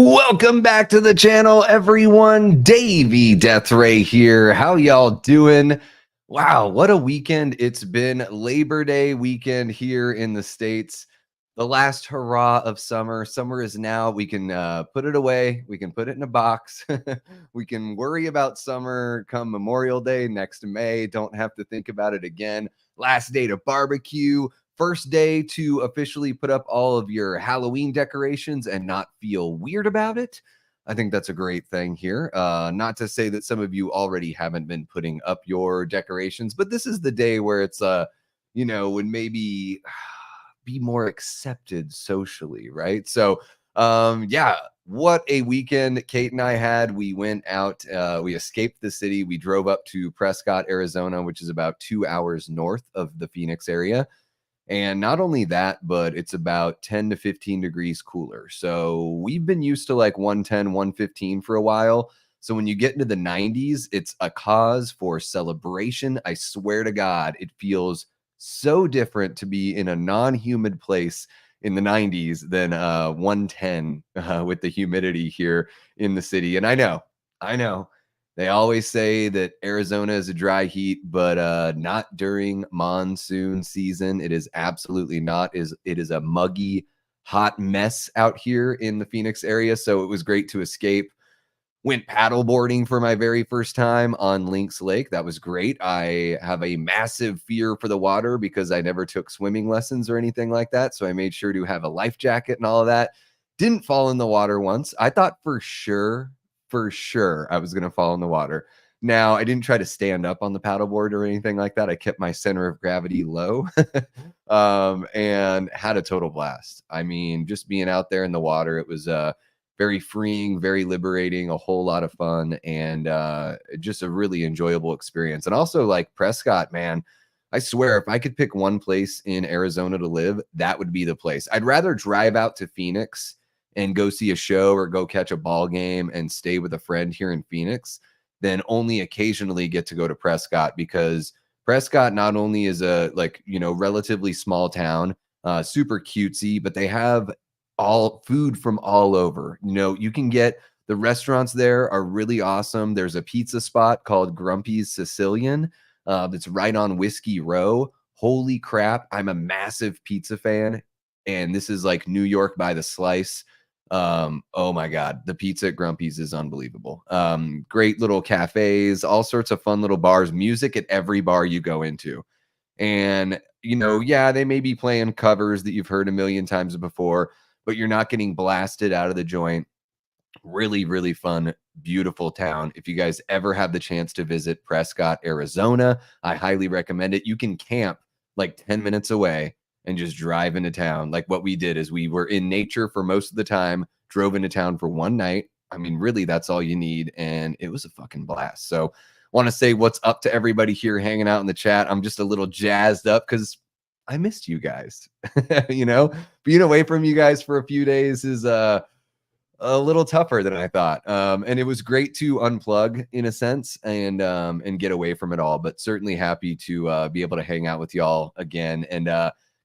Welcome back to the channel, everyone. Davey Deathray here. How y'all doing? Wow, what a weekend it's been. Labor Day weekend here in the States. The last hurrah of summer. Summer is now. We can put it away. We can put it in a box. We can worry about summer come Memorial Day next May. Don't have to think about it again. Last day to barbecue. First day to officially put up all of your Halloween decorations and not feel weird about it. I think that's a great thing here. Not to say that some of you already haven't been putting up your decorations, but this is the day where it's, would maybe be more accepted socially, right? So, yeah, what a weekend Kate and I had. We went out, we escaped the city. We drove up to Prescott, Arizona, which is about 2 hours north of the Phoenix area. And not only that, but it's about 10 to 15 degrees cooler. So we've been used to like 110, 115 for a while. So when you get into the 90s, it's a cause for celebration. I swear to God, it feels so different to be in a non-humid place in the 90s than 110 with the humidity here in the city. And I know. They always say that Arizona is a dry heat, but not during monsoon season. It is absolutely not. It is a muggy, hot mess out here in the Phoenix area. So it was great to escape. Went paddleboarding for my very first time on Lynx Lake. That was great. I have a massive fear for the water because I never took swimming lessons or anything like that. So I made sure to have a life jacket and all of that. Didn't fall in the water once. I thought for sure I was going to fall in the water. Now, I didn't try to stand up on the paddleboard or anything like that. I kept my center of gravity low and had a total blast. I mean, just being out there in the water, it was very freeing, very liberating, a whole lot of fun, and just a really enjoyable experience. And also, like Prescott, man, I swear, if I could pick one place in Arizona to live, that would be the place. I'd rather drive out to Phoenix and go see a show or go catch a ball game and stay with a friend here in Phoenix than only occasionally get to go to Prescott, because Prescott not only is a relatively small town, super cutesy, but they have all food from all over. You can get the restaurants there are really awesome. There's a pizza spot called Grumpy's Sicilian that's right on Whiskey Row. Holy crap. I'm a massive pizza fan. And this is like New York by the slice. Oh my God, the pizza at Grumpy's is unbelievable. Great little cafes, all sorts of fun little bars, music at every bar you go into. And, yeah, they may be playing covers that you've heard a million times before, but you're not getting blasted out of the joint. Really, really fun, beautiful town. If you guys ever have the chance to visit Prescott, Arizona, I highly recommend it. You can camp like 10 minutes away and just drive into town. Like what we did is we were in nature for most of the time, drove into town for one night. I mean, really, that's all you need. And it was a fucking blast. So want to say what's up to everybody here hanging out in the chat. I'm just a little jazzed up because I missed you guys. Being away from you guys for a few days is a little tougher than I thought. And it was great to unplug in a sense and get away from it all, but certainly happy to be able to hang out with y'all again. And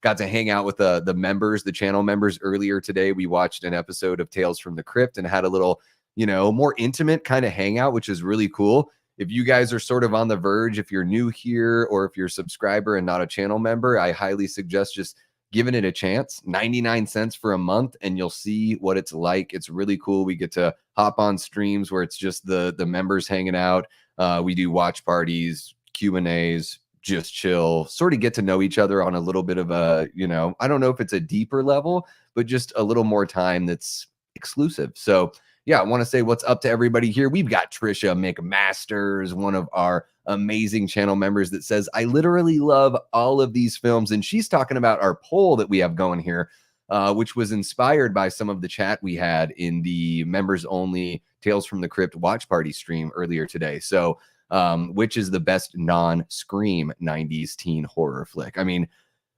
got to hang out with the members, the channel members earlier today. We watched an episode of Tales from the Crypt and had a little, more intimate kind of hangout, which is really cool. If you guys are sort of on the verge, if you're new here or if you're a subscriber and not a channel member, I highly suggest just giving it a chance. 99 cents for a month and you'll see what it's like. It's really cool. We get to hop on streams where it's just the members hanging out. We do watch parties, Q&As, just chill, sort of get to know each other on a little bit of a, I don't know if it's a deeper level, but just a little more time that's exclusive. So yeah, I want to say what's up to everybody here. We've got Trisha McMasters, one of our amazing channel members, that says, I literally love all of these films. And she's talking about our poll that we have going here, which was inspired by some of the chat we had in the members only Tales from the Crypt watch party stream earlier today. So which is the best non-Scream 90s teen horror flick? I mean,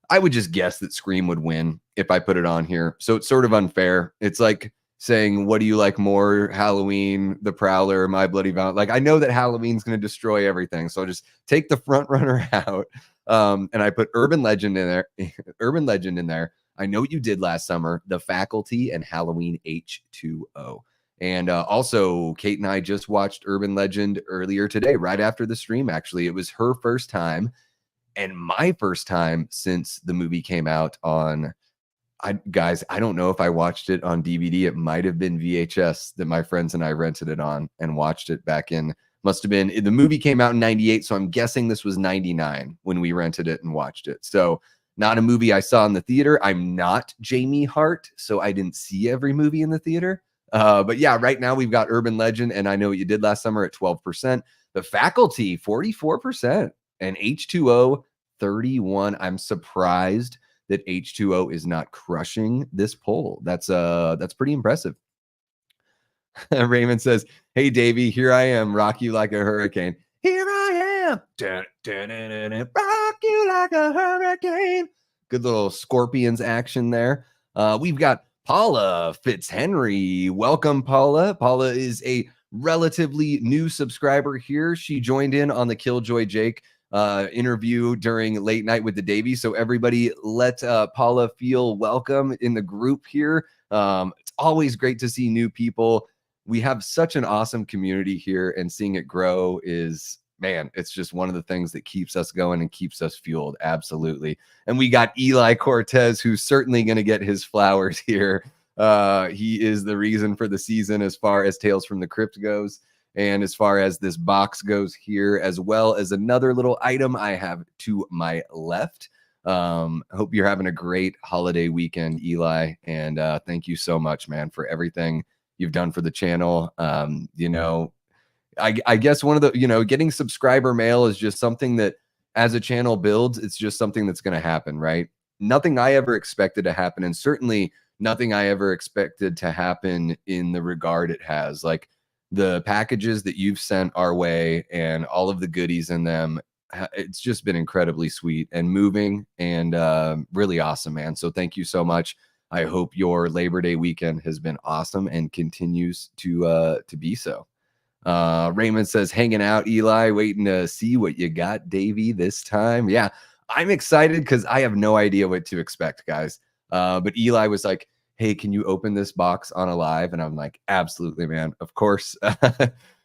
I would just guess that Scream would win if I put it on here. So it's sort of unfair. It's like saying, what do you like more, Halloween, The Prowler, My Bloody Valentine? Like, I know that Halloween's going to destroy everything, so I'll just take the front runner out. And I put Urban Legend in there. I Know What You Did Last Summer, The Faculty, and Halloween H2O. And also, Kate and I just watched Urban Legend earlier today, right after the stream, actually. It was her first time and my first time since the movie came out on, guys, I don't know if I watched it on DVD. It might have been VHS that my friends and I rented it on and watched it back in, must have been, the movie came out in 98, so I'm guessing this was 99 when we rented it and watched it. So not a movie I saw in the theater. I'm not Jamie Hart, so I didn't see every movie in the theater. But yeah, right now we've got Urban Legend and I Know What You Did Last Summer at 12%. The Faculty, 44%. And H2O, 31. I'm surprised that H2O is not crushing this poll. That's pretty impressive. Raymond says, "Hey Davey, here I am, rock you like a hurricane. Here I am, rock you like a hurricane." Good little Scorpions action there. We've got Paula Fitzhenry. Welcome, Paula. Paula is a relatively new subscriber here. She joined in on the Killjoy Jake interview during Late Night with the Davey. So everybody let Paula feel welcome in the group here. It's always great to see new people. We have such an awesome community here, and seeing it grow is, man, it's just one of the things that keeps us going and keeps us fueled. Absolutely. And we got Eli Cortez, who's certainly going to get his flowers here. He is the reason for the season as far as Tales from the Crypt goes. And as far as this box goes here, as well as another little item I have to my left. Hope you're having a great holiday weekend, Eli. And thank you so much, man, for everything you've done for the channel. You know, I guess one of the, you know, getting subscriber mail is just something that as a channel builds, it's just something that's going to happen, right? Nothing I ever expected to happen. And certainly nothing I ever expected to happen in the regard it has. Like, the packages that you've sent our way and all of the goodies in them, it's just been incredibly sweet and moving and really awesome, man. So thank you so much. I hope your Labor Day weekend has been awesome and continues to be so. Raymond says, "Hanging out, Eli, waiting to see what you got, Davey, this time." Yeah, I'm excited because I have no idea what to expect, guys. But Eli was like, "Hey, can you open this box on a live?" And I'm like, "Absolutely, man. Of course."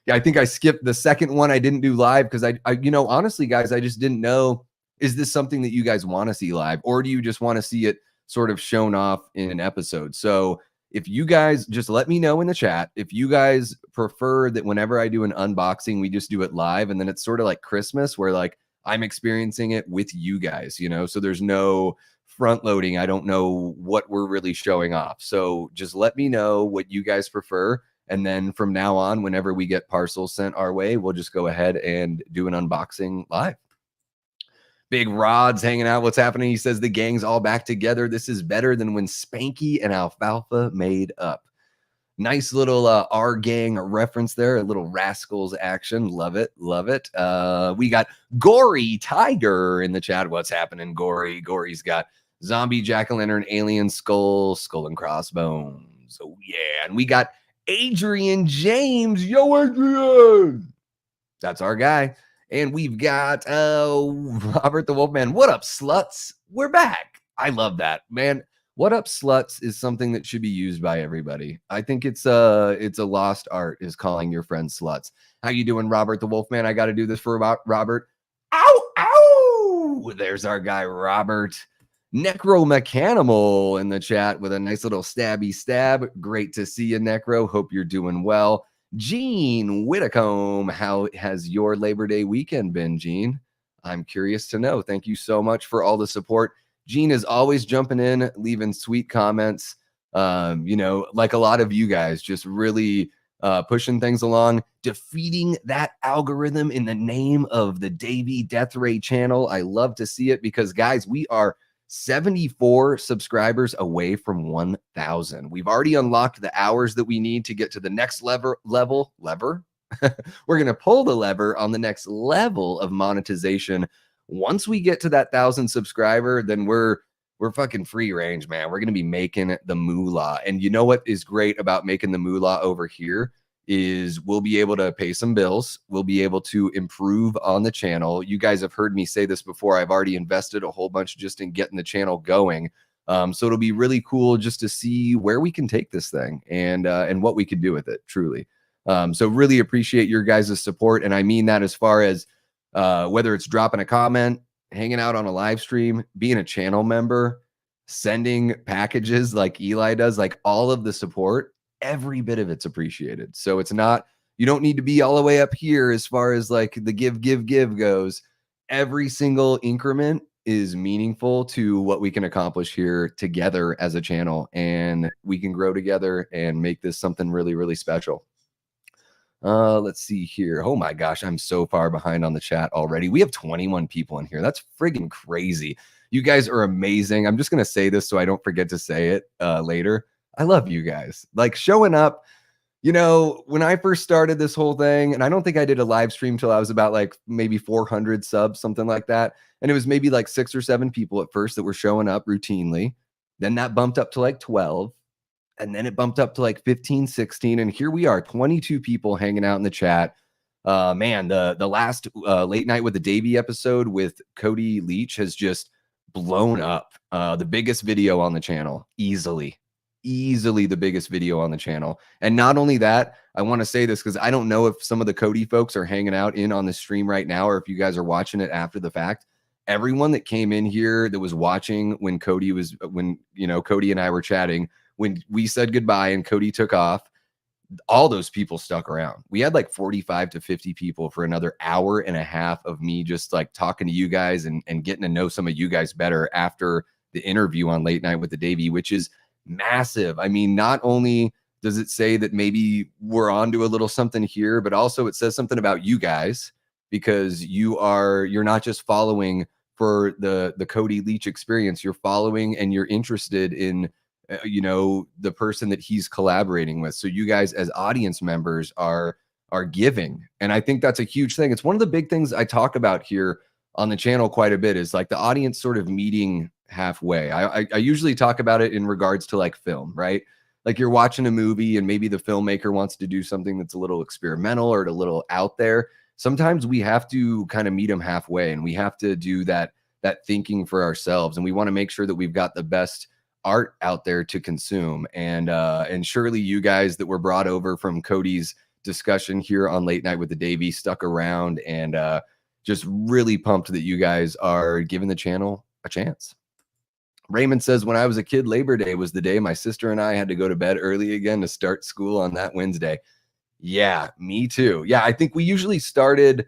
Yeah, I think I skipped the second one. I didn't do live because I, you know, honestly, guys, I just didn't know, is this something that you guys want to see live, or do you just want to see it sort of shown off in an episode? So if you guys just let me know in the chat, if you guys prefer that whenever I do an unboxing, we just do it live, and then it's sort of like Christmas where like I'm experiencing it with you guys, you know, so there's no front loading. I don't know what we're really showing off. So just let me know what you guys prefer. And then from now on, whenever we get parcels sent our way, we'll just go ahead and do an unboxing live. Big Rod's hanging out. What's happening? He says, "The gang's all back together. This is better than when Spanky and Alfalfa made up." Nice little our gang reference there, a little Rascals action. Love it. Love it. We got Gory Tiger in the chat. What's happening, Gory? Gory's got zombie jack-o'-lantern, alien skull, skull and crossbones. Oh, yeah. And we got Adrian James. Yo, Adrian. That's our guy. And we've got Robert the Wolfman. What up, sluts? We're back. I love that, man. What up, sluts is something that should be used by everybody. I think it's a lost art, is calling your friends sluts. How you doing, Robert the Wolfman? I got to do this for Robert. Ow, ow! There's our guy, Robert. Necromechanimal in the chat with a nice little stabby stab. Great to see you, Necro. Hope you're doing well. Gene Whitcomb, how has your Labor Day weekend been, Gene? I'm curious to know. Thank you so much for all the support. Gene is always jumping in, leaving sweet comments. You know, like a lot of you guys, just really pushing things along, defeating that algorithm in the name of the Davey Death Ray channel. I love to see it because, guys, we are 74 subscribers away from 1,000. We've already unlocked the hours that we need to get to the next lever. We're going to pull the lever on the next level of monetization. Once we get to that 1,000 subscriber, then we're fucking free range, man. We're going to be making the moolah. And you know what is great about making the moolah over here is we'll be able to pay some bills. We'll be able to improve on the channel. You guys have heard me say this before. I've already invested a whole bunch just in getting the channel going. So it'll be really cool just to see where we can take this thing and what we can do with it, truly. So really appreciate your guys' support. And I mean that as far as whether it's dropping a comment, hanging out on a live stream, being a channel member, sending packages like Eli does, like all of the support, every bit of it's appreciated. So it's not, you don't need to be all the way up here as far as like the give goes. Every single increment is meaningful to what we can accomplish here together as a channel, and we can grow together and make this something really, really special. Let's see here. Oh my gosh, I'm so far behind on the chat already. We have 21 people in here. That's friggin' crazy. You guys are amazing. I'm just gonna say this so I don't forget to say it later. I love you guys. Like showing up. You know, when I first started this whole thing, and I don't think I did a live stream till I was about like maybe 400 subs, something like that. And it was maybe like 6 or 7 people at first that were showing up routinely. Then that bumped up to like 12. And then it bumped up to like 15, 16. And here we are, 22 people hanging out in the chat. Man, the last late night with the Davey episode with Cody Leach has just blown up. The biggest video on the channel, easily the biggest video on the channel. And not only that, I want to say this because I don't know if some of the Cody folks are hanging out in on the stream right now, or if you guys are watching it after the fact. Everyone that came in here that was watching when Cody and I were chatting, when we said goodbye and Cody took off, all those people stuck around. We had like 45 to 50 people for another hour and a half of me just like talking to you guys and getting to know some of you guys better after the interview on Late Night with the Davey, which is massive. I mean, not only does it say that maybe we're on to a little something here, but also it says something about you guys, because you're not just following for the Cody Leach experience. You're following and you're interested in the person that he's collaborating with. So you guys as audience members are giving. And I think that's a huge thing. It's one of the big things I talk about here on the channel quite a bit, is like the audience sort of meeting halfway. I usually talk about it in regards to like film, right? Like you're watching a movie and maybe the filmmaker wants to do something that's a little experimental or a little out there. Sometimes we have to kind of meet them halfway, and we have to do that thinking for ourselves. And we want to make sure that we've got the best art out there to consume. And surely you guys that were brought over from Cody's discussion here on Late Night with the Davey stuck around, and just really pumped that you guys are giving the channel a chance. Raymond says, when I was a kid, Labor Day was the day my sister and I had to go to bed early again to start school on that Wednesday. Yeah, me too. Yeah, I think we usually started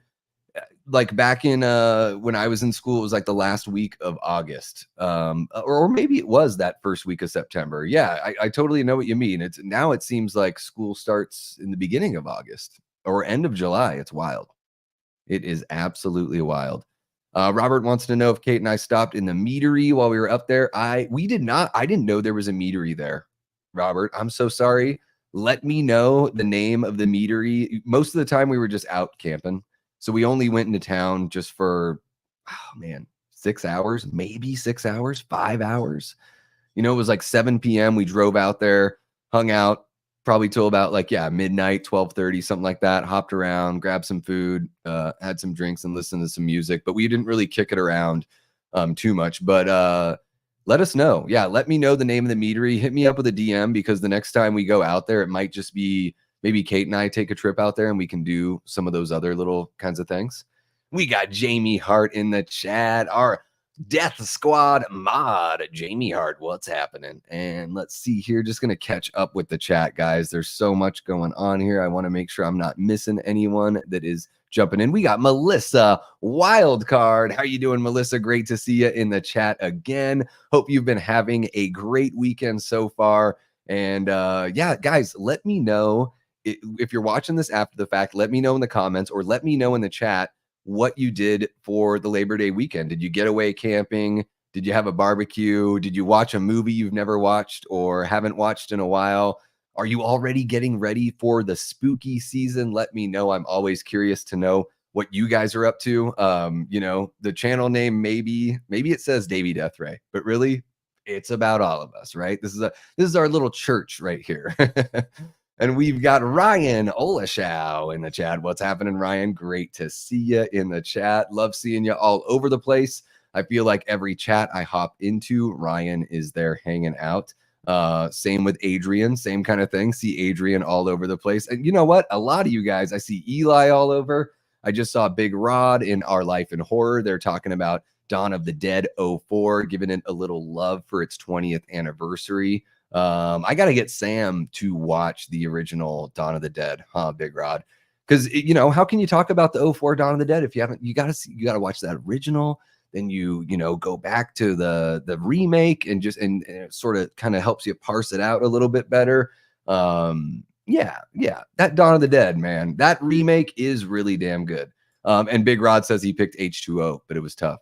like back in when I was in school, it was like the last week of August, or maybe it was that first week of September. Yeah, I totally know what you mean. Now it seems like school starts in the beginning of August or end of July. It's wild. It is absolutely wild. Robert wants to know if Kate and I stopped in the meadery while we were up there. We did not. I didn't know there was a meadery there. Robert, I'm so sorry. Let me know the name of the meadery. Most of the time we were just out camping. So we only went into town just for, 6 hours, maybe 6 hours, 5 hours. It was like 7 p.m. We drove out there, hung out probably till about midnight, 12:30, something like that. Hopped around, grabbed some food, had some drinks and listened to some music. But we didn't really kick it around too much. But let us know. Yeah, let me know the name of the meadery. Hit me up with a DM, because the next time we go out there, it might just be maybe Kate and I take a trip out there and we can do some of those other little kinds of things. We got Jamie Hart in the chat, our Death Squad mod. Jamie Hart, what's happening? And let's see here. Just going to catch up with the chat, guys. There's so much going on here. I want to make sure I'm not missing anyone that is jumping in. We got Melissa Wildcard. How you doing, Melissa? Great to see you in the chat again. Hope you've been having a great weekend so far. And yeah, guys, let me know if you're watching this after the fact. Let me know in the comments, or let me know in the chat what you did for the Labor Day weekend. Did you get away camping? Did you have a barbecue? Did you watch a movie you've never watched or haven't watched in a while? Are you already getting ready for the spooky season? Let me know. I'm always curious to know what you guys are up to. The channel name, maybe it says Davey Death Ray, but really it's about all of us, right? This is our little church right here. And we've got Ryan Olashow in the chat. What's happening, Ryan? Great to see you in the chat. Love seeing you all over the place. I feel like every chat I hop into, Ryan is there hanging out. Same with Adrian, same kind of thing. See Adrian all over the place. And you know what? A lot of you guys, I see Eli all over. I just saw Big Rod in Our Life in Horror. They're talking about Dawn of the Dead 04, giving it a little love for its 20th anniversary. I got to get Sam to watch the original Dawn of the Dead, huh, Big Rod? Because, you know, how can you talk about the 04 Dawn of the Dead if you haven't, you got to watch that original. Then you know, go back to the remake and just, and it sort of kind of helps you parse it out a little bit better. Yeah, that Dawn of the Dead, man, that remake is really damn good. And Big Rod says he picked H2O, but it was tough.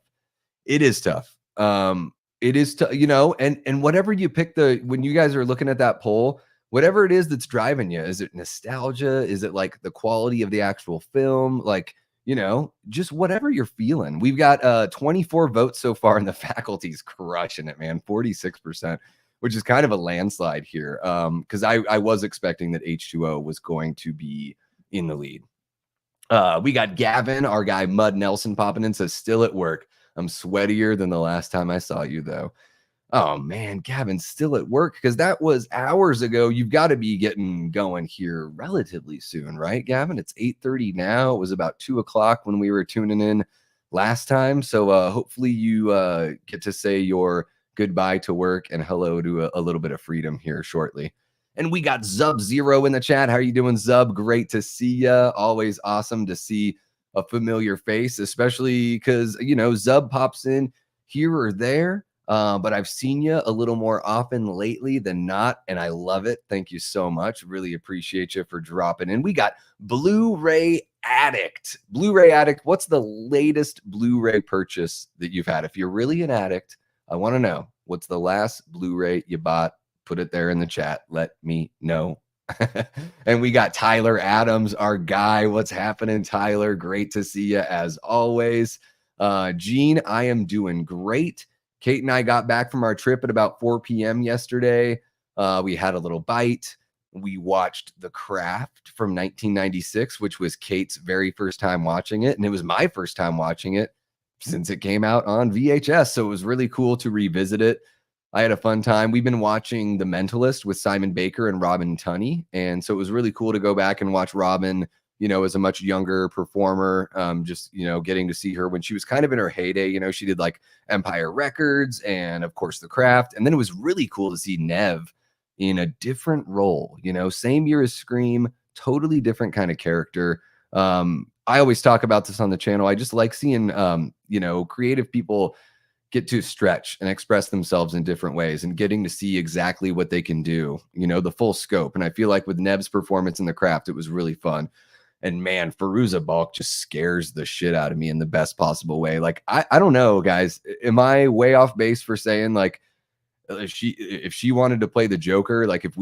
It is tough. It is tough, you know, and whatever you pick, when you guys are looking at that poll, whatever it is that's driving you, is it nostalgia? Is it like the quality of the actual film? Like, you know, just whatever you're feeling. We've got 24 votes so far, and the faculty's crushing it, man. 46%, which is kind of a landslide here. Because I was expecting that H2O was going to be in the lead. We got Gavin, our guy Mud Nelson, popping in, says still at work. I'm sweatier than the last time I saw you, though. Oh man, Gavin's still at work because that was hours ago. You've got to be getting going here relatively soon, right, Gavin? It's 8:30 now. It was about 2 o'clock when we were tuning in last time. So hopefully you get to say your goodbye to work and hello to a little bit of freedom here shortly. And we got Zub Zero in the chat. How are you doing, Zub? Great to see you. Always awesome to see a familiar face, especially because, you know, Zub pops in here or there. But I've seen you a little more often lately than not, and I love it. Thank you so much. Really appreciate you for dropping in. We got Blu-ray Addict. Blu-ray Addict, what's the latest Blu-ray purchase that you've had? If you're really an addict, I want to know, what's the last Blu-ray you bought? Put it there in the chat. Let me know. And we got Tyler Adams, our guy. What's happening, Tyler? Great to see you as always. Gene, I am doing great. Kate and I got back from our trip at about 4 p.m. yesterday. We had a little bite. We watched The Craft from 1996, which was Kate's very first time watching it. And it was my first time watching it since it came out on VHS. So it was really cool to revisit it. I had a fun time. We've been watching The Mentalist with Simon Baker and Robin Tunney. And so it was really cool to go back and watch Robin, you know, as a much younger performer, just, you know, getting to see her when she was kind of in her heyday. You know, she did like Empire Records and, of course, The Craft. And then it was really cool to see Nev in a different role, you know, same year as Scream, totally different kind of character. I always talk about this on the channel. I just like seeing, you know, creative people get to stretch and express themselves in different ways and getting to see exactly what they can do, you know, the full scope. And I feel like with Nev's performance in The Craft, it was really fun. And man, Fairuza Balk just scares the shit out of me in the best possible way. Like, I don't know, guys. Am I way off base for saying, like, if she wanted to play the Joker, like if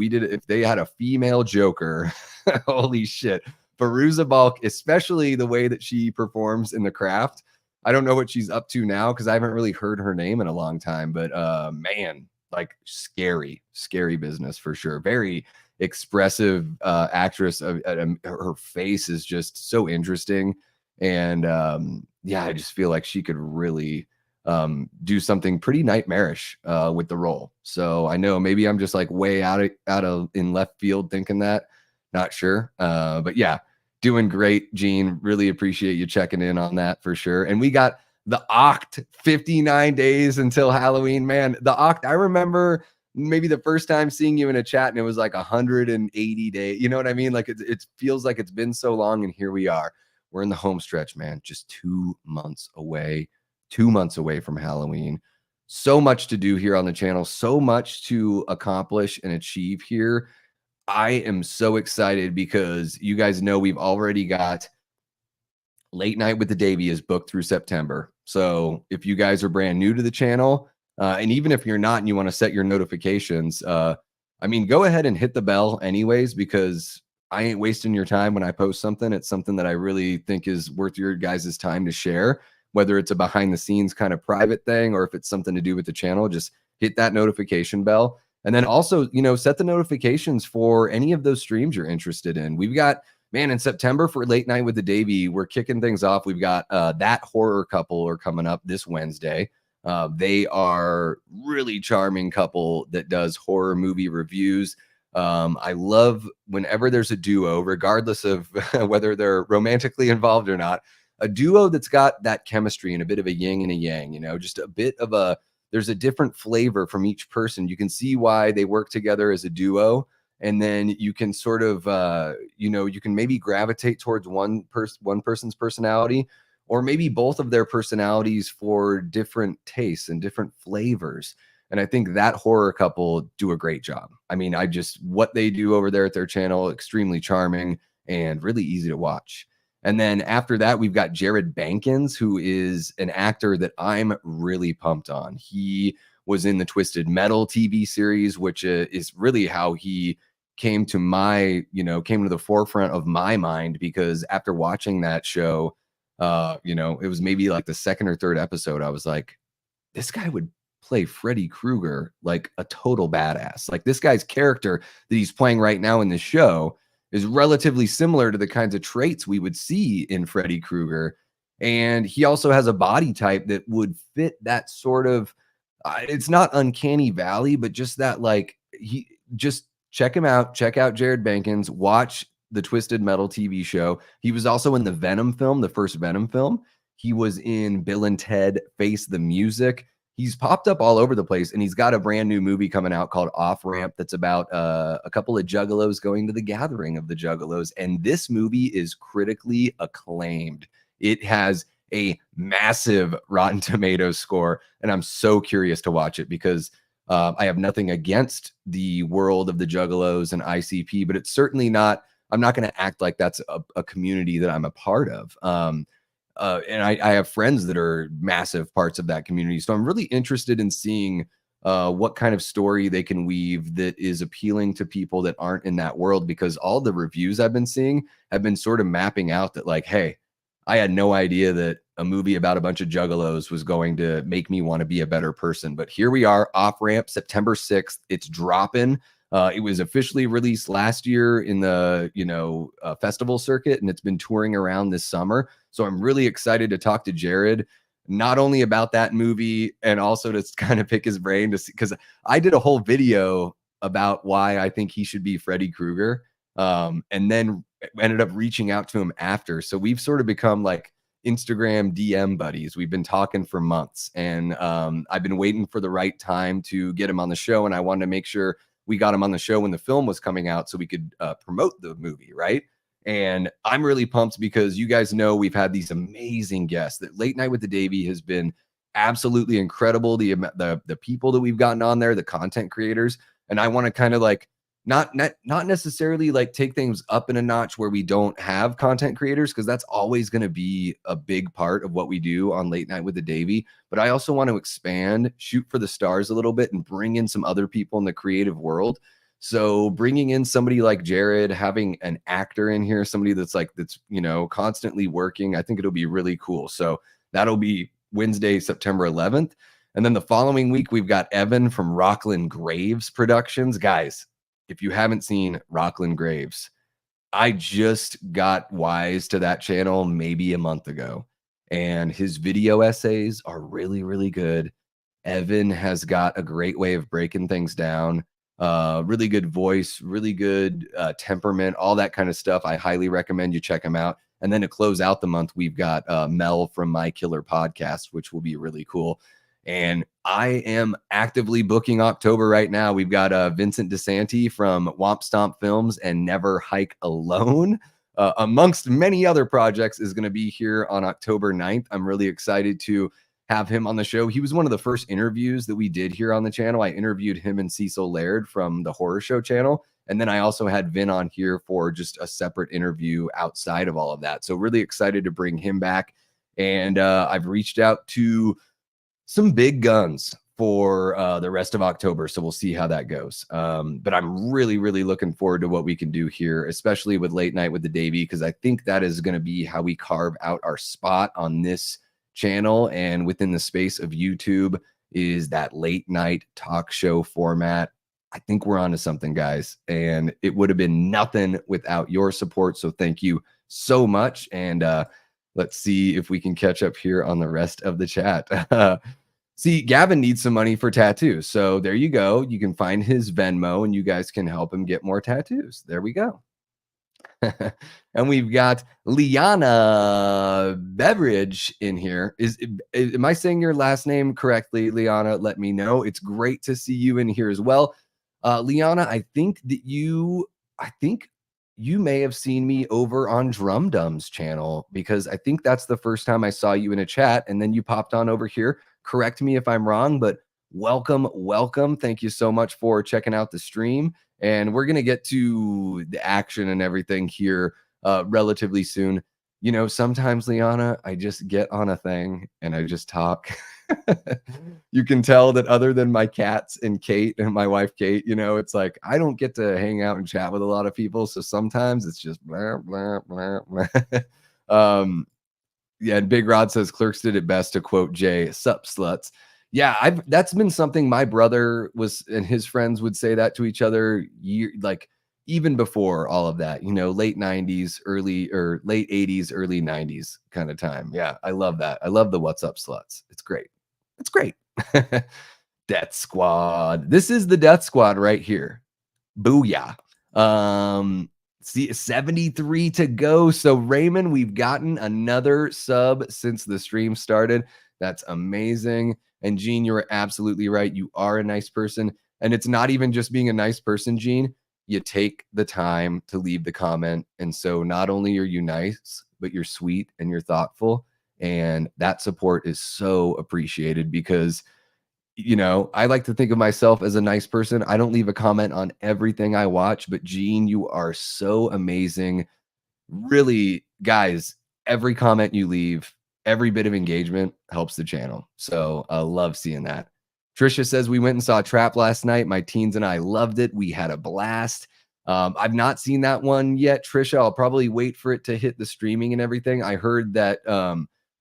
they had a female Joker, holy shit. Fairuza Balk, especially the way that she performs in The Craft. I don't know what she's up to now because I haven't really heard her name in a long time. But man, like scary business for sure. Very expressive actress. Her face is just so interesting. And yeah, I just feel like she could really do something pretty nightmarish with the role. So I know maybe I'm just like way out of in left field thinking that. Not sure. But yeah. Doing great, Gene. Really appreciate you checking in on that for sure. And we got the Oct, 59 days until Halloween. Man, the Oct, I remember maybe the first time seeing you in a chat and it was like 180 days. You know what I mean? Like it feels like it's been so long, and here we are. We're in the home stretch, man. Just 2 months away. 2 months away from Halloween. So much to do here on the channel. So much to accomplish and achieve here. I am so excited because you guys know we've already got Late Night with the Davey is booked through September. So if you guys are brand new to the channel, and even if you're not and you want to set your notifications, I mean, go ahead and hit the bell anyways, because I ain't wasting your time when I post something. It's something that I really think is worth your guys' time to share, whether it's a behind the scenes kind of private thing or if it's something to do with the channel. Just hit that notification bell. And then also, you know, set the notifications for any of those streams you're interested in. We've got, man, in September for Late Night with the Davey, we're kicking things off. We've got That Horror Couple are coming up this Wednesday. They are really charming couple that does horror movie reviews. I love whenever there's a duo, regardless of whether they're romantically involved or not, a duo that's got that chemistry and a bit of a yin and a yang, just a bit of there's a different flavor from each person. You can see why they work together as a duo. And then you can sort of, you can maybe gravitate towards one person's personality, or maybe both of their personalities for different tastes and different flavors. And I think that horror couple do a great job. I mean, what they do over there at their channel, extremely charming and really easy to watch. And then after that, we've got Jared Bankins, who is an actor that I'm really pumped on. He was in the Twisted Metal TV series, which is really how he came to the forefront of my mind, because after watching that show, it was maybe like the second or third episode, I was like, this guy would play Freddy Krueger like a total badass. Like, this guy's character that he's playing right now in the show is relatively similar to the kinds of traits we would see in Freddy Krueger. And he also has a body type that would fit that sort of, it's not uncanny valley, but just that, like, he just check him out. Check out Jared Bankins. Watch the Twisted Metal TV show. He was also in the Venom film, the first Venom film. He was in Bill and Ted Face the Music. He's popped up all over the place, and he's got a brand new movie coming out called Off Ramp that's about a couple of juggalos going to the gathering of the juggalos. And this movie is critically acclaimed. It has a massive Rotten Tomatoes score, and I'm so curious to watch it because I have nothing against the world of the juggalos and ICP, but it's certainly not, I'm not going to act like that's a community that I'm a part of. And I have friends that are massive parts of that community. So I'm really interested in seeing what kind of story they can weave that is appealing to people that aren't in that world, because all the reviews I've been seeing have been sort of mapping out that, like, hey, I had no idea that a movie about a bunch of juggalos was going to make me want to be a better person. But here we are, Off Ramp, September 6th. It's dropping. It was officially released last year in the festival circuit, and it's been touring around this summer. So I'm really excited to talk to Jared, not only about that movie, and also to kind of pick his brain to see, because I did a whole video about why I think he should be Freddy Krueger, and then ended up reaching out to him after. So we've sort of become like Instagram DM buddies. We've been talking for months, and I've been waiting for the right time to get him on the show, and I wanted to make sure we got him on the show when the film was coming out so we could promote the movie, right? And I'm really pumped because you guys know we've had these amazing guests. That Late Night with the Davey has been absolutely incredible. The people that we've gotten on there, the content creators, and I want to kind of like not necessarily like take things up in a notch where we don't have content creators, because that's always going to be a big part of what we do on Late Night with the Davey. But I also want to expand, shoot for the stars a little bit, and bring in some other people in the creative world. So bringing in somebody like Jared, having an actor in here, somebody that's constantly working, I think it'll be really cool. So that'll be Wednesday, September 11th. And then the following week, we've got Evan from Rockland Graves Productions. Guys, if you haven't seen Rockland Graves, I just got wise to that channel maybe a month ago, and his video essays are really, really good. Evan has got a great way of breaking things down. Really good voice, really good temperament, all that kind of stuff. I highly recommend you check him out. And then to close out the month, we've got Mel from My Killer Podcast, which will be really cool. And I am actively booking October right now. We've got Vincent DeSanti from Womp Stomp Films and Never Hike Alone, amongst many other projects, is going to be here on October 9th. I'm really excited to have him on the show. He was one of the first interviews that we did here on the channel. I interviewed him and Cecil Laird from the Horror Show channel. And then I also had Vin on here for just a separate interview outside of all of that. So really excited to bring him back. And I've reached out to some big guns for the rest of October. So we'll see how that goes. But I'm really, really looking forward to what we can do here, especially with Late Night with the Davey, because I think that is going to be how we carve out our spot on this channel and within the space of YouTube, is that late night talk show format. I think we're onto something, guys, and it would have been nothing without your support. So thank you so much. And let's see if we can catch up here on the rest of the chat. See, Gavin needs some money for tattoos. So there you go. You can find his Venmo and you guys can help him get more tattoos. There we go. And we've got Liana Beveridge in here. Am I saying your last name correctly, Liana? Let me know. It's great to see you in here as well. Liana, I think you may have seen me over on Drum Dum's channel because I think that's the first time I saw you in a chat, and then you popped on over here. Correct me if I'm wrong, but welcome. Thank you so much for checking out the stream. And we're going to get to the action and everything here relatively soon. You know, sometimes, Liana, I just get on a thing and I just talk. You can tell that other than my cats and Kate and my wife, Kate, you know, it's like I don't get to hang out and chat with a lot of people. So sometimes it's just blah, blah, blah, blah. Yeah, and Big Rod says clerks did it best, to quote Jay, sup sluts. Yeah, that's been something my brother was and his friends would say that to each other like even before all of that, you know, late 90s, early or late 80s, early 90s kind of time. Yeah, I love that. I love the what's up sluts. It's great. It's great. Death Squad. This is the Death Squad right here. Booyah. See, 73 to go. So Raymond, we've gotten another sub since the stream started. That's amazing. And Gene, you were absolutely right. You are a nice person. And it's not even just being a nice person, Gene. You take the time to leave the comment. And so not only are you nice, but you're sweet and you're thoughtful. And that support is so appreciated because, you know, I like to think of myself as a nice person. I don't leave a comment on everything I watch, but Gene, you are so amazing. Really, guys, every comment you leave, every bit of engagement helps the channel. So I love seeing that. Trisha says, we went and saw Trap last night. My teens and I loved it. We had a blast. I've not seen that one yet, Trisha. I'll probably wait for it to hit the streaming and everything. I heard that,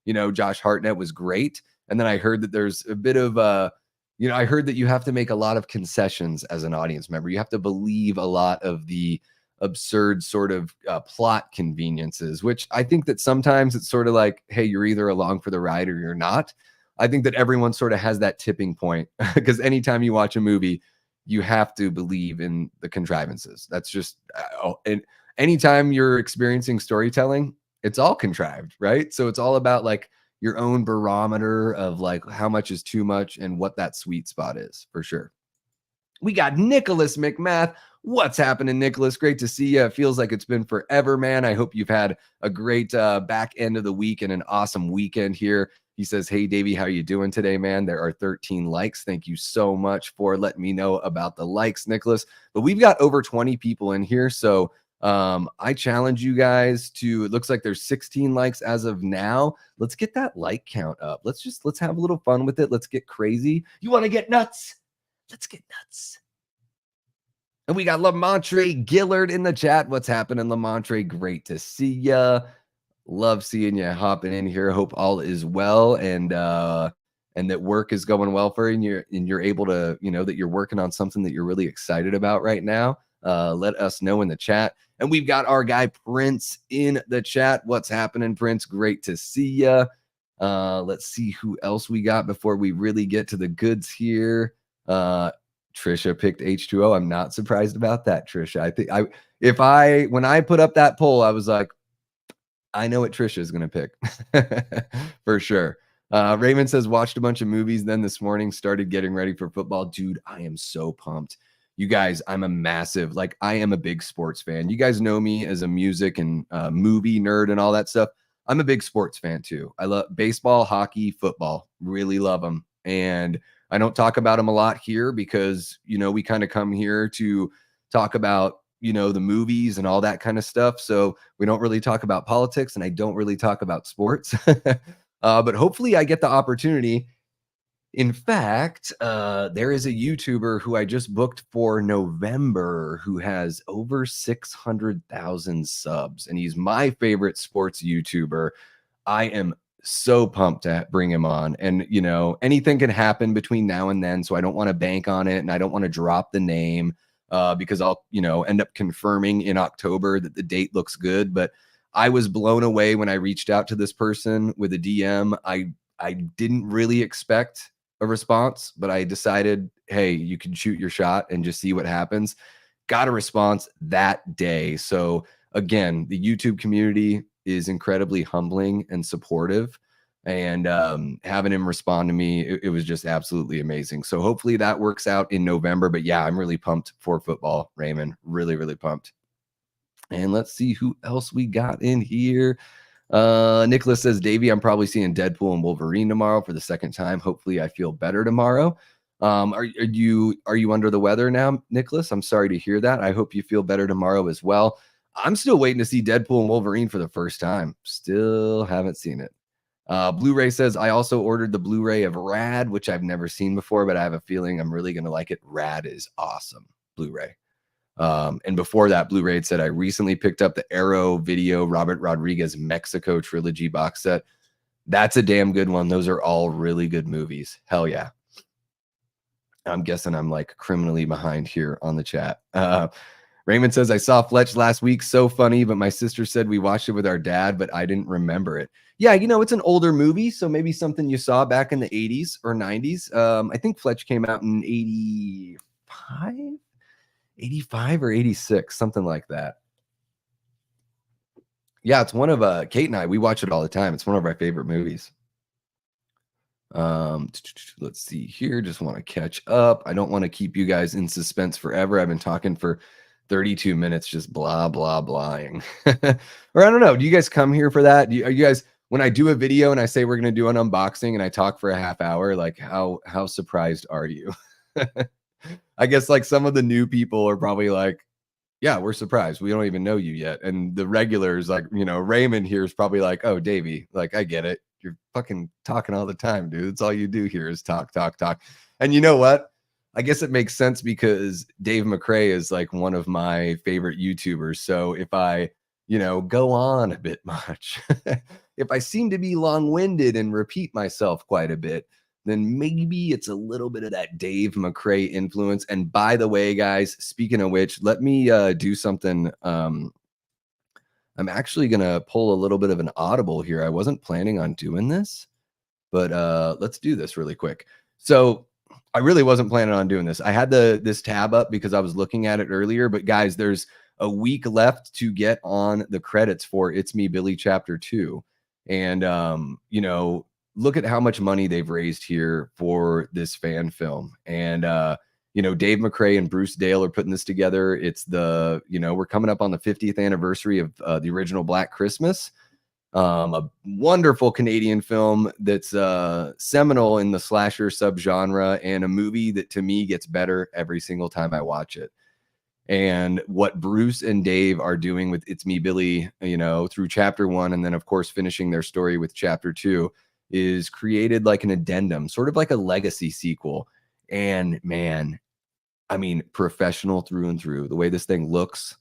you know, Josh Hartnett was great. And then I heard that there's a bit of, you know, I heard that you have to make a lot of concessions as an audience member. You have to believe a lot of the absurd sort of plot conveniences, which I think that sometimes it's sort of like, hey, you're either along for the ride or you're not. I think that everyone sort of has that tipping point because anytime you watch a movie, you have to believe in the contrivances. That's just, and anytime you're experiencing storytelling, it's all contrived, right? So it's all about like your own barometer of like how much is too much and what that sweet spot is for sure. We got Nicholas McMath. What's happening, Nicholas? Great to see you. It feels like it's been forever, man. I hope you've had a great back end of the week and an awesome weekend here. He says, hey, Davey, how are you doing today, man? There are 13 likes. Thank you so much for letting me know about the likes, Nicholas. But we've got over 20 people in here. So I challenge you guys to, it looks like there's 16 likes as of now. Let's get that like count up. Let's have a little fun with it. Let's get crazy. You want to get nuts? Let's get nuts. And we got Lamontre Gillard in the chat. What's happening, Lamontre? Great to see ya. Love seeing you hopping in here. Hope all is well and that work is going well for you and you're able to, you know, that you're working on something that you're really excited about right now. Let us know in the chat. And we've got our guy Prince in the chat. What's happening, Prince? Great to see you. Let's see who else we got before we really get to the goods here. Trisha picked H2O. I'm not surprised about that, Trisha. I think when I put up that poll, I was like, I know what Trisha is going to pick for sure. Raymond says, watched a bunch of movies then this morning, started getting ready for football. Dude, I am so pumped. You guys, I am a big sports fan. You guys know me as a music and movie nerd and all that stuff. I'm a big sports fan too. I love baseball, hockey, football, really love them. And I don't talk about them a lot here because, you know, we kind of come here to talk about, you know, the movies and all that kind of stuff. So we don't really talk about politics and I don't really talk about sports. But hopefully I get the opportunity. In fact, there is a YouTuber who I just booked for November who has over 600,000 subs, and he's my favorite sports YouTuber. I am so pumped to bring him on. And, you know, anything can happen between now and then. So I don't want to bank on it and I don't want to drop the name because I'll, you know, end up confirming in October that the date looks good. But I was blown away when I reached out to this person with a DM. I didn't really expect a response, but I decided, hey, you can shoot your shot and just see what happens. Got a response that day. So again, the YouTube community is incredibly humbling and supportive. And having him respond to me, it was just absolutely amazing. So hopefully that works out in November. But yeah, I'm really pumped for football, Raymond. Really, really pumped. And let's see who else we got in here. Nicholas says, Davey, I'm probably seeing Deadpool and Wolverine tomorrow for the second time. Hopefully I feel better tomorrow. Are you under the weather now, Nicholas? I'm sorry to hear that. I hope you feel better tomorrow as well. I'm still waiting to see Deadpool and Wolverine for the first time. Still haven't seen it. Blu-ray says, I also ordered the Blu-ray of Rad, which I've never seen before, but I have a feeling I'm really going to like it. Rad is awesome. Blu-ray. And before that, Blu-ray had said, I recently picked up the Arrow Video Robert Rodriguez Mexico trilogy box set. That's a damn good one. Those are all really good movies. Hell yeah. I'm guessing I'm like criminally behind here on the chat. Raymond says, I saw Fletch last week. So funny, but my sister said we watched it with our dad, but I didn't remember it. Yeah, it's an older movie, so maybe something you saw back in the 80s or 90s. I think Fletch came out in 85 or 86, something like that. Yeah, it's one of Kate and I, we watch it all the time. It's one of our favorite movies. Let's see here. Just want to catch up. I don't want to keep you guys in suspense forever. I've been talking for 32 minutes, just blah, blah, blahing. Or I don't know. Do you guys come here for that? Are you guys, when I do a video and I say we're going to do an unboxing and I talk for a half hour, like how surprised are you? I guess like some of the new people are probably like, yeah, we're surprised. We don't even know you yet. And the regulars, like, Raymond here is probably like, oh, Davey, like, I get it. You're fucking talking all the time, dude. That's all you do here is talk, talk, talk. And you know what? I guess it makes sense because Dave McCrae is like one of my favorite YouTubers. So if I, go on a bit much, if I seem to be long-winded and repeat myself quite a bit, then maybe it's a little bit of that Dave McCrae influence. And by the way, guys, speaking of which, let me do something. I'm actually going to pull a little bit of an audible here. I wasn't planning on doing this, but let's do this really quick. So I really wasn't planning on doing this. I had this tab up because I was looking at it earlier, but guys, there's a week left to get on the credits for It's Me, Billy Chapter 2. And, look at how much money they've raised here for this fan film. And, Dave McCrae and Bruce Dale are putting this together. It's we're coming up on the 50th anniversary of the original Black Christmas, a wonderful Canadian film that's seminal in the slasher subgenre and a movie that to me gets better every single time I watch it. And what Bruce and Dave are doing with It's Me, Billy, through chapter 1, and then of course finishing their story with chapter 2, is created like an addendum, sort of like a legacy sequel. And man, I mean, professional through and through. The way this thing looks,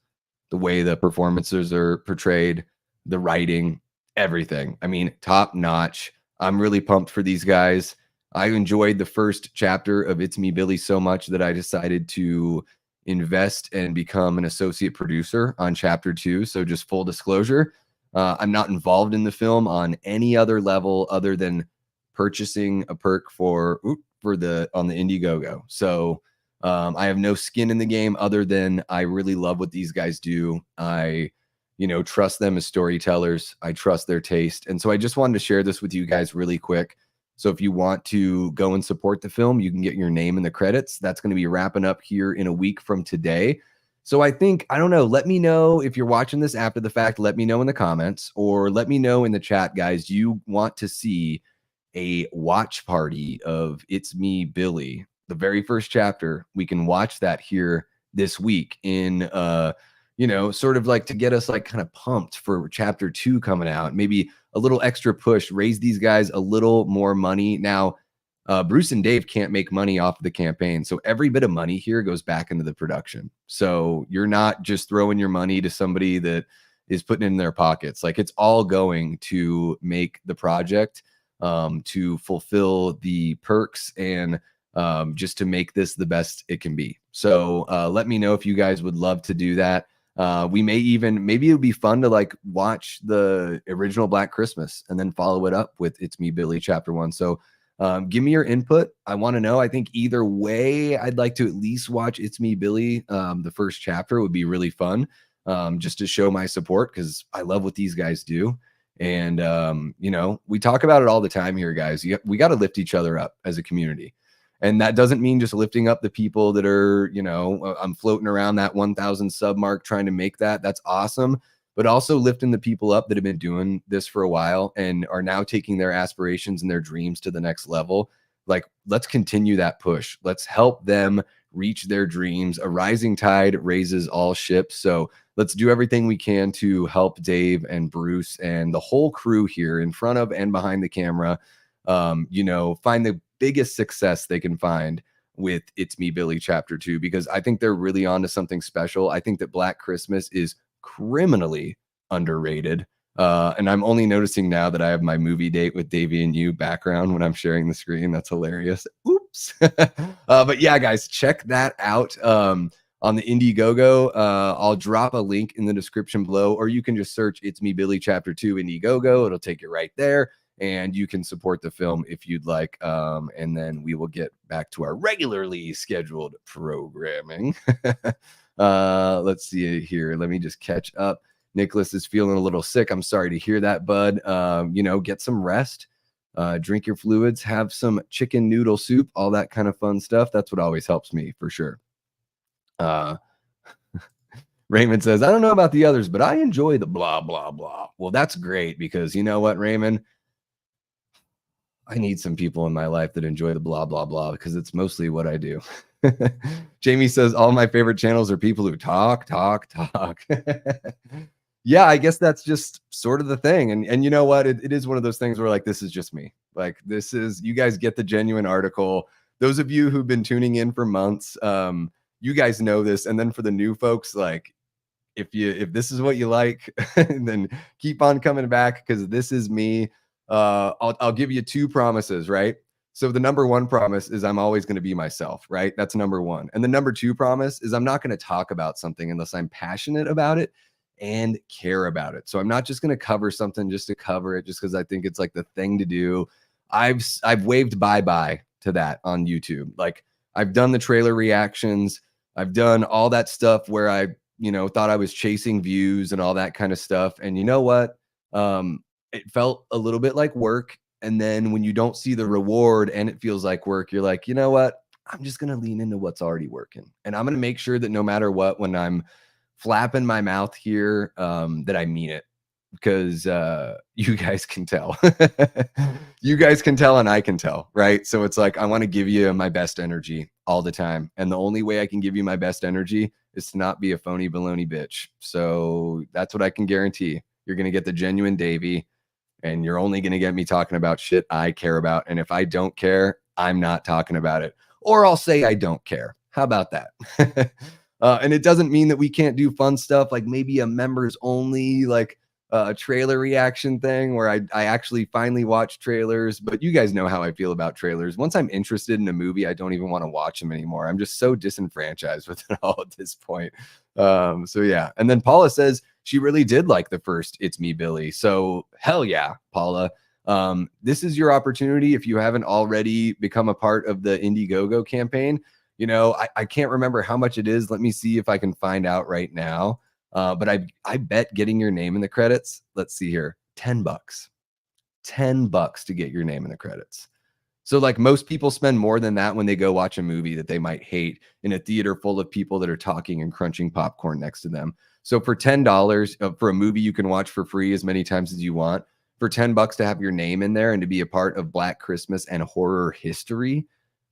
the way the performances are portrayed, the writing, everything. I mean, top notch. I'm really pumped for these guys. I enjoyed the first chapter of It's Me, Billy so much that I decided to invest and become an associate producer on chapter 2. So just full disclosure, I'm not involved in the film on any other level other than purchasing a perk on the Indiegogo. So I have no skin in the game other than I really love what these guys do. I trust them as storytellers. I trust their taste. And so I just wanted to share this with you guys really quick. So if you want to go and support the film, you can get your name in the credits. That's going to be wrapping up here in a week from today. So I don't know, let me know if you're watching this after the fact. Let me know in the comments or let me know in the chat, guys. You want to see a watch party of It's Me, Billy, the very first chapter. We can watch that here this week in, sort of like to get us like kind of pumped for chapter 2 coming out, maybe a little extra push, raise these guys a little more money. Now, Bruce and Dave can't make money off of the campaign. So every bit of money here goes back into the production. So you're not just throwing your money to somebody that is putting it in their pockets. Like it's all going to make the project, to fulfill the perks and just to make this the best it can be. So let me know if you guys would love to do that. Maybe it would be fun to like watch the original Black Christmas and then follow it up with It's Me, Billy Chapter 1. So Give me your input. I want to know. I think either way, I'd like to at least watch It's Me, Billy. The first chapter would be really fun, just to show my support because I love what these guys do. And, we talk about it all the time here, guys. We got to lift each other up as a community. And that doesn't mean just lifting up the people that are, I'm floating around that 1,000 sub mark trying to make that. That's awesome. But also lifting the people up that have been doing this for a while and are now taking their aspirations and their dreams to the next level. Like, let's continue that push. Let's help them reach their dreams. A rising tide raises all ships. So let's do everything we can to help Dave and Bruce and the whole crew here in front of and behind the camera, find the biggest success they can find with It's Me, Billy Chapter 2, because I think they're really onto something special. I think that Black Christmas is criminally underrated. And I'm only noticing now that I have my movie date with Davey and you background when I'm sharing the screen. That's hilarious. Oops. But yeah, guys, check that out on the Indiegogo. I'll drop a link in the description below, or you can just search It's Me, Billy Chapter 2 Indiegogo. It'll take you right there. And you can support the film if you'd like. And then we will get back to our regularly scheduled programming. Let's see here. Let me just catch up. Nicholas is feeling a little sick. I'm sorry to hear that, bud. Get some rest, drink your fluids, have some chicken noodle soup, all that kind of fun stuff. That's what always helps me for sure. Raymond says, I don't know about the others, but I enjoy the blah, blah, blah. Well, that's great because you know what, Raymond? I need some people in my life that enjoy the blah, blah, blah, because it's mostly what I do. Jamie says, all my favorite channels are people who talk. Yeah, I guess that's just sort of the thing. And you know what? It is one of those things where like, this is just me. Like, this is, you guys get the genuine article. Those of you who've been tuning in for months, you guys know this. And then for the new folks, like, if this is what you like, then keep on coming back because this is me. I'll give you two promises, right? So the number one promise is I'm always going to be myself, right? That's number one. And the number two promise is I'm not going to talk about something unless I'm passionate about it and care about it. So I'm not just going to cover something just to cover it, just because I think it's like the thing to do. I've waved bye-bye to that on YouTube. Like, I've done the trailer reactions. I've done all that stuff where I, thought I was chasing views and all that kind of stuff. And you know what? It felt a little bit like work. And then when you don't see the reward and it feels like work, you're like, you know what? I'm just going to lean into what's already working. And I'm going to make sure that no matter what, when I'm flapping my mouth here, that I mean it, because you guys can tell. You guys can tell and I can tell, right? So it's like, I want to give you my best energy all the time. And the only way I can give you my best energy is to not be a phony baloney bitch. So that's what I can guarantee. You're going to get the genuine Davey. And you're only going to get me talking about shit I care about. And if I don't care, I'm not talking about it. Or I'll say I don't care. How about that? And it doesn't mean that we can't do fun stuff like maybe a members only, like a trailer reaction thing where I actually finally watch trailers. But you guys know how I feel about trailers. Once I'm interested in a movie, I don't even want to watch them anymore. I'm just so disenfranchised with it all at this point. So yeah. And then Paula says, she really did like the first It's Me, Billy. So hell yeah, Paula. This is your opportunity. If you haven't already become a part of the Indiegogo campaign, I can't remember how much it is. Let me see if I can find out right now. But I bet getting your name in the credits, let's see here, $10. $10 to get your name in the credits. So like most people spend more than that when they go watch a movie that they might hate in a theater full of people that are talking and crunching popcorn next to them. So for $10 for a movie you can watch for free as many times as you want, for $10 to have your name in there and to be a part of Black Christmas and horror history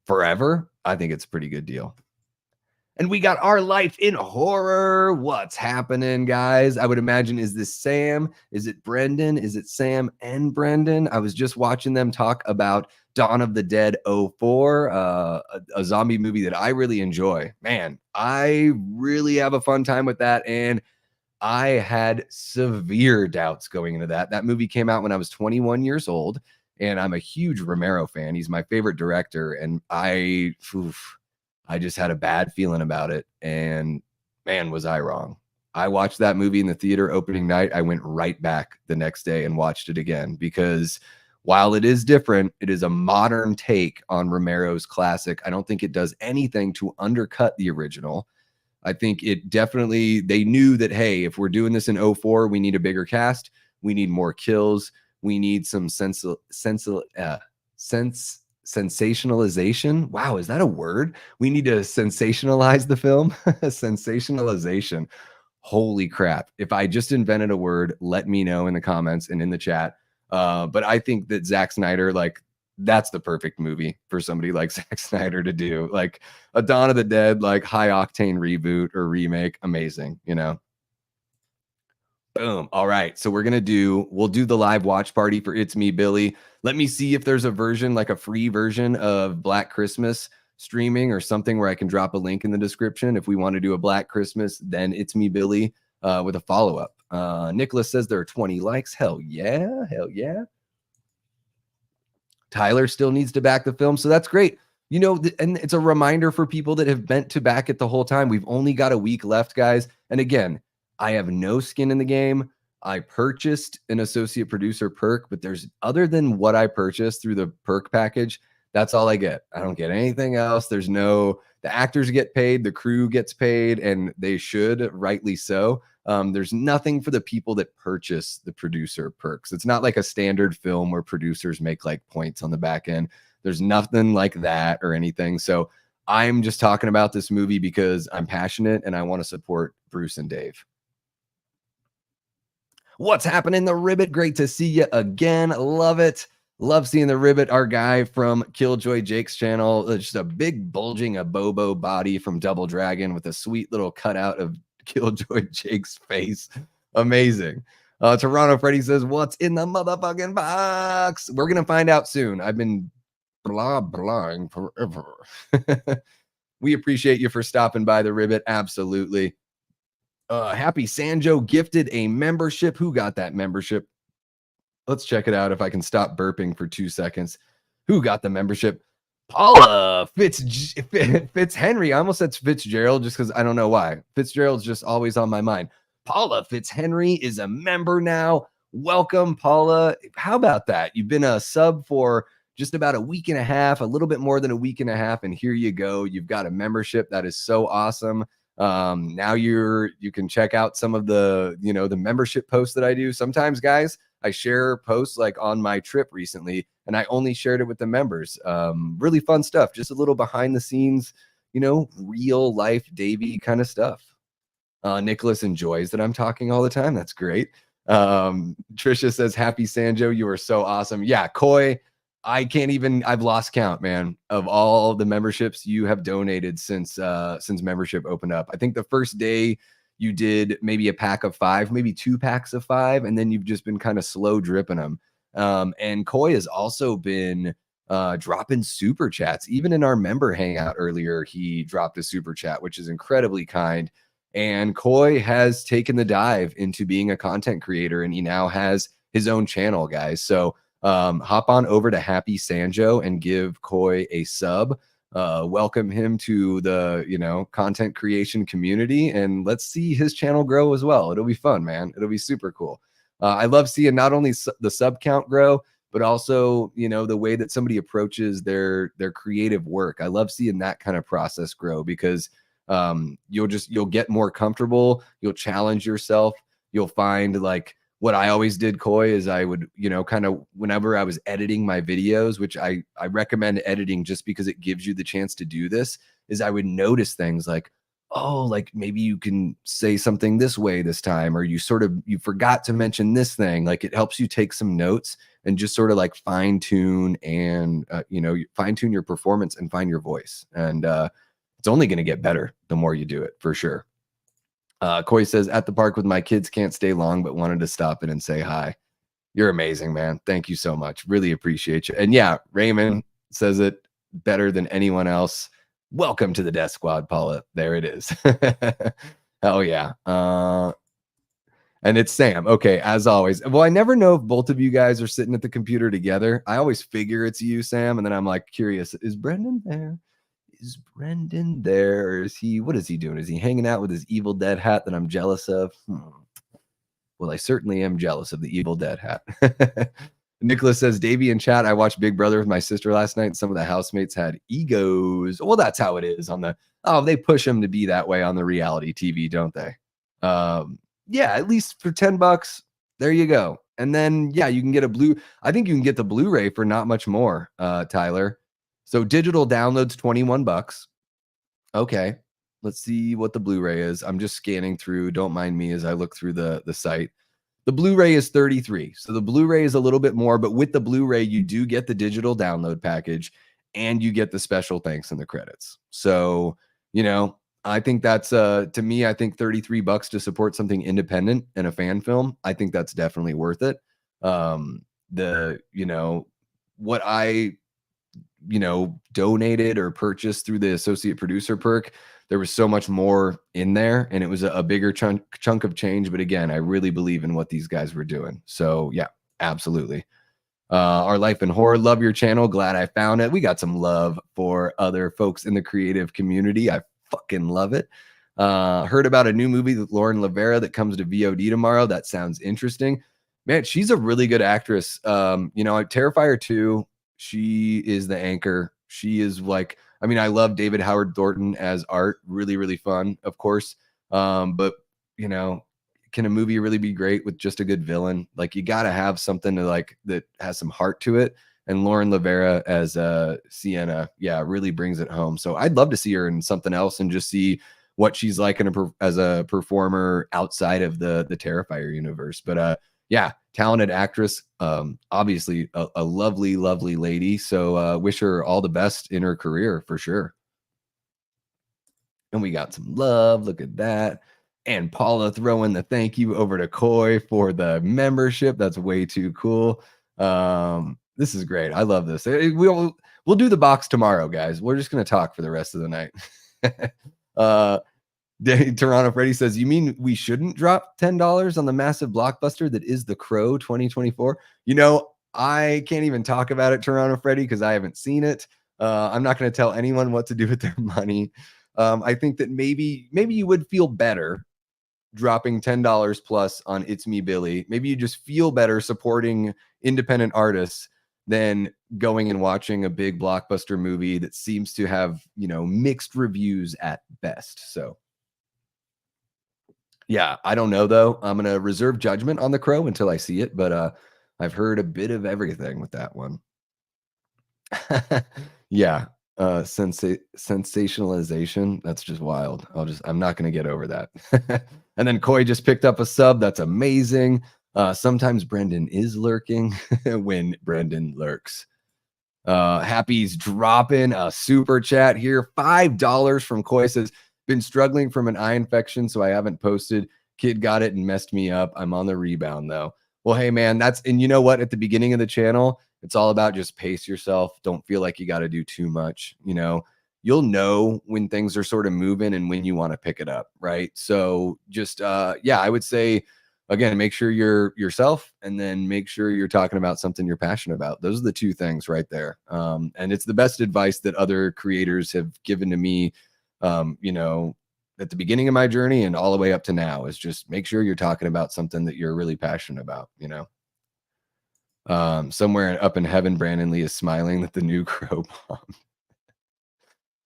forever, I think it's a pretty good deal. And we got Our Life in Horror. What's happening, guys? I would imagine, is this Sam? Is it Brendan? Is it Sam and Brendan? I was just watching them talk about Dawn of the Dead 04, a zombie movie that I really enjoy. Man, I really have a fun time with that. And I had severe doubts going into that. That movie came out when I was 21 years old. And I'm a huge Romero fan. He's my favorite director. And I just had a bad feeling about it. And man, was I wrong. I watched that movie in the theater opening night. I went right back the next day and watched it again because While it is different, it is a modern take on Romero's classic. I don't think it does anything to undercut the original. I think it definitely, they knew that, hey, if we're doing this in '04, we need a bigger cast. We need more kills. We need some sensationalization. Wow, is that a word? We need to sensationalize the film. Sensationalization. Holy crap. If I just invented a word, let me know in the comments and in the chat. But I think that Zack Snyder, like, that's the perfect movie for somebody like Zack Snyder to do. Like a Dawn of the Dead, like high octane reboot or remake. Amazing, you know? Boom. All right. So we'll do the live watch party for It's Me, Billy. Let me see if there's a version, like a free version of Black Christmas streaming or something where I can drop a link in the description. If we want to do a Black Christmas, then It's Me, Billy with a follow up. Nicholas says there are 20 likes. Hell yeah. Hell yeah. Tyler still needs to back the film. So that's great. You know, and it's a reminder for people that have bent to back it the whole time. We've only got a week left, guys. And again, I have no skin in the game. I purchased an associate producer perk, but there's other than what I purchased through the perk package, that's all I get. I don't get anything else. The actors get paid, the crew gets paid, and they should, rightly so. There's nothing for the people that purchase the producer perks. It's not like a standard film where producers make like points on the back end. There's nothing like that or anything. So I'm just talking about this movie because I'm passionate and I want to support Bruce and Dave. What's happening, the Ribbit? Great to see you again. Love it. Love seeing the Ribbit, our guy from Killjoy Jake's channel. Just a big bulging Abobo body from Double Dragon with a sweet little cutout of Killjoy Jake's face. Amazing. Toronto Freddy says, what's in the motherfucking box? We're going to find out soon. I've been blahing forever. We appreciate you for stopping by the Ribbit. Absolutely. Happy Sanjo gifted a membership. Who got that membership? Let's check it out if I can stop burping for 2 seconds. Who got the membership? Paula Fitzhenry. I almost said Fitzgerald just because I don't know why. Fitzgerald's just always on my mind. Paula Fitzhenry is a member now. Welcome, Paula. How about that? You've been a sub for just about a week and a half, a little bit more than a week and a half, and here you go. You've got a membership. That is so awesome. Now you can check out some of the membership posts that I do. Sometimes, guys, I share posts like on my trip recently, and I only shared it with the members. Really fun stuff, just a little behind the scenes, real life Davey kind of stuff. Nicholas enjoys that I'm talking all the time. That's great. Trisha says, happy Sanjo, you are so awesome. Yeah, Koi, I've lost count, man, of all the memberships you have donated since membership opened up. I think the first day you did maybe a pack of 5, maybe 2 packs of 5, and then you've just been kind of slow dripping them. And Koi has also been dropping super chats. Even in our member hangout earlier, he dropped a super chat, which is incredibly kind. And Koi has taken the dive into being a content creator, and he now has his own channel, guys. So hop on over to Happy Sanjo and give Koi a sub. Welcome him to the content creation community, and let's see his channel grow as well. It'll be fun, man. It'll be super cool. I love seeing not only the sub count grow, but also the way that somebody approaches their creative work. I love seeing that kind of process grow because you'll get more comfortable. You'll challenge yourself. You'll find, like, what I always did, Koi, is I would, kind of whenever I was editing my videos, which I recommend editing just because it gives you the chance to do this, is I would notice things like, oh, like maybe you can say something this way this time, or you forgot to mention this thing. Like, it helps you take some notes and just sort of like fine tune and, fine tune your performance and find your voice. And it's only going to get better the more you do it, for sure. Koi says, at the park with my kids, can't stay long, but wanted to stop in and say hi. You're amazing, man. Thank you so much. Really appreciate you. And yeah, Raymond says it better than anyone else. Welcome to the Death Squad, Paula. There it is. Hell yeah. And it's Sam. Okay, as always. Well, I never know if both of you guys are sitting at the computer together. I always figure it's you, Sam, and then I'm like curious, is Brendan there? Is Brendan there, or what is he doing? Is he hanging out with his Evil Dead hat that I'm jealous of? Well, I certainly am jealous of the Evil Dead hat. Nicholas says, Davey in chat, I watched Big Brother with my sister last night. And some of the housemates had egos. Well, that's how it is on the, oh, they push them to be that way on the reality TV, don't they? Yeah, at least for $10, there you go. And then, yeah, you can get I think you can get the Blu-ray for not much more, Tyler. So digital downloads, $21. Okay. Let's see what the Blu-ray is. I'm just scanning through. Don't mind me as I look through the site. The Blu-ray is 33. So the Blu-ray is a little bit more, but with the Blu-ray, you do get the digital download package and you get the special thanks and the credits. So, I think that's to me, I think $33 to support something independent and a fan film. I think that's definitely worth it. The, what I donated or purchased through the associate producer perk, there was so much more in there and it was a bigger chunk of change. But again, I really believe in what these guys were doing. So yeah, absolutely. Our Life in Horror, love your channel. Glad I found it. We got some love for other folks in the creative community. I fucking love it. Heard about a new movie with Lauren Lavera that comes to VOD tomorrow. That sounds interesting. Man, she's a really good actress. Terrifier 2, she is the anchor. She is like, I love David Howard Thornton as Art. Really, really fun, of course. But can a movie really be great with just a good villain? Like, you got to have something to like that has some heart to it. And Lauren Lavera as Sienna, yeah, really brings it home. So I'd love to see her in something else and just see what she's like as a performer outside of the Terrifier universe. But yeah, talented actress. Obviously a lovely, lovely lady. So wish her all the best in her career for sure. And we got some love. Look at that. And Paula throwing the thank you over to Coy for the membership. That's way too cool. This is great. I love this. We'll do the box tomorrow, guys. We're just going to talk for the rest of the night. Toronto Freddy says, you mean we shouldn't drop $10 on the massive blockbuster that is The Crow 2024? I can't even talk about it, Toronto Freddy, because I haven't seen it. I'm not going to tell anyone what to do with their money. I think that maybe you would feel better dropping $10 plus on It's Me Billy. Maybe you just feel better supporting independent artists than going and watching a big blockbuster movie that seems to have, mixed reviews at best. So yeah, I don't know though. I'm going to reserve judgment on The Crow until I see it, but I've heard a bit of everything with that one. Yeah. Sensationalization. That's just wild. I'm not going to get over that. And then Coy just picked up a sub. That's amazing. Sometimes Brendan is lurking when Brendan lurks. Happy's dropping a super chat here. $5 from Coy says, been struggling from an eye infection, so I haven't posted. Kid got it and messed me up. I'm on the rebound though. Well, hey man, and you know what? At the beginning of the channel, it's all about just pace yourself. Don't feel like you got to do too much. You'll know when things are sort of moving and when you want to pick it up, right? So just yeah, I would say again, make sure you're yourself, and then make sure you're talking about something you're passionate about. Those are the two things right there. And it's the best advice that other creators have given to me. At the beginning of my journey and all the way up to now, is just make sure you're talking about something that you're really passionate about. Somewhere up in heaven, Brandon Lee is smiling that the new Crow bombed.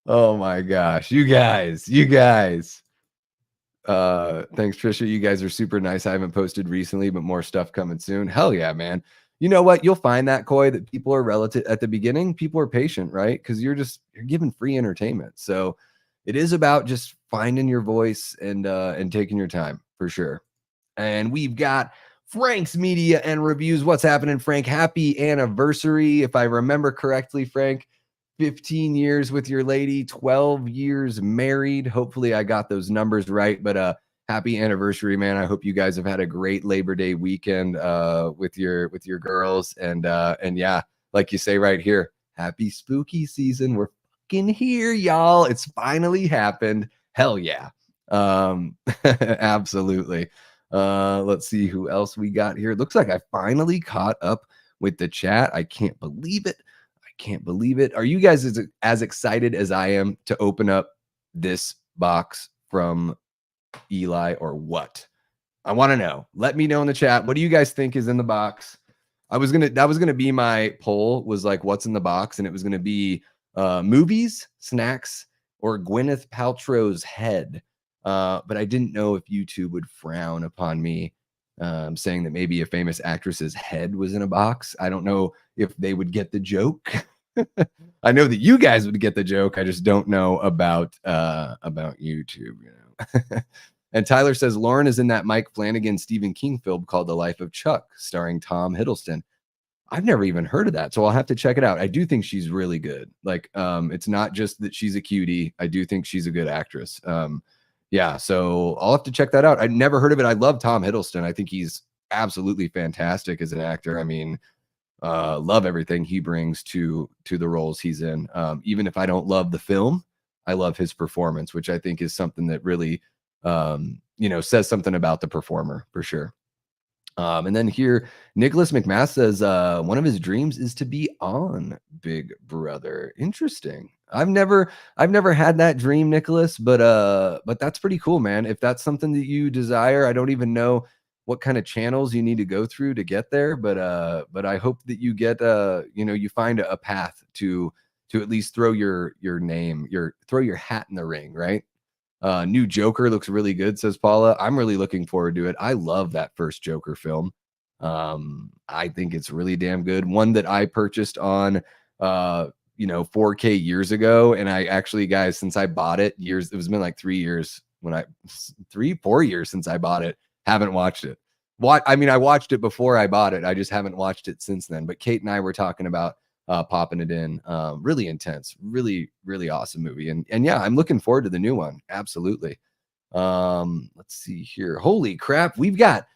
Oh my gosh, you guys. Thanks, Trisha. You guys are super nice. I haven't posted recently, but more stuff coming soon. Hell yeah, man. You know what? You'll find that, Coy, that people are relative at the beginning. People are patient, right? Because you're giving free entertainment. So it is about just finding your voice and taking your time for sure. And we've got Frank's Media and Reviews. What's happening, Frank? Happy anniversary. If I remember correctly, Frank, 15 years with your lady, 12 years married. Hopefully I got those numbers right, but happy anniversary, man. I hope you guys have had a great Labor Day weekend with your girls. And yeah, like you say right here, happy spooky season. We're fucking here, y'all. It's finally happened. Hell yeah. Absolutely. Let's see who else we got here. It looks like I finally caught up with the chat. I can't believe it. Are you guys as excited as I am to open up this box from Eli, or what? I want to know. Let me know in the chat. What do you guys think is in the box? that was gonna be my poll, was like what's in the box, and it was gonna be movies, snacks, or Gwyneth Paltrow's head. But I didn't know if YouTube would frown upon me saying that maybe a famous actress's head was in a box. I don't know if they would get the joke. I know that you guys would get the joke. I just don't know about YouTube, you know. And Tyler says Lauren is in that Mike Flanagan Stephen King film called The Life of Chuck, starring Tom Hiddleston. I've never even heard of that, so I'll have to check it out. I do think she's really good. Like, it's not just that she's a cutie. I do think she's a good actress. Yeah, so I'll have to check that out. I'd never heard of it. I love Tom Hiddleston. I think he's absolutely fantastic as an actor. I mean, love everything he brings to the roles he's in. Even if I don't love the film, I love his performance, which I think is something that really, says something about the performer for sure. And then here, Nicholas McMath says one of his dreams is to be on Big Brother. Interesting. I've never had that dream, Nicholas, but that's pretty cool, man. If that's something that you desire, I don't even know what kind of channels you need to go through to get there, but I hope that you get you find a path to at least throw your throw your hat in the ring, right? New Joker looks really good, says Paula. I'm really looking forward to it. I love that first Joker film. I think it's really damn good. One that I purchased on 4K years ago. And I actually, guys, since I bought it, it was been like 3 years 4 years since I bought it. Haven't watched it. I watched it before I bought it. I just haven't watched it since then. But Kate and I were talking about popping it in. Really intense, really, really awesome movie. And yeah, I'm looking forward to the new one. Absolutely. Let's see here. Holy crap. We've got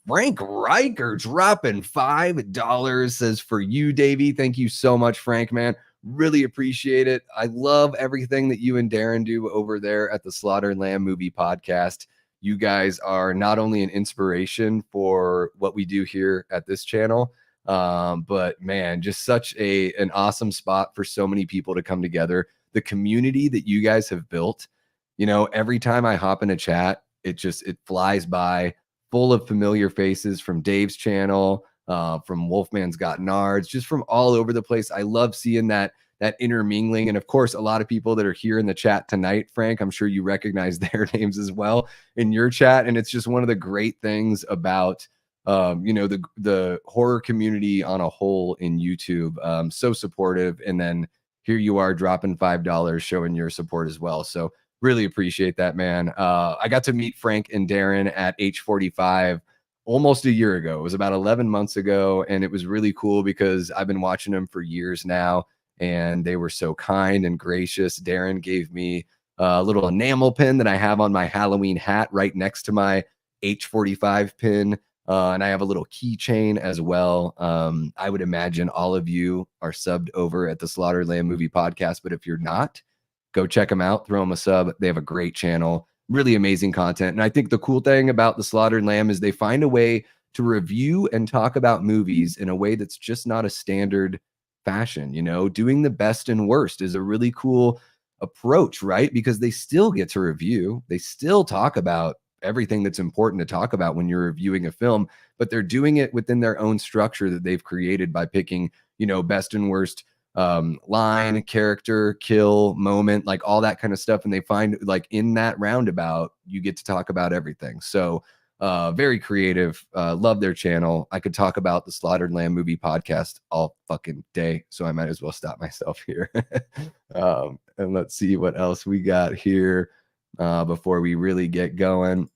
Frank Riker dropping $5, says for you, Davey. Thank you so much, Frank, man. Really appreciate it. I love everything that you and Darren do over there at the Slaughter and Lamb Movie Podcast. You guys are not only an inspiration for what we do here at this channel, but man, just such an awesome spot for so many people to come together. The community that you guys have built, every time I hop in a chat, it flies by, full of familiar faces from Dave's channel, from Wolfman's Got Nards, just from all over the place. I love seeing that intermingling. And of course, a lot of people that are here in the chat tonight, Frank, I'm sure you recognize their names as well in your chat. And it's just one of the great things about the horror community on a whole in YouTube. So supportive. And then here you are dropping $5, showing your support as well. So really appreciate that, man. I got to meet Frank and Darren at H45 almost a year ago. It was about 11 months ago. And it was really cool because I've been watching them for years now. And they were so kind and gracious. Darren gave me a little enamel pin that I have on my Halloween hat right next to my H45 pin. And I have a little keychain as well. I would imagine all of you are subbed over at the Slaughter Lamb Movie Podcast. But if you're not, go check them out. Throw them a sub. They have a great channel. Really amazing content. And I think the cool thing about the Slaughtered Lamb is they find a way to review and talk about movies in a way that's just not a standard fashion. Doing the best and worst is a really cool approach, right? Because they still get to review. They still talk about everything that's important to talk about when you're reviewing a film, but they're doing it within their own structure that they've created by picking, best and worst line, character, kill, moment, like all that kind of stuff. And they find like in that roundabout, you get to talk about everything. So very creative. Love their channel. I could talk about the Slaughtered Lamb Movie Podcast all fucking day, so I might as well stop myself here. And let's see what else we got here before we really get going.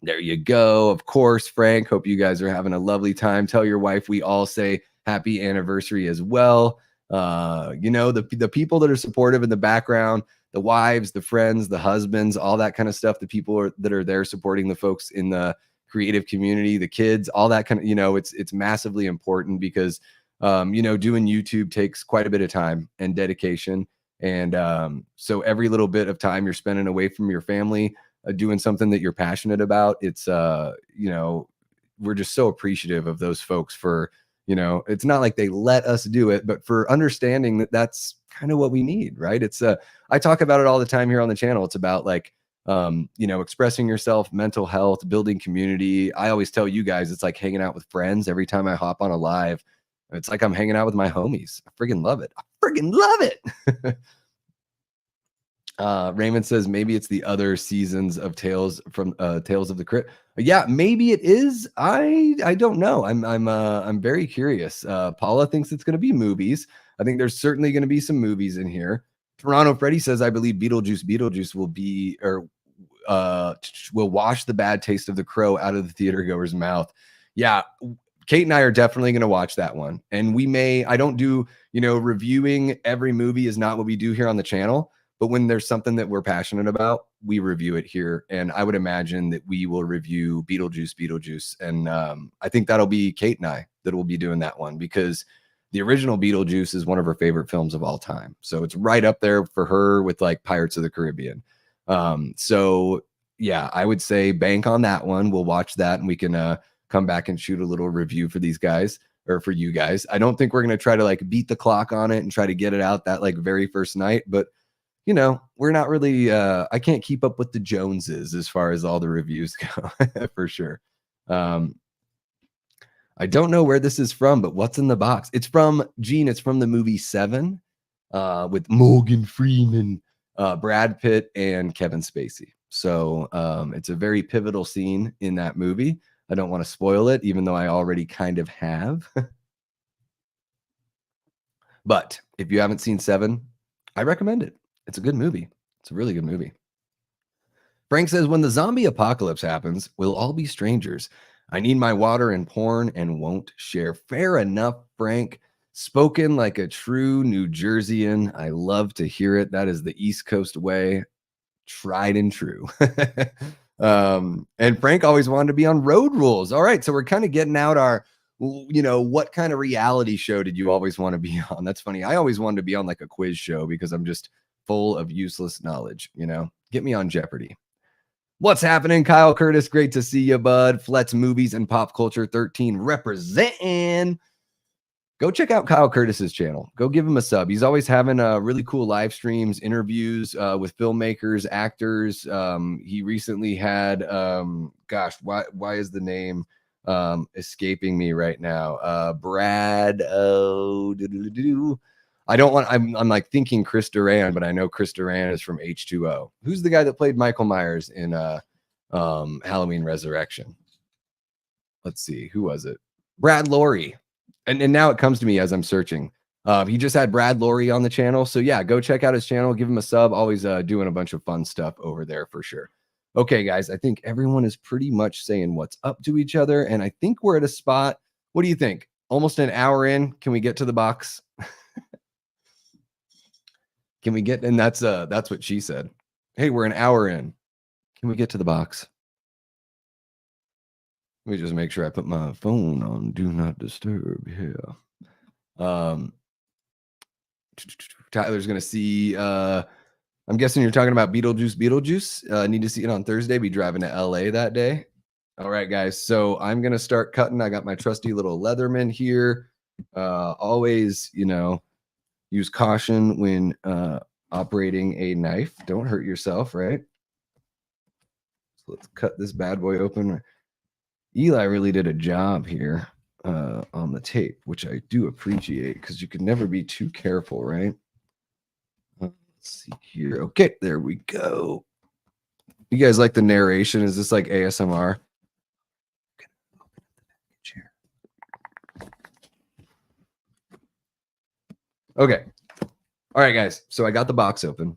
There you go. Of course, Frank. Hope you guys are having a lovely time. Tell your wife we all say happy anniversary as well. The people that are supportive in the background, the wives, the friends, the husbands, all that kind of stuff, the people that are there supporting the folks in the creative community, the kids, all that kind of, it's massively important because, doing YouTube takes quite a bit of time and dedication. And so every little bit of time you're spending away from your family, doing something that you're passionate about, it's, we're just so appreciative of those folks for, it's not like they let us do it, but for understanding that that's kind of what we need, right? It's I talk about it all the time here on the channel. It's about like expressing yourself, mental health, building community. I always tell you guys, it's like hanging out with friends. Every time I hop on a live, it's like I'm hanging out with my homies. I friggin' love it. I friggin' love it. Raymond says maybe it's the other seasons of Tales of the Crypt. Yeah, maybe it is. I don't know. I'm very curious. Paula thinks it's going to be movies. I think there's certainly going to be some movies in here. Toronto Freddy says I believe Beetlejuice will wash the bad taste of The Crow out of the theater goer's mouth. Yeah, Kate and I are definitely going to watch that one. And I don't do, reviewing every movie is not what we do here on the channel. But when there's something that we're passionate about, we review it here. And I would imagine that we will review Beetlejuice. And I think that'll be Kate and I that will be doing that one, because the original Beetlejuice is one of her favorite films of all time. So it's right up there for her with like Pirates of the Caribbean. So yeah, I would say bank on that one. We'll watch that and we can come back and shoot a little review for these guys, or for you guys. I don't think we're going to try to like beat the clock on it and try to get it out that like very first night, but we're not really, I can't keep up with the Joneses as far as all the reviews go, for sure. I don't know where this is from, but what's in the box? It's from the movie Seven, with Morgan Freeman, Brad Pitt, and Kevin Spacey. So it's a very pivotal scene in that movie. I don't want to spoil it, even though I already kind of have. But if you haven't seen Seven, I recommend it. It's a good movie. It's a really good movie. Frank says, when the zombie apocalypse happens, we'll all be strangers. I need my water and porn and won't share. Fair enough, Frank. Spoken like a true New Jerseyan. I love to hear it. That is the East Coast way. Tried and true. And Frank always wanted to be on Road Rules. All right, so we're kind of getting out our, what kind of reality show did you always want to be on? That's funny. I always wanted to be on like a quiz show because I'm just full of useless knowledge. Get me on Jeopardy. What's happening, Kyle Curtis? Great to see you, bud. Flet's Movies and Pop Culture 13 representing. Go check out Kyle Curtis's channel. Go give him a sub. He's always having really cool live streams, interviews with filmmakers, actors. He recently had, why is the name escaping me right now? Brad. I'm like thinking Chris Duran, but I know Chris Duran is from H2O. Who's the guy that played Michael Myers in Halloween Resurrection? Let's see. Who was it? Brad Lorre. And now it comes to me as I'm searching. He just had Brad Lorre on the channel. So yeah, go check out his channel. Give him a sub. Always doing a bunch of fun stuff over there for sure. Okay, guys, I think everyone is pretty much saying what's up to each other. And I think we're at a spot. What do you think? Almost an hour in. Can we get to the box? Can we get, and that's what she said. Hey, we're an hour in. Can we get to the box? Let me just make sure I put my phone on do not disturb here. Tyler's gonna see, I'm guessing you're talking about Beetlejuice. Need to see it on Thursday. Be driving to LA that day. All right, guys. So I'm gonna start cutting. I got my trusty little Leatherman here. Always, use caution when operating a knife. Don't hurt yourself, right? So let's cut this bad boy open. Eli really did a job here on the tape, which I do appreciate because you can never be too careful, right? Let's see here. Okay, there we go. You guys like the narration? Is this like ASMR? Okay. All right, guys. So I got the box open.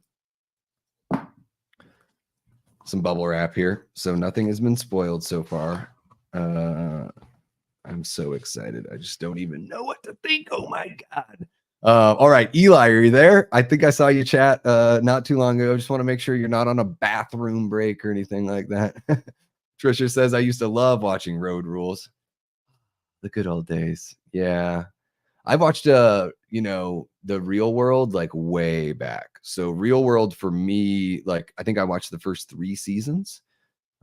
Some bubble wrap here. So nothing has been spoiled so far. I'm so excited. I just don't even know what to think. Oh my God. All right, Eli, are you there? I think I saw you chat not too long ago. I just want to make sure you're not on a bathroom break or anything like that. Trisha says, I used to love watching Road Rules. The good old days. Yeah. I watched the Real World like way back. So Real World for me, like I think I watched the first 3 seasons.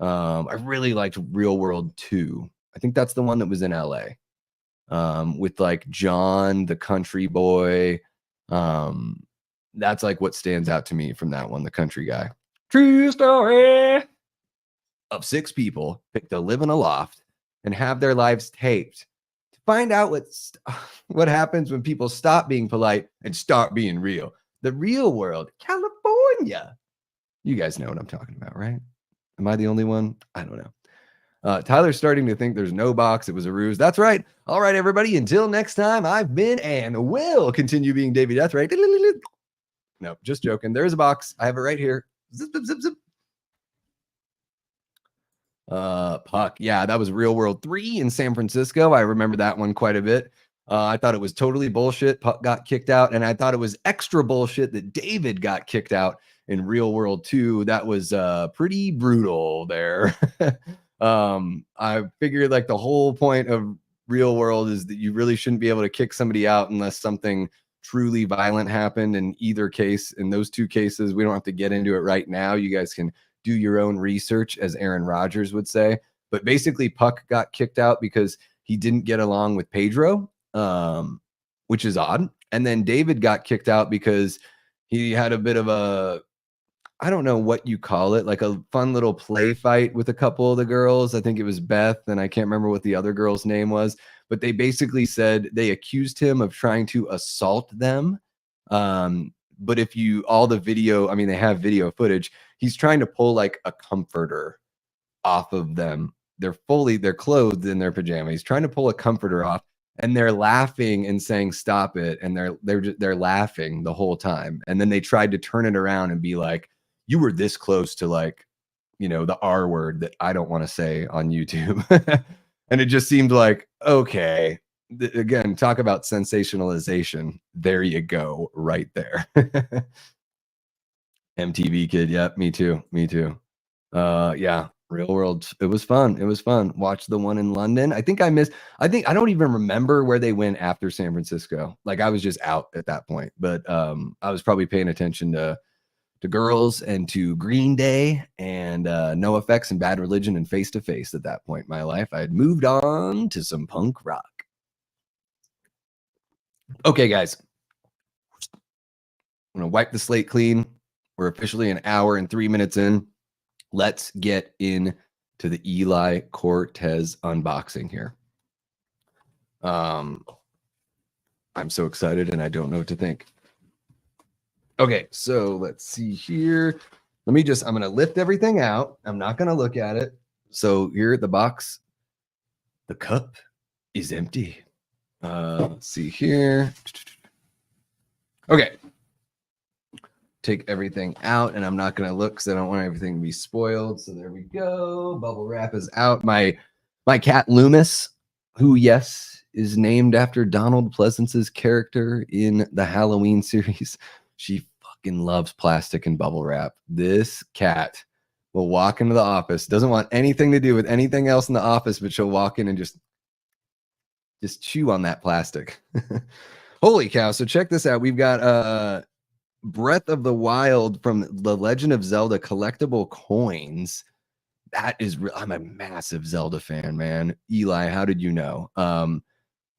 I really liked Real World 2. I think that's the one that was in LA. With like John, the country boy. That's like what stands out to me from that one, the country guy. True story of 6 people pick to live in a loft and have their lives taped to find out what happens when people stop being polite and start being real. The real world, California. You guys know what I'm talking about, right? Am I the only one? I don't know. Tyler's starting to think there's no box. It was a ruse. That's right. All right, everybody. Until next time, I've been and will continue being Davey Deathray. No, just joking. There is a box. I have it right here. Zip, zip, zip, zip. Puck. Yeah, that was Real World 3 in San Francisco. I remember that one quite a bit. I thought it was totally bullshit. Puck got kicked out, and I thought it was extra bullshit that David got kicked out in Real World 2. That was pretty brutal there. I figured like the whole point of Real World is that you really shouldn't be able to kick somebody out unless something truly violent happened. In either case, in those 2 cases, we don't have to get into it right now. You guys can do your own research, as Aaron Rodgers would say. But basically, Puck got kicked out because he didn't get along with Pedro, which is odd. And then David got kicked out because he had a bit of a, I don't know what you call it, like a fun little play fight with a couple of the girls. I think it was Beth, and I can't remember what the other girl's name was. But they basically said they accused him of trying to assault them. But if you, all the video, I mean, they have video footage. He's trying to pull like a comforter off of them. They're clothed in their pajamas. He's trying to pull a comforter off, and they're laughing and saying, "Stop it." And they're laughing the whole time. And then they tried to turn it around and be like, "You were this close to like, you know, the R word that I don't want to say on YouTube." And it just seemed like, okay, again, talk about sensationalization. There you go, right there. MTV kid. Yep, me too. Yeah, Real World. It was fun. Watch the one in London. I don't even remember where they went after San Francisco. Like I was just out at that point, but I was probably paying attention to girls and to Green Day and NoFX and Bad Religion and Face to Face at that point in my life. I had moved on to some punk rock. Okay, guys. I'm going to wipe the slate clean. We're officially an hour and 3 minutes in. Let's get into the Eli Cortez unboxing here. I'm so excited and I don't know what to think. Okay, so let's see here. I'm going to lift everything out. I'm not going to look at it. So here at the box, the cup is empty. Let's see here. Okay. Take everything out, and I'm not going to look because I don't want everything to be spoiled. So there we go. Bubble wrap is out. My cat Loomis, who, yes, is named after Donald Pleasance's character in the Halloween series. She fucking loves plastic and bubble wrap. This cat will walk into the office, doesn't want anything to do with anything else in the office, but she'll walk in and just chew on that plastic. Holy cow. So check this out. We've got Breath of the Wild from The Legend of Zelda collectible coins. That is I'm a massive Zelda fan, man. Eli, how did you know?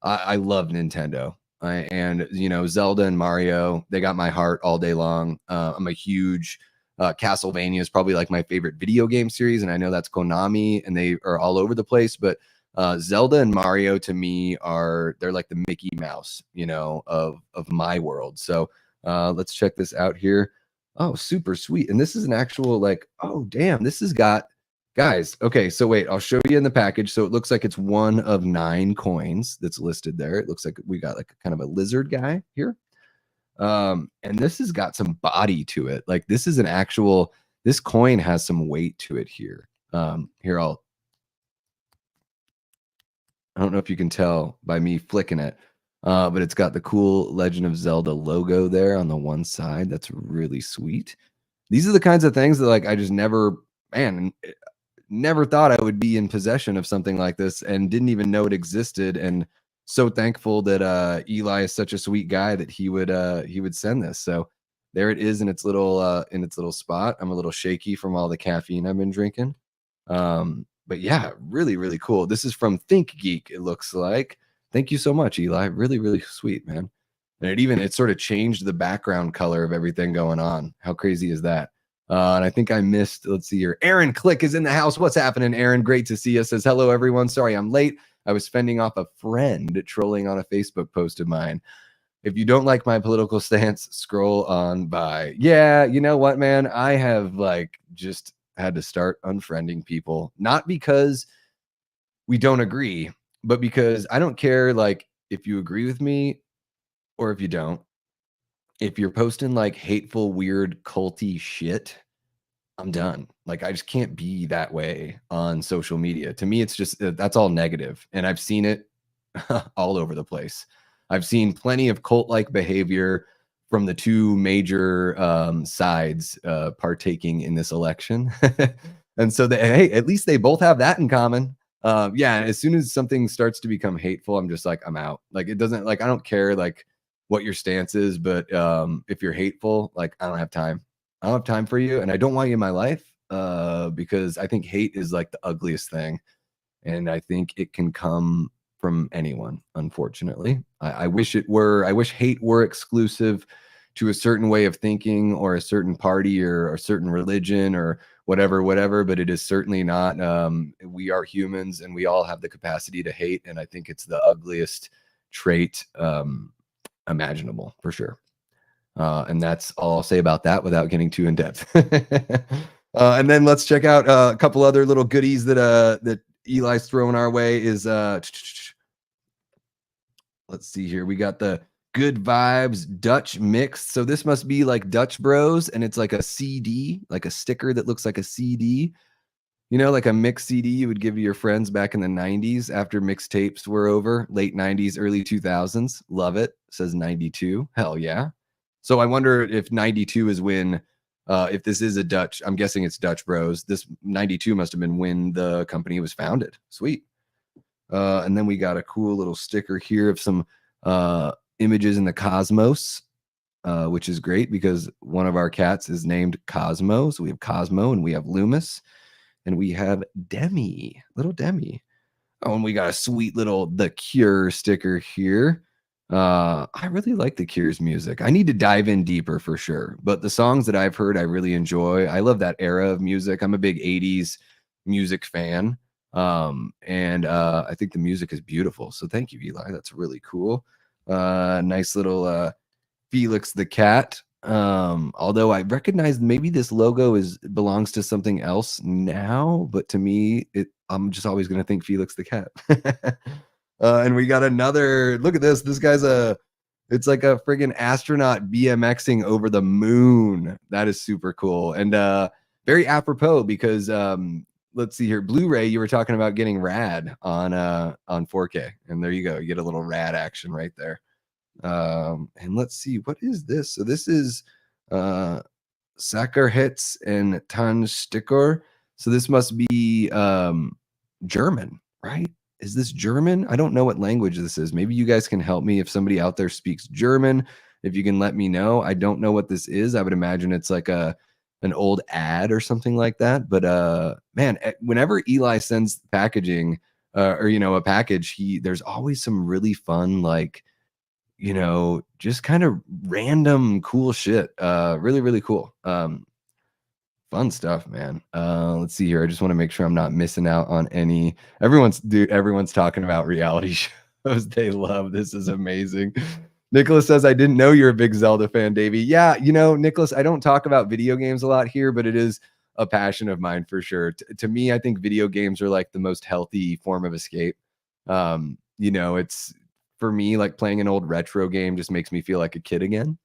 I love Nintendo. And you know, Zelda and Mario, they got my heart all day long. I'm a huge Castlevania is probably like my favorite video game series, and I know that's Konami, and they are all over the place. But Zelda and Mario to me they're like the Mickey Mouse, you know, of my world. So let's check this out here. Oh, super sweet. And this is an actual like, oh damn, this has got. Guys, okay, so wait, I'll show you in the package. So it looks like it's 1 of 9 coins that's listed there. It looks like we got like kind of a lizard guy here. And this has got some body to it. Like this is this coin has some weight to it here. Here, I don't know if you can tell by me flicking it, but it's got the cool Legend of Zelda logo there on the one side. That's really sweet. These are the kinds of things that like I just never thought I would be in possession of something like this and didn't even know it existed. And so thankful that Eli is such a sweet guy that he would send this. So there it is in its little spot. I'm a little shaky from all the caffeine I've been drinking. But yeah, really, really cool. This is from Think Geek, it looks like. Thank you so much, Eli. Really, really sweet, man. And it sort of changed the background color of everything going on. How crazy is that? And I think I missed, let's see here. Aaron Click is in the house. What's happening, Aaron? Great to see you. Says, hello, everyone. Sorry I'm late. I was fending off a friend trolling on a Facebook post of mine. If you don't like my political stance, scroll on by. Yeah, you know what, man? I have like just had to start unfriending people, not because we don't agree, but because I don't care like if you agree with me or if you don't. If you're posting like hateful, weird, culty shit, I'm done. Like I just can't be that way on social media. To me, it's just that's all negative, and I've seen it all over the place. I've seen plenty of cult-like behavior from the two major sides partaking in this election, and so hey, at least they both have that in common. Yeah, as soon as something starts to become hateful, I'm just like, I'm out. Like it doesn't like I don't care like what your stance is, but if you're hateful, like I don't have time. I don't have time for you, and I don't want you in my life because I think hate is like the ugliest thing, and I think it can come from anyone. Unfortunately, I wish it were. I wish hate were exclusive to a certain way of thinking or a certain party or a certain religion or whatever. But it is certainly not. We are humans, and we all have the capacity to hate, and I think it's the ugliest trait imaginable for sure. And that's all I'll say about that without getting too in depth. And then let's check out a couple other little goodies that Eli's throwing our way. Is let's see here. We got the Good Vibes Dutch Mix. So this must be like Dutch Bros, and it's like a CD, like a sticker that looks like a CD. You know, like a mix CD you would give to your friends back in the 90s after mixtapes were over, late 90s, early 2000s. Love it. Says 92. Hell yeah. So I wonder if 92 is when, if this is a Dutch, I'm guessing it's Dutch Bros. This 92 must have been when the company was founded. Sweet. And then we got a cool little sticker here of some images in the cosmos, which is great because one of our cats is named Cosmo. So we have Cosmo and we have Loomis. And we have Demi, little Demi. Oh, and we got a sweet little The Cure sticker here. I really like The Cure's music. I need to dive in deeper for sure. But the songs that I've heard, I really enjoy. I love that era of music. I'm a big 80s music fan. And I think the music is beautiful. So thank you, Eli. That's really cool. Nice little Felix the cat. Although I recognize maybe this logo belongs to something else now, but to me, I'm just always going to think Felix the cat. And we got another look at this. This guy's it's like a friggin' astronaut BMXing over the moon. That is super cool and very apropos because let's see here, Blu-ray. You were talking about getting rad on 4K, and there you go. You get a little rad action right there. And let's see, what is this? So this is Sacherhits and Tannsticker. So this must be German, right? Is this German? I don't know what language this is. Maybe you guys can help me if somebody out there speaks German. If you can let me know. I don't know what this is. I would imagine it's like an old ad or something like that. But man, whenever Eli sends packaging or a package, there's always some really fun like just kind of random cool shit. Really, really cool. Fun stuff, man. Let's see here. I just want to make sure I'm not missing out on any. Everyone's talking about reality shows they love. This is amazing. Nicholas says, I didn't know you're a big Zelda fan, Davey. Yeah, Nicholas, I don't talk about video games a lot here, but it is a passion of mine for sure. To me, I think video games are like the most healthy form of escape. It's for me, like playing an old retro game just makes me feel like a kid again.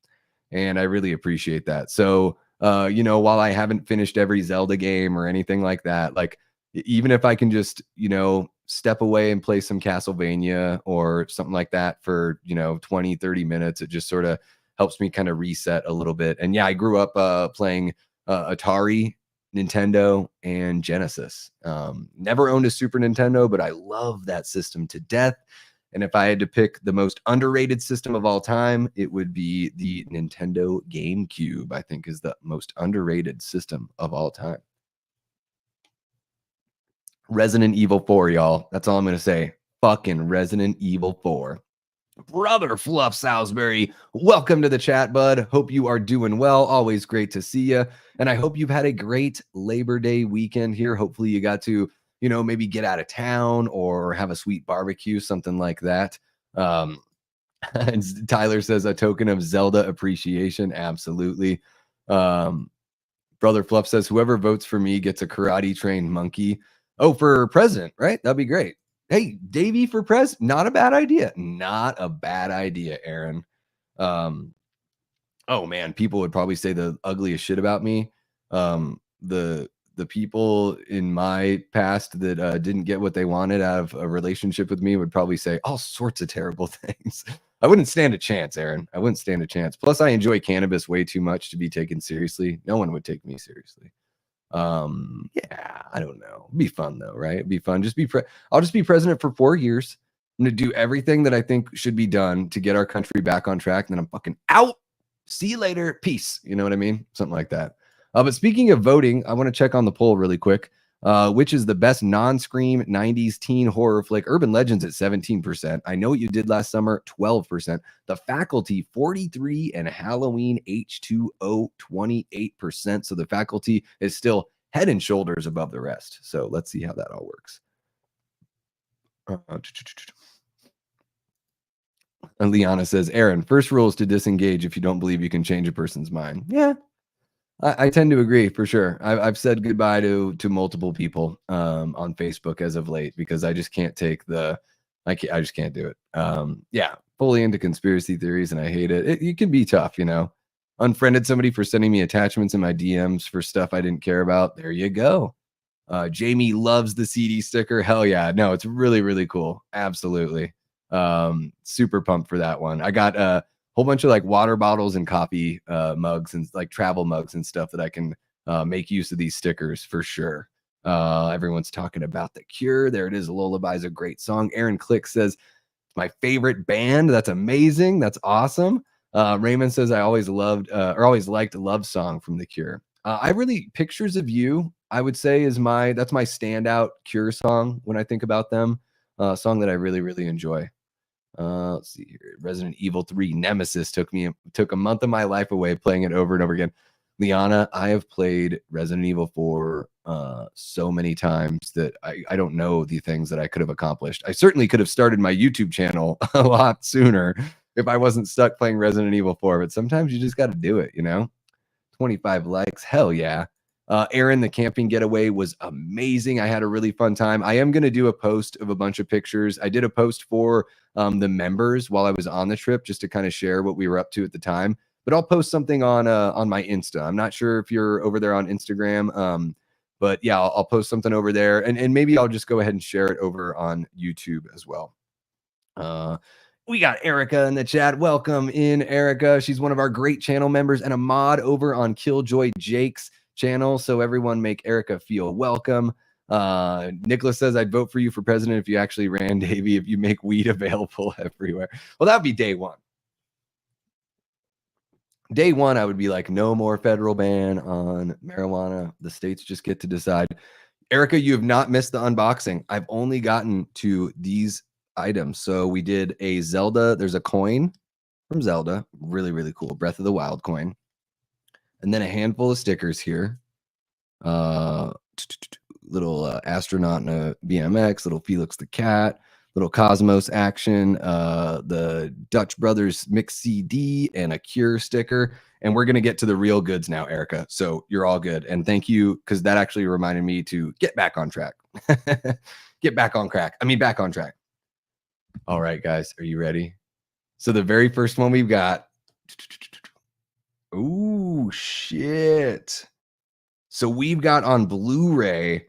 And I really appreciate that. So, while I haven't finished every Zelda game or anything like that, like even if I can just, step away and play some Castlevania or something like that for, 20, 30 minutes, it just sort of helps me kind of reset a little bit. And yeah, I grew up playing Atari, Nintendo, and Genesis. Never owned a Super Nintendo, but I love that system to death. And if I had to pick the most underrated system of all time, it would be the Nintendo GameCube, I think is the most underrated system of all time. Resident Evil 4, y'all. That's all I'm going to say. Fucking Resident Evil 4. Brother Fluff Salisbury, welcome to the chat, bud. Hope you are doing well. Always great to see you. And I hope you've had a great Labor Day weekend here. Hopefully you got to, maybe get out of town or have a sweet barbecue, something like that. And Tyler says a token of Zelda appreciation. Absolutely. Brother Fluff says whoever votes for me gets a karate trained monkey. Oh, for president, right? That'd be great. Hey, Davey for president. Not a bad idea. Not a bad idea, Aaron. Oh man, people would probably say the ugliest shit about me. The people in my past that didn't get what they wanted out of a relationship with me would probably say all sorts of terrible things. I wouldn't stand a chance, Aaron. I wouldn't stand a chance. Plus, I enjoy cannabis way too much to be taken seriously. No one would take me seriously. Yeah, I don't know. It'd be fun though, right? It'd be fun. I'll just be president for 4 years. I'm gonna do everything that I think should be done to get our country back on track. And then I'm fucking out. See you later. Peace. You know what I mean? Something like that. But speaking of voting, I want to check on the poll really quick. Which is the best non-scream 90s teen horror flick? Urban Legends at 17%. I Know What You Did Last Summer, 12%. The Faculty, 43%. And Halloween H2O, 28%. So The Faculty is still head and shoulders above the rest. So let's see how that all works. And Liana says, Aaron, first rule is to disengage if you don't believe you can change a person's mind. Yeah, I tend to agree for sure. I've said goodbye to multiple people on Facebook as of late because I just can't take I just can't do it. Yeah, fully into conspiracy theories and I hate it. It can be tough, Unfriended somebody for sending me attachments in my DMs for stuff I didn't care about. There you go. Jamie loves the CD sticker. Hell yeah. No, it's really, really cool. Absolutely. Super pumped for that one. I got whole bunch of like water bottles and coffee mugs and like travel mugs and stuff that I can make use of these stickers for sure. Everyone's talking about The Cure. There it is. Lullaby's a great song. Aaron Click says, my favorite band. That's amazing. That's awesome. Raymond says, I always liked Love Song from The Cure. Pictures of You, I would say that's my standout Cure song when I think about them. Song that I really, really enjoy. Let's see here. Resident Evil 3 Nemesis took a month of my life away playing it over and over again. Liana, I have played Resident Evil 4 so many times that I don't know the things that I could have accomplished. I certainly could have started my YouTube channel a lot sooner if I wasn't stuck playing Resident Evil 4, but sometimes you just got to do it, 25 likes. Hell yeah. Aaron, the camping getaway was amazing. I had a really fun time. I am going to do a post of a bunch of pictures. I did a post for the members while I was on the trip just to kind of share what we were up to at the time. But I'll post something on my Insta. I'm not sure if you're over there on Instagram. But yeah, I'll post something over there. And maybe I'll just go ahead and share it over on YouTube as well. We got Erica in the chat. Welcome in, Erica. She's one of our great channel members and a mod over on Killjoy Jake's channel. So everyone make Erica feel welcome. Nicholas says, I'd vote for you for president if you actually ran, Davey, if you make weed available everywhere. Well, that'd be day one. Day one, I would be like, no more federal ban on marijuana. The states just get to decide. Erica, you have not missed the unboxing. I've only gotten to these items. So we did a Zelda. There's a coin from Zelda. Really, really cool. Breath of the Wild coin. And then a handful of stickers here. Little astronaut in a BMX, little Felix the cat, little Cosmos action, the Dutch Brothers mix CD, and a Cure sticker. And we're going to get to the real goods now, Erica. So you're all good. And thank you, because that actually reminded me to get back on track. Back on track. All right, guys, are you ready? So the very first one we've got. Ooh, shit. So we've got on Blu-ray,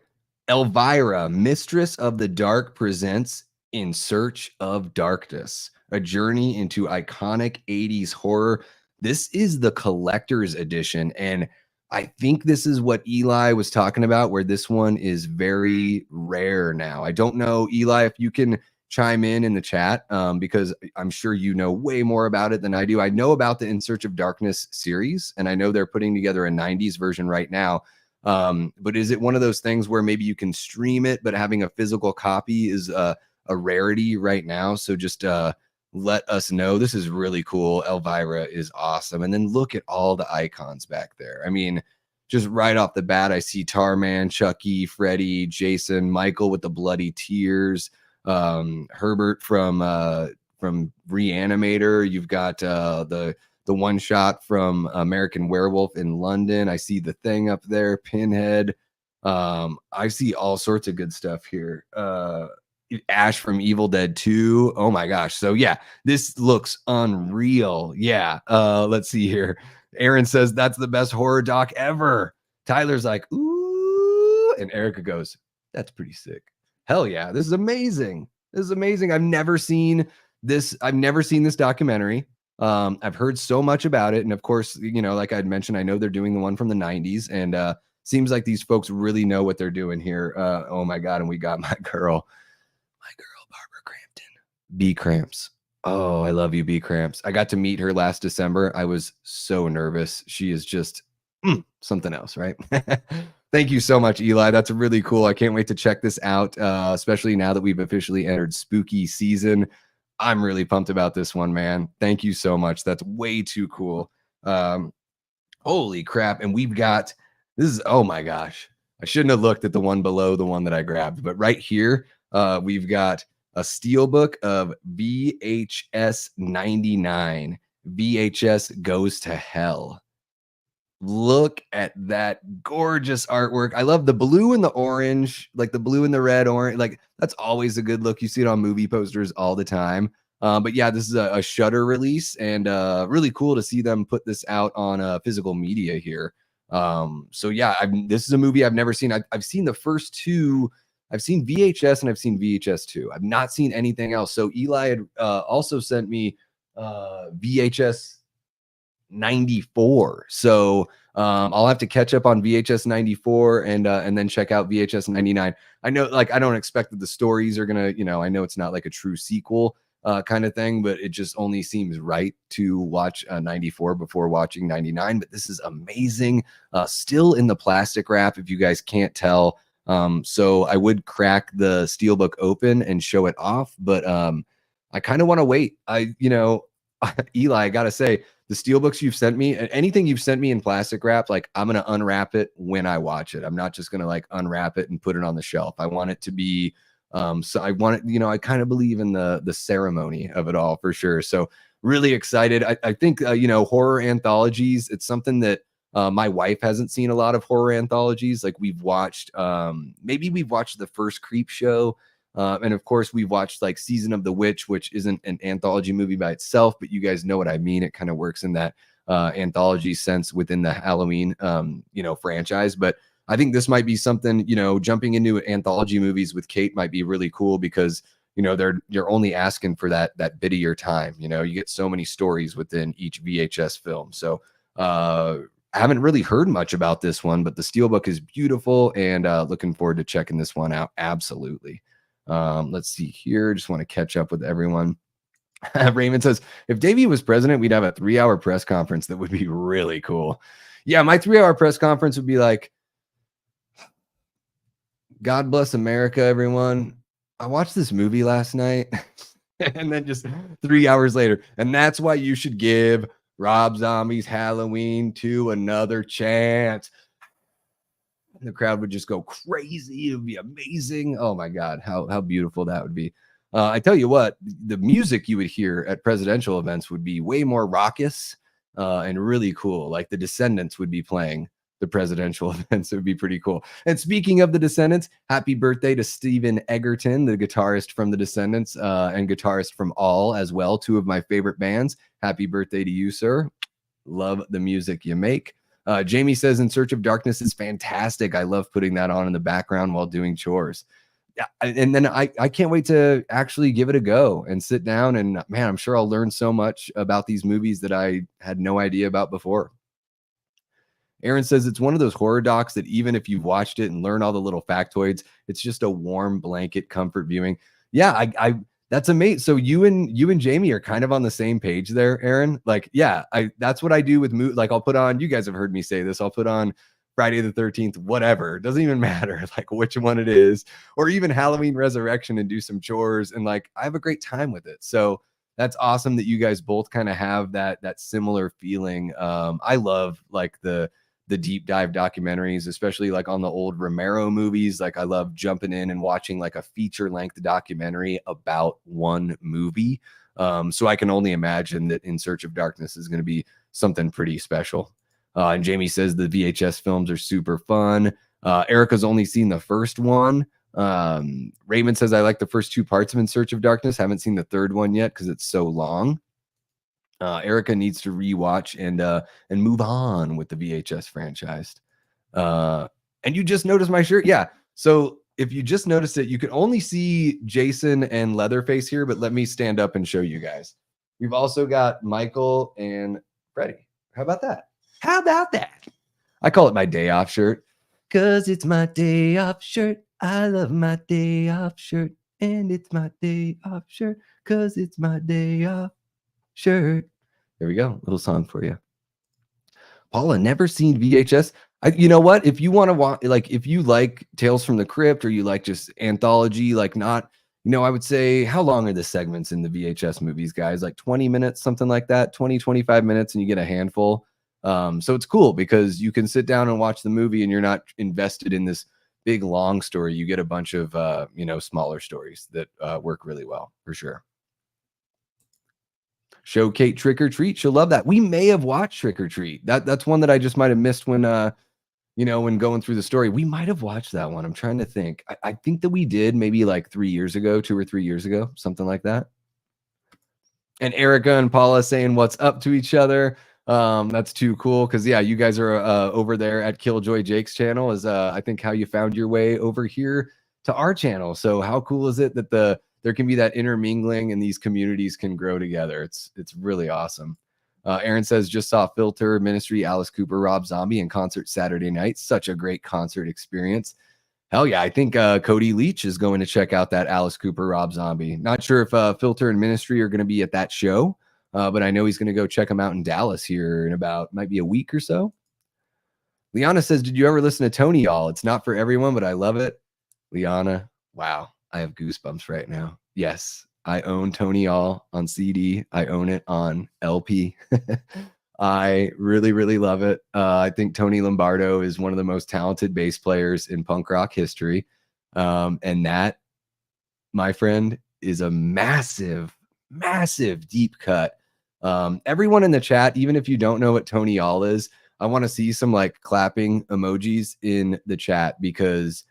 Elvira, Mistress of the Dark presents In Search of Darkness, a journey into iconic 80s horror. This is the collector's edition, and I think this is what Eli was talking about, where this one is very rare now. I don't know, Eli, if you can chime in the chat, because I'm sure you know way more about it than I do. I know about the In Search of Darkness series, and I know they're putting together a 90s version right now. But is it one of those things where maybe you can stream it, but having a physical copy is a rarity right now? So just let us know. This is really cool. Elvira is awesome. And then look at all the icons back there. I mean, just right off the bat, I see Tarman, Chucky, Freddy, Jason, Michael with the bloody tears, Herbert from Reanimator. You've got the one shot from American Werewolf in London. I see the Thing up there, Pinhead. I see all sorts of good stuff here. Ash from Evil Dead 2. Oh my gosh. So yeah, this looks unreal. Yeah. Let's see here. Aaron says that's the best horror doc ever. Tyler's like, ooh, and Erica goes, that's pretty sick. Hell yeah, this is amazing. This is amazing. I've never seen this documentary. I've heard so much about it, and of course, like I'd mentioned, I know they're doing the one from the 90s, and seems like these folks really know what they're doing here. Oh my god, and we got my girl Barbara Crampton, B Cramps. Oh, I love you, B Cramps. I got to meet her last December. I was so nervous. She is just something else, right? Thank you so much, Eli. That's really cool. I can't wait to check this out, especially now that we've officially entered spooky season. I'm really pumped about this one, man. Thank you so much. That's way too cool. Holy crap. And we've got, oh my gosh. I shouldn't have looked at the one below the one that I grabbed, but right here, we've got a steelbook of VHS 99. VHS Goes to Hell. Look at that gorgeous artwork. I love the blue and the orange, like the blue and the red, orange. Like that's always a good look. You see it on movie posters all the time. But yeah, this is a Shudder release, and really cool to see them put this out on physical media here. So yeah, this is a movie I've never seen. I've seen the first two. I've seen VHS and I've seen VHS 2. I've not seen anything else. So Eli had also sent me VHS 94. So I'll have to catch up on VHS 94 and then check out VHS 99. I know, like, I don't expect that the stories are gonna, I know it's not like a true sequel kind of thing, but it just only seems right to watch 94 before watching 99. But this is amazing. Still in the plastic wrap, if you guys can't tell. So I would crack the steelbook open and show it off, but I kind of want to wait. Eli, I gotta say, the steelbooks you've sent me, anything you've sent me in plastic wrap, like I'm gonna unwrap it when I watch it. I'm not just gonna like unwrap it and put it on the shelf. I want it to be so I want it, I kind of believe in the ceremony of it all for sure. So really excited. I think horror anthologies, it's something that my wife hasn't seen a lot of horror anthologies. Like we've watched maybe we've watched the first Creep Show. And of course, we've watched like Season of the Witch, which isn't an anthology movie by itself, but you guys know what I mean. It kind of works in that anthology sense within the Halloween, franchise. But I think this might be something, jumping into anthology movies with Kate might be really cool because, you're only asking for that bit of your time. You get so many stories within each VHS film. So I haven't really heard much about this one, but the steelbook is beautiful and looking forward to checking this one out. Absolutely. Let's see here. Just want to catch up with everyone. Raymond says, if Davey was president, we'd have a 3-hour press conference. That would be really cool. Yeah, my 3-hour press conference would be like, God bless America, everyone. I watched this movie last night. And then just 3 hours later. And that's why you should give Rob Zombie's Halloween 2 another chance. The crowd would just go crazy. It would be amazing. Oh my God, how beautiful that would be. I tell you what, the music you would hear at presidential events would be way more raucous and really cool. Like the Descendants would be playing the presidential events. It would be pretty cool. And speaking of the Descendants, happy birthday to Stephen Egerton, the guitarist from the Descendants and guitarist from All as well. 2 of my favorite bands. Happy birthday to you, sir. Love the music you make. Jamie says In Search of Darkness is fantastic. I love putting that on in the background while doing chores. Yeah, and then I can't wait to actually give it a go and sit down and, man, I'm sure I'll learn so much about these movies that I had no idea about before. Aaron says it's one of those horror docs that even if you've watched it and learn all the little factoids, it's just a warm blanket comfort viewing. Yeah, I that's amazing. So you and Jamie are kind of on the same page there, Aaron. Like, yeah, that's what I do with like I'll put on, you guys have heard me say this, I'll put on Friday the 13th, whatever. It doesn't even matter like which one it is, or even Halloween Resurrection and do some chores. And like, I have a great time with it. So That's awesome that you guys both kind of have that similar feeling. I love like the deep dive documentaries, especially like on the old Romero movies. Like I love jumping in and watching like a feature length documentary about one movie. So I can only imagine that In Search of Darkness is going to be something pretty special. And Jamie says the VHS films are super fun. Erica's only seen the first one. Raymond says, I like the first two parts of In Search of Darkness. Haven't seen the third one yet because it's so long. Erica needs to rewatch and move on with the VHS franchise. And you just noticed my shirt? Yeah. So if you just noticed it, you can only see Jason and Leatherface here, but let me stand up and show you guys. We've also got Michael and Freddie. How about that? How about that? I call it my day off shirt because it's my day off shirt. I love my day off shirt, and it's my day off shirt because it's my day off shirt. There we go. Little song for you. Paula, never seen VHS. You know what? If you want to watch, like, if you like Tales from the Crypt or you like just anthology, like not, I would say, how long are the segments in the VHS movies, guys? Like 20 minutes, something like that, 20, 25 minutes, and you get a handful. So it's cool because you can sit down and watch the movie and you're not invested in this big, long story. You get a bunch of, smaller stories that work really well, for sure. Show Kate Trick or Treat. She'll love that. We may have watched Trick or Treat. That's one that I just might have missed when when going through the story. We might have watched that one. I'm trying to think. I think that we did maybe like 2 or 3 years ago, something like that. And Erica and Paula saying what's up to each other. That's too cool because yeah, you guys are over there at Killjoy Jake's channel is I think how you found your way over here to our channel. So how cool is it that there can be that intermingling and these communities can grow together? It's really awesome. Aaron says, just saw Filter, Ministry, Alice Cooper, Rob Zombie in concert Saturday night. Such a great concert experience. Hell yeah, I think Cody Leach is going to check out that Alice Cooper, Rob Zombie. Not sure if Filter and Ministry are going to be at that show, but I know he's going to go check them out in Dallas here in might be a week or so. Liana says, did you ever listen to Tony All? It's not for everyone, but I love it. Liana, wow, I have goosebumps right now. Yes, I own Tony All on CD. I own it on LP. I really, really love it. I think Tony Lombardo is one of the most talented bass players in punk rock history. And that, my friend, is a massive, massive deep cut. Everyone in the chat, even if you don't know what Tony All is, I want to see some like clapping emojis in the chat because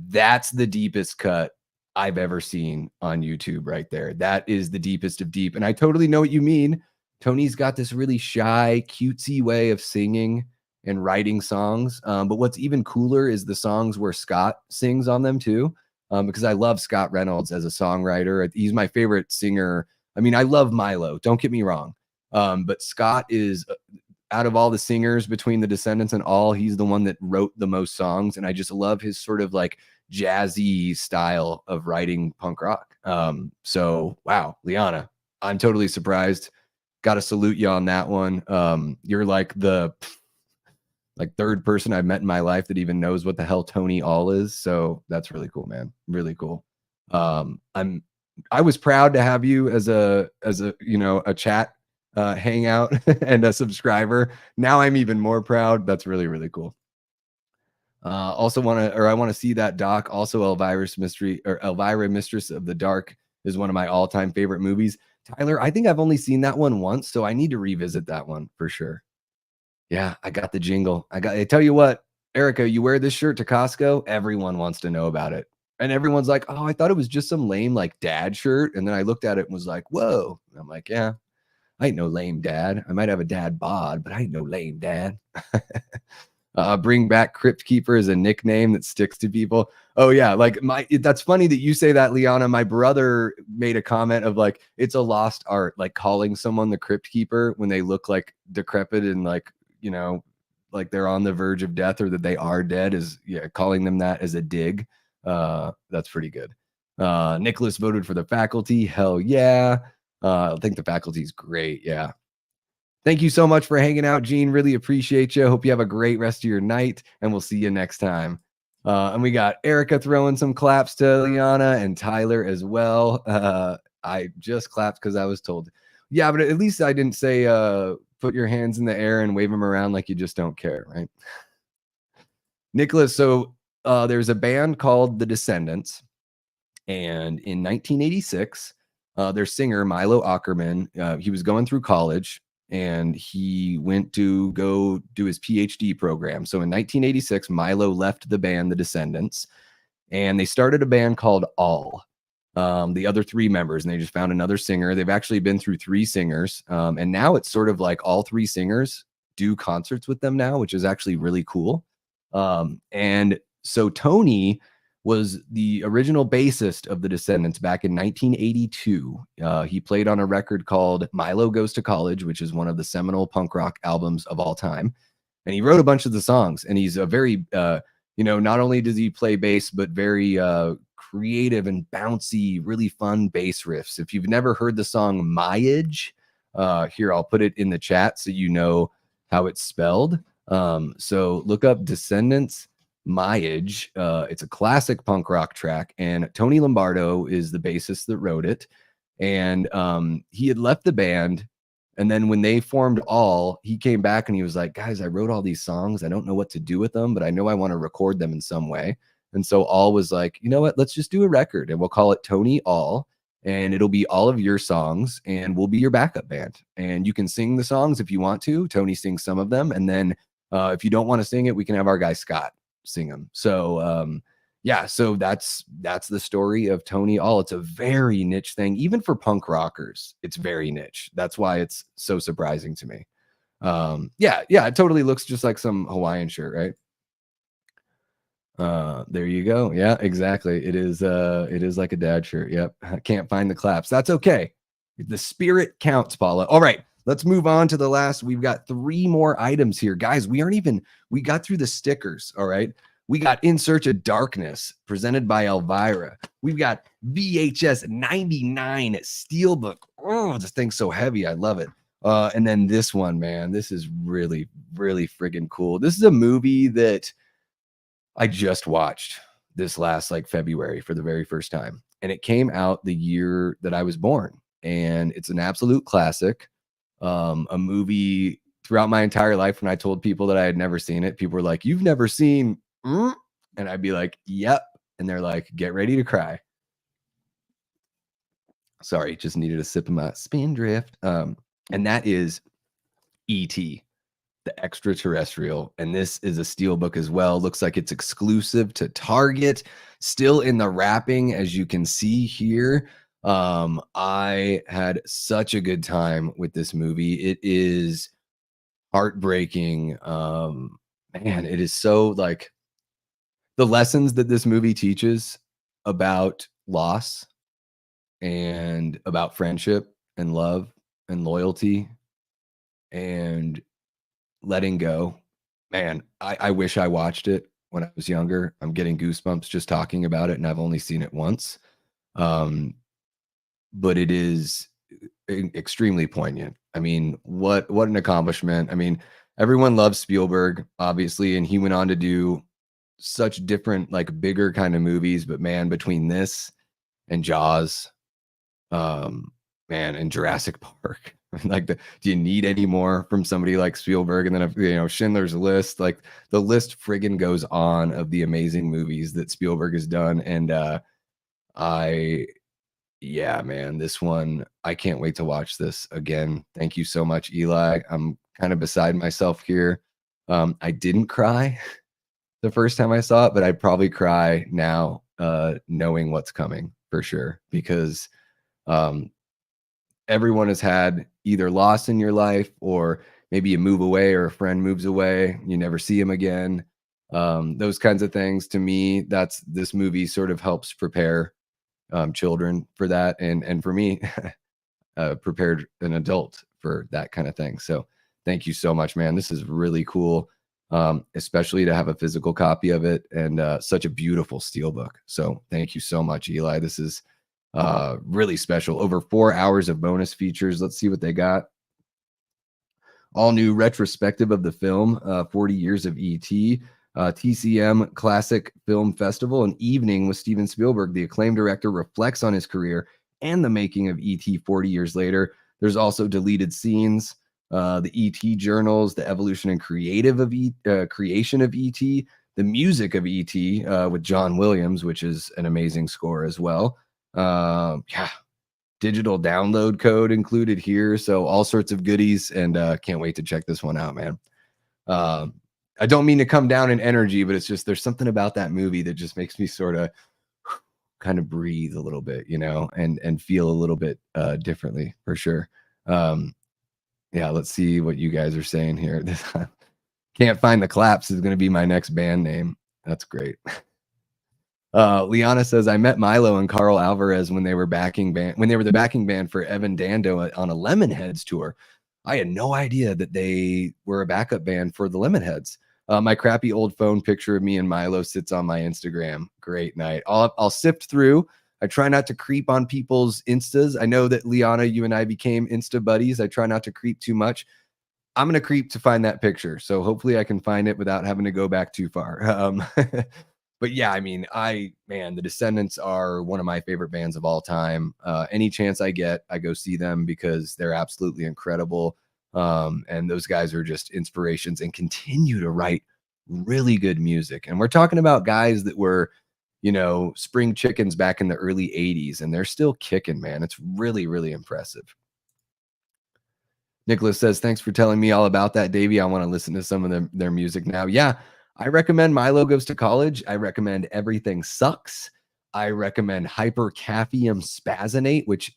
that's the deepest cut I've ever seen on YouTube right there. That is the deepest of deep. And I totally know what you mean. Tony's got this really shy, cutesy way of singing and writing songs. But what's even cooler is the songs where Scott sings on them too. Because I love Scott Reynolds as a songwriter. He's my favorite singer. I mean, I love Milo, don't get me wrong. But Scott is, out of all the singers between the Descendants and All, he's the one that wrote the most songs. And I just love his sort of like jazzy style of writing punk rock. So wow, Liana, I'm totally surprised. Got to salute you on that one. You're like the third person I've met in my life that even knows what the hell Tony All is. So that's really cool, man. Really cool. I was proud to have you as a a chat hangout and a subscriber. Now I'm even more proud. That's really, really cool. I want to see that doc. Also, Elvira, Mistress of the Dark is one of my all-time favorite movies. Tyler, I think I've only seen that one once, so I need to revisit that one for sure. Yeah, I got the jingle. I tell you what, Erica, you wear this shirt to Costco, everyone wants to know about it. And everyone's like, oh, I thought it was just some lame like dad shirt. And then I looked at it and was like, whoa. And I'm like, yeah, I ain't no lame dad. I might have a dad bod, but I ain't no lame dad. Bring back Crypt Keeper as a nickname that sticks to people. Oh yeah, like that's funny that you say that, Liana. My brother made a comment of like it's a lost art, like calling someone the Crypt Keeper when they look like decrepit and like like they're on the verge of death or that they are dead, is calling them that as a dig. That's pretty good. Nicholas voted for the Faculty. Hell yeah. I think the Faculty is great. Yeah. Thank you so much for hanging out, Gene. Really appreciate you. Hope you have a great rest of your night, and we'll see you next time. And we got Erica throwing some claps to Liana and Tyler as well. I just clapped because I was told. Yeah, but at least I didn't say put your hands in the air and wave them around like you just don't care, right? Nicholas, so there's a band called The Descendants, and in 1986, their singer Milo Ackerman, he was going through college and he went to go do his PhD program. So in 1986, Milo left the band The Descendants, and they started a band called All. The other three members, and they just found another singer. They've actually been through three singers, and now it's sort of like all three singers do concerts with them now, which is actually really cool. And so Tony was the original bassist of the Descendants back in 1982. He played on a record called Milo Goes to College, which is one of the seminal punk rock albums of all time. And he wrote a bunch of the songs, and he's a very not only does he play bass, but very creative and bouncy, really fun bass riffs. If you've never heard the song Myage, here, I'll put it in the chat so you know how it's spelled. So look up Descendants Myage. It's a classic punk rock track, and Tony Lombardo is the bassist that wrote it. And he had left the band. And then when they formed All, he came back and he was like, guys, I wrote all these songs. I don't know what to do with them, but I know I want to record them in some way. And so All was like, you know what? Let's just do a record and we'll call it Tony All. And it'll be all of your songs and we'll be your backup band. And you can sing the songs if you want to. Tony sings some of them. And then if you don't want to sing it, we can have our guy Scott sing them. So yeah, so that's the story of Tony All. It's a very niche thing, even for punk rockers. It's very niche. That's why it's so surprising to me. Yeah, it totally looks just like some Hawaiian shirt, right? There you go. Yeah, exactly. It is like a dad shirt. Yep. I can't find the claps. That's okay. The spirit counts, Paula. All right. Let's move on to the last. We've got 3 more items here. Guys, we got through the stickers. All right. We got In Search of Darkness, presented by Elvira. We've got VHS 99 Steelbook. Oh, this thing's so heavy. I love it. And then this one, man, this is really, really friggin' cool. This is a movie that I just watched this last February for the very first time. And it came out the year that I was born. And it's an absolute classic. A movie throughout my entire life. When I told people that I had never seen it, people were like, you've never seen, and I'd be like, yep. And they're like, get ready to cry. Sorry, just needed a sip of my Spindrift. And that is E.T., the extraterrestrial. And this is a steelbook as well. Looks like it's exclusive to Target, still in the wrapping, as you can see here. I had such a good time with this movie. It is heartbreaking. Man, it is so the lessons that this movie teaches about loss and about friendship and love and loyalty and letting go. Man, I wish I watched it when I was younger. I'm getting goosebumps just talking about it, and I've only seen it once. But it is extremely poignant. I mean, what an accomplishment. I mean, everyone loves Spielberg, obviously, and he went on to do such different, bigger kind of movies. But man, between this and Jaws, man, and Jurassic Park, do you need any more from somebody like Spielberg? And then Schindler's List, the list friggin' goes on of the amazing movies that Spielberg has done. And yeah, man, this one, I can't wait to watch this again. Thank you so much, Eli. I'm kind of beside myself here. I didn't cry the first time I saw it, but I'd probably cry now, knowing what's coming for sure, because everyone has had either loss in your life, or maybe you move away or a friend moves away, you never see him again. Those kinds of things. To me, this movie sort of helps prepare children for that, and for me, prepared an adult for that kind of thing. So thank you so much, man. This is really cool, especially to have a physical copy of it, and such a beautiful steelbook. So thank you so much, Eli. This is really special. Over 4 hours of bonus features. Let's see what they got. All new retrospective of the film, 40 years of E.T., TCM Classic Film Festival, an evening with Steven Spielberg. The acclaimed director reflects on his career, and the making of E.T. 40 years later. There's also deleted scenes, the E.T. journals, the evolution and creation of E.T., the music of E.T. With John Williams, which is an amazing score as well. Yeah, digital download code included here. So all sorts of goodies, and can't wait to check this one out, man. I don't mean to come down in energy, but it's just there's something about that movie that just makes me sort of kind of breathe a little bit, and feel a little bit differently for sure. Um, yeah, let's see what you guys are saying here. Can't find the claps is going to be my next band name. That's great. Liana says I met Milo and Carl Alvarez when they were the backing band for Evan Dando on a Lemonheads tour. I had no idea that they were a backup band for the Lemonheads. My crappy old phone picture of me and Milo sits on my Instagram. Great night. I'll sift through. I try not to creep on people's Instas. I know that Liana, you and I became Insta buddies. I try not to creep too much. I'm going to creep to find that picture. So hopefully I can find it without having to go back too far. But yeah, I mean, the Descendants are one of my favorite bands of all time. Any chance I get, I go see them because they're absolutely incredible. And those guys are just inspirations and continue to write really good music. And we're talking about guys that were, spring chickens back in the early 80s, and they're still kicking, man. It's really, really impressive. Nicholas says, thanks for telling me all about that, Davey. I want to listen to some of their music now. Yeah, I recommend Milo Goes to College. I recommend Everything Sucks. I recommend Hypercaphium Spazonate, which,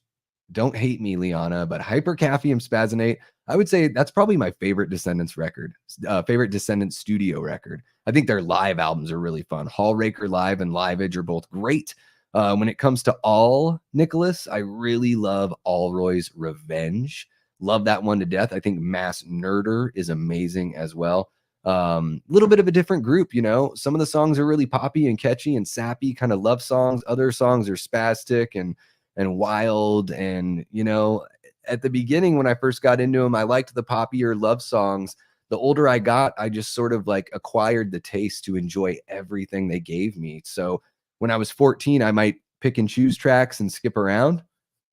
don't hate me, Liana, but Hypercaphium Spazonate, I would say that's probably my favorite Descendants record, favorite Descendants studio record. I think their live albums are really fun. Hallraker Live and Live Edge are both great. When it comes to All, Nicholas, I really love Allroy's Revenge. Love that one to death. I think Mass Nerder is amazing as well. Little bit of a different group, some of the songs are really poppy and catchy and sappy, kind of love songs. Other songs are spastic and wild. And, at the beginning, when I first got into them, I liked the poppier love songs. The older I got, I just sort of like acquired the taste to enjoy everything they gave me. So when I was 14, I might pick and choose tracks and skip around.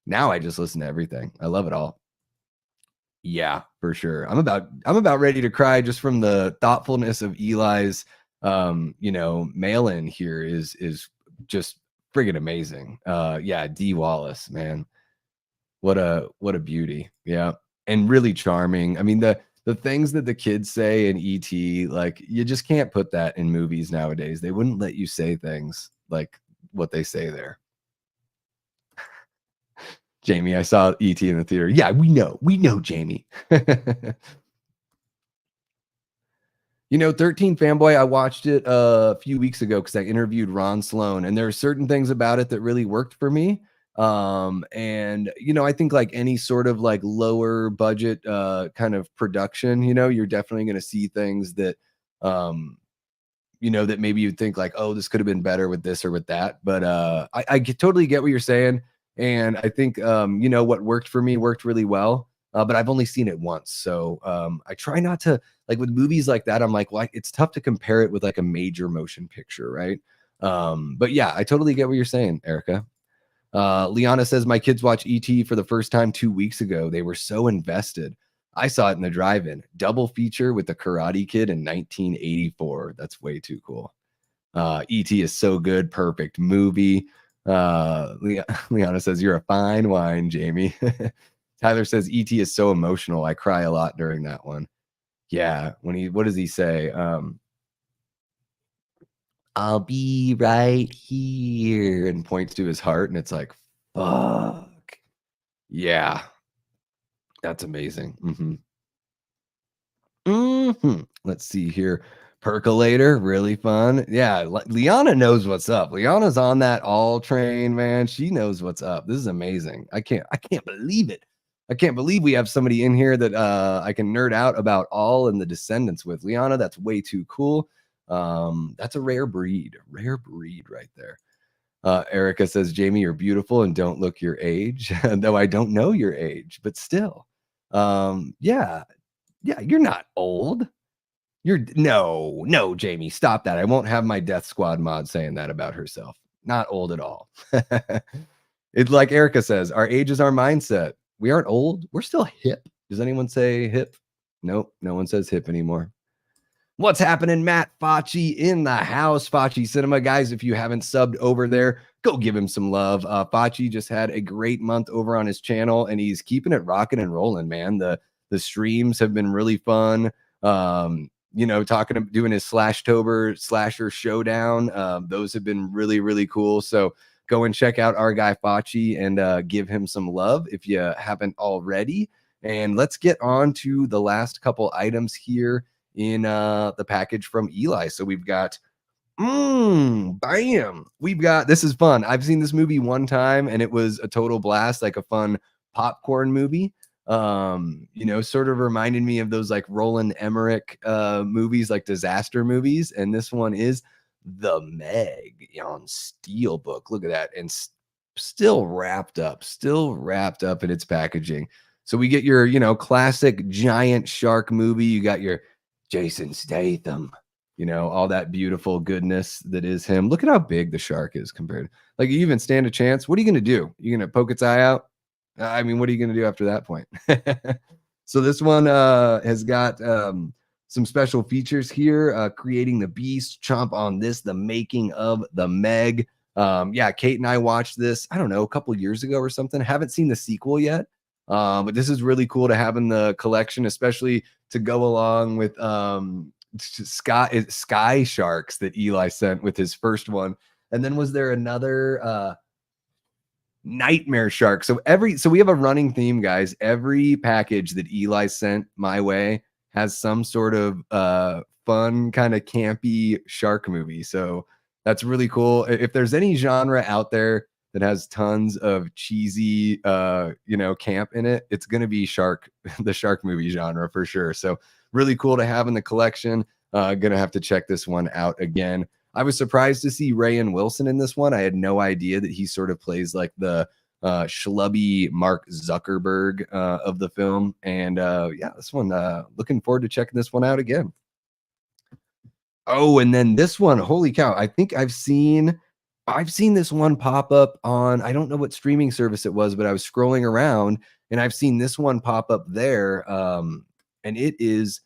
Now I just listen to everything. I love it all. Yeah, for sure. I'm about ready to cry just from the thoughtfulness of Eli's mail in here is just friggin' amazing. Yeah, D Wallace, man. What a beauty. Yeah. And really charming. I mean, the things that the kids say in ET, like you just can't put that in movies nowadays. They wouldn't let you say things like what they say there. Jamie, I saw ET in the theater. Yeah, we know, Jamie. 13 Fanboy, I watched it a few weeks ago because I interviewed Ron Sloan, and there are certain things about it that really worked for me. And I think like any sort of like lower budget kind of production, you're definitely going to see things that that maybe you'd think like, oh, this could have been better with this or with that. But I totally get what you're saying. And I think, what worked for me worked really well. But I've only seen it once. So I try not to, like with movies like that, I'm like, well, it's tough to compare it with like a major motion picture, right? But yeah, I totally get what you're saying, Erica. Liana says, my kids watched E.T. for the first time 2 weeks ago. They were so invested. I saw it in the drive-in. Double feature with the Karate Kid in 1984. That's way too cool. E.T. is so good. Perfect movie. Liana says, you're a fine wine, Jamie. Tyler says, E.T. is so emotional. I cry a lot during that one. Yeah. What does he say? I'll be right here, and points to his heart. And it's like, fuck. Yeah. That's amazing. Let's see here. Percolator, really fun. Yeah, Liana knows what's up. Liana's on that all train, man. She knows what's up. This is amazing. I can't believe it. I can't believe we have somebody in here that I can nerd out about All and the Descendants with. Liana, that's way too cool. That's a rare breed right there. Erica says, Jamie, you're beautiful and don't look your age, though I don't know your age, but still. Yeah, you're not old. No, Jamie, stop that. I won't have my Death Squad mod saying that about herself. Not old at all. It's like Erica says, our age is our mindset. We aren't old. We're still hip. Does anyone say hip? Nope. No one says hip anymore. What's happening? Matt Facci in the house. Facci Cinema. Guys, if you haven't subbed over there, go give him some love. Facci just had a great month over on his channel, and he's keeping it rocking and rolling, man. The streams have been really fun. Doing his Slashtober Slasher Showdown. Those have been really, really cool. So go and check out our guy Facci and give him some love if you haven't already. And let's get on to the last couple items here in the package from Eli. So we've got bam. This is fun. I've seen this movie one time and it was a total blast, like a fun popcorn movie. Sort of reminded me of those like Roland Emmerich movies, like disaster movies. And this one is The Meg on Steelbook. Look at that. And still wrapped up in its packaging. So we get your, classic giant shark movie. You got your Jason Statham, all that beautiful goodness that is him. Look at how big the shark is compared. Like, you even stand a chance. What are you going to do? You're going to poke its eye out? I mean, what are you going to do after that point? So this one has got some special features here. Creating the Beast, chomp on this, the making of the Meg. Kate and I watched this, I don't know, a couple years ago or something. Haven't seen the sequel yet. But this is really cool to have in the collection, especially to go along with Sky Sharks that Eli sent with his first one. And then was there another Nightmare Shark? So we have a running theme, guys. Every package that Eli sent my way has some sort of fun, kind of campy shark movie. So that's really cool. If there's any genre out there that has tons of cheesy, camp in it, it's going to be the shark movie genre for sure. So really cool to have in the collection. Going to have to check this one out again. I was surprised to see Rainn Wilson in this one. I had no idea that he sort of plays like the schlubby Mark Zuckerberg of the film. And this one, looking forward to checking this one out again. Oh, and then this one, holy cow. I think I've seen this one pop up on, I don't know what streaming service it was, but I was scrolling around and I've seen this one pop up there. And it is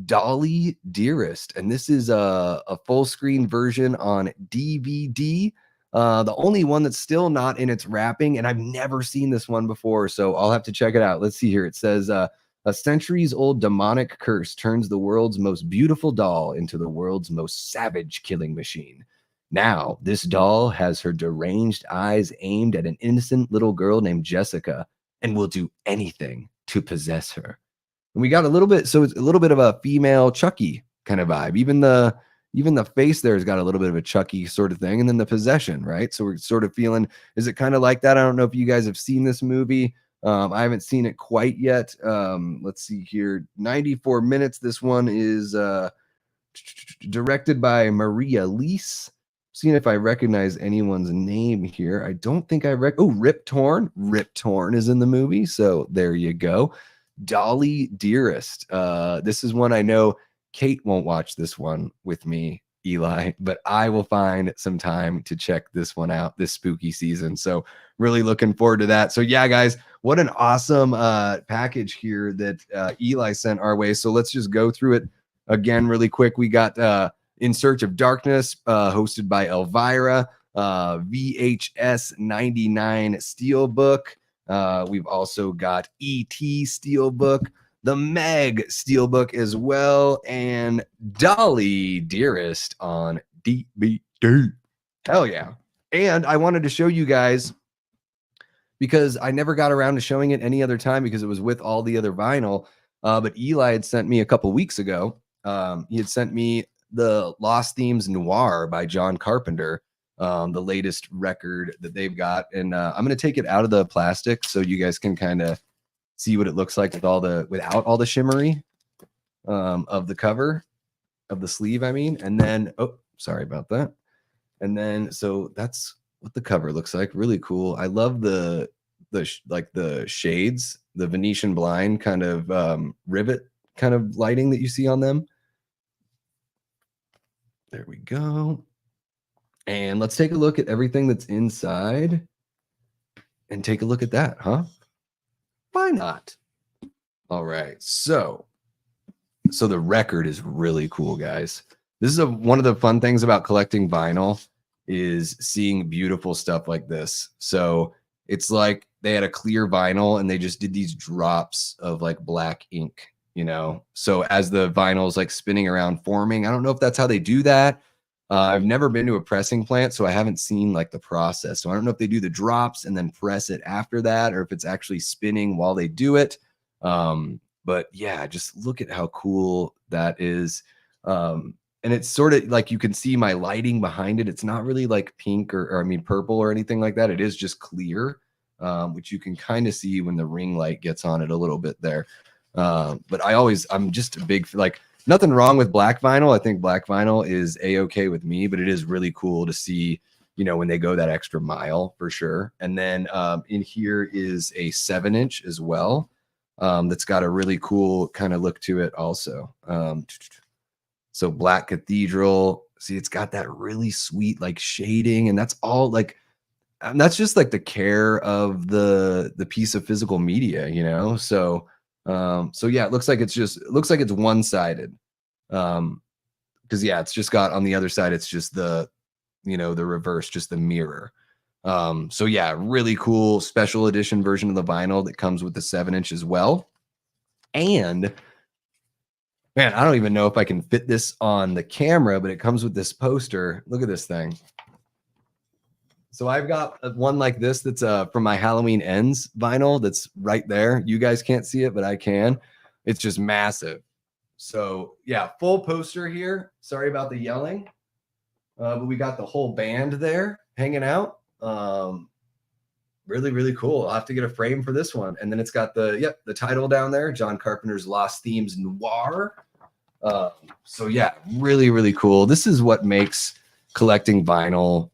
Dolly Dearest. And this is a full screen version on DVD. The only one that's still not in its wrapping. And I've never seen this one before, so I'll have to check it out. Let's see here. It says, a centuries-old demonic curse turns the world's most beautiful doll into the world's most savage killing machine. Now, this doll has her deranged eyes aimed at an innocent little girl named Jessica and will do anything to possess her. And we got a little bit, so it's a little bit of a female Chucky kind of vibe. Even the face there has got a little bit of a Chucky sort of thing. And then the possession, right? So we're sort of feeling, is it kind of like that? I don't know if you guys have seen this movie. I haven't seen it quite yet. Let's see here. 94 minutes. This one is directed by Maria Leese. Seeing if I recognize anyone's name here. I don't think Rip Torn. Rip Torn is in the movie. So there you go. Dolly Dearest. This is one I know Kate won't watch this one with me, Eli, but I will find some time to check this one out this spooky season. So really looking forward to that. So yeah, guys, what an awesome package here that Eli sent our way. So let's just go through it again really quick. We got In Search of Darkness, hosted by Elvira, VHS 99 Steelbook. We've also got E.T. Steelbook, the Meg Steelbook as well, and Dolly Dearest on DVD. Hell yeah. And I wanted to show you guys, because I never got around to showing it any other time because it was with all the other vinyl. But Eli had sent me a couple weeks ago. He had sent me the Lost Themes Noir by John Carpenter, the latest record that they've got. And I'm going to take it out of the plastic so you guys can kind of see what it looks like without all the shimmery of the cover of the sleeve, I mean. And then, oh, sorry about that. And then, so that's what the cover looks like. Really cool. I love the shades, the Venetian blind kind of rivet kind of lighting that you see on them. There we go. And let's take a look at everything that's inside. and take a look at that, huh? Why not? All right. So the record is really cool, guys. This is one of the fun things about collecting vinyl is seeing beautiful stuff like this. So it's like they had a clear vinyl and they just did these drops of like black ink, you know? So as the vinyl's like spinning around forming, I don't know if that's how they do that. I've never been to a pressing plant, so I haven't seen like the process. So I don't know if they do the drops and then press it after that, or if it's actually spinning while they do it. But yeah, just look at how cool that is. And it's sort of like you can see my lighting behind it. It's not really like pink or I mean purple or anything like that. It is just clear, which you can kind of see when the ring light gets on it a little bit there. But I'm just a big, like, nothing wrong with black vinyl. I think black vinyl is a-okay with me, but it is really cool to see, you know, when they go that extra mile for sure. And then in here is a 7-inch as well. That's got a really cool kind of look to it also. So Black Cathedral, see, it's got that really sweet like shading, and that's all like, and that's just like the care of the piece of physical media, you know? So yeah, it looks like it's one-sided. Because yeah, it's just got on the other side, it's just the, you know, the reverse, just the mirror. So yeah, really cool special edition version of the vinyl that comes with the 7-inch as well. And man, I don't even know if I can fit this on the camera, but it comes with this poster. Look at this thing. So I've got one like this that's from my Halloween Ends vinyl that's right there. You guys can't see it, but I can. It's just massive. So yeah, full poster here. Sorry about the yelling. But we got the whole band there hanging out. Really, really cool. I'll have to get a frame for this one. And then it's got the title down there, John Carpenter's Lost Themes Noir. So yeah, really, really cool. This is what makes collecting vinyl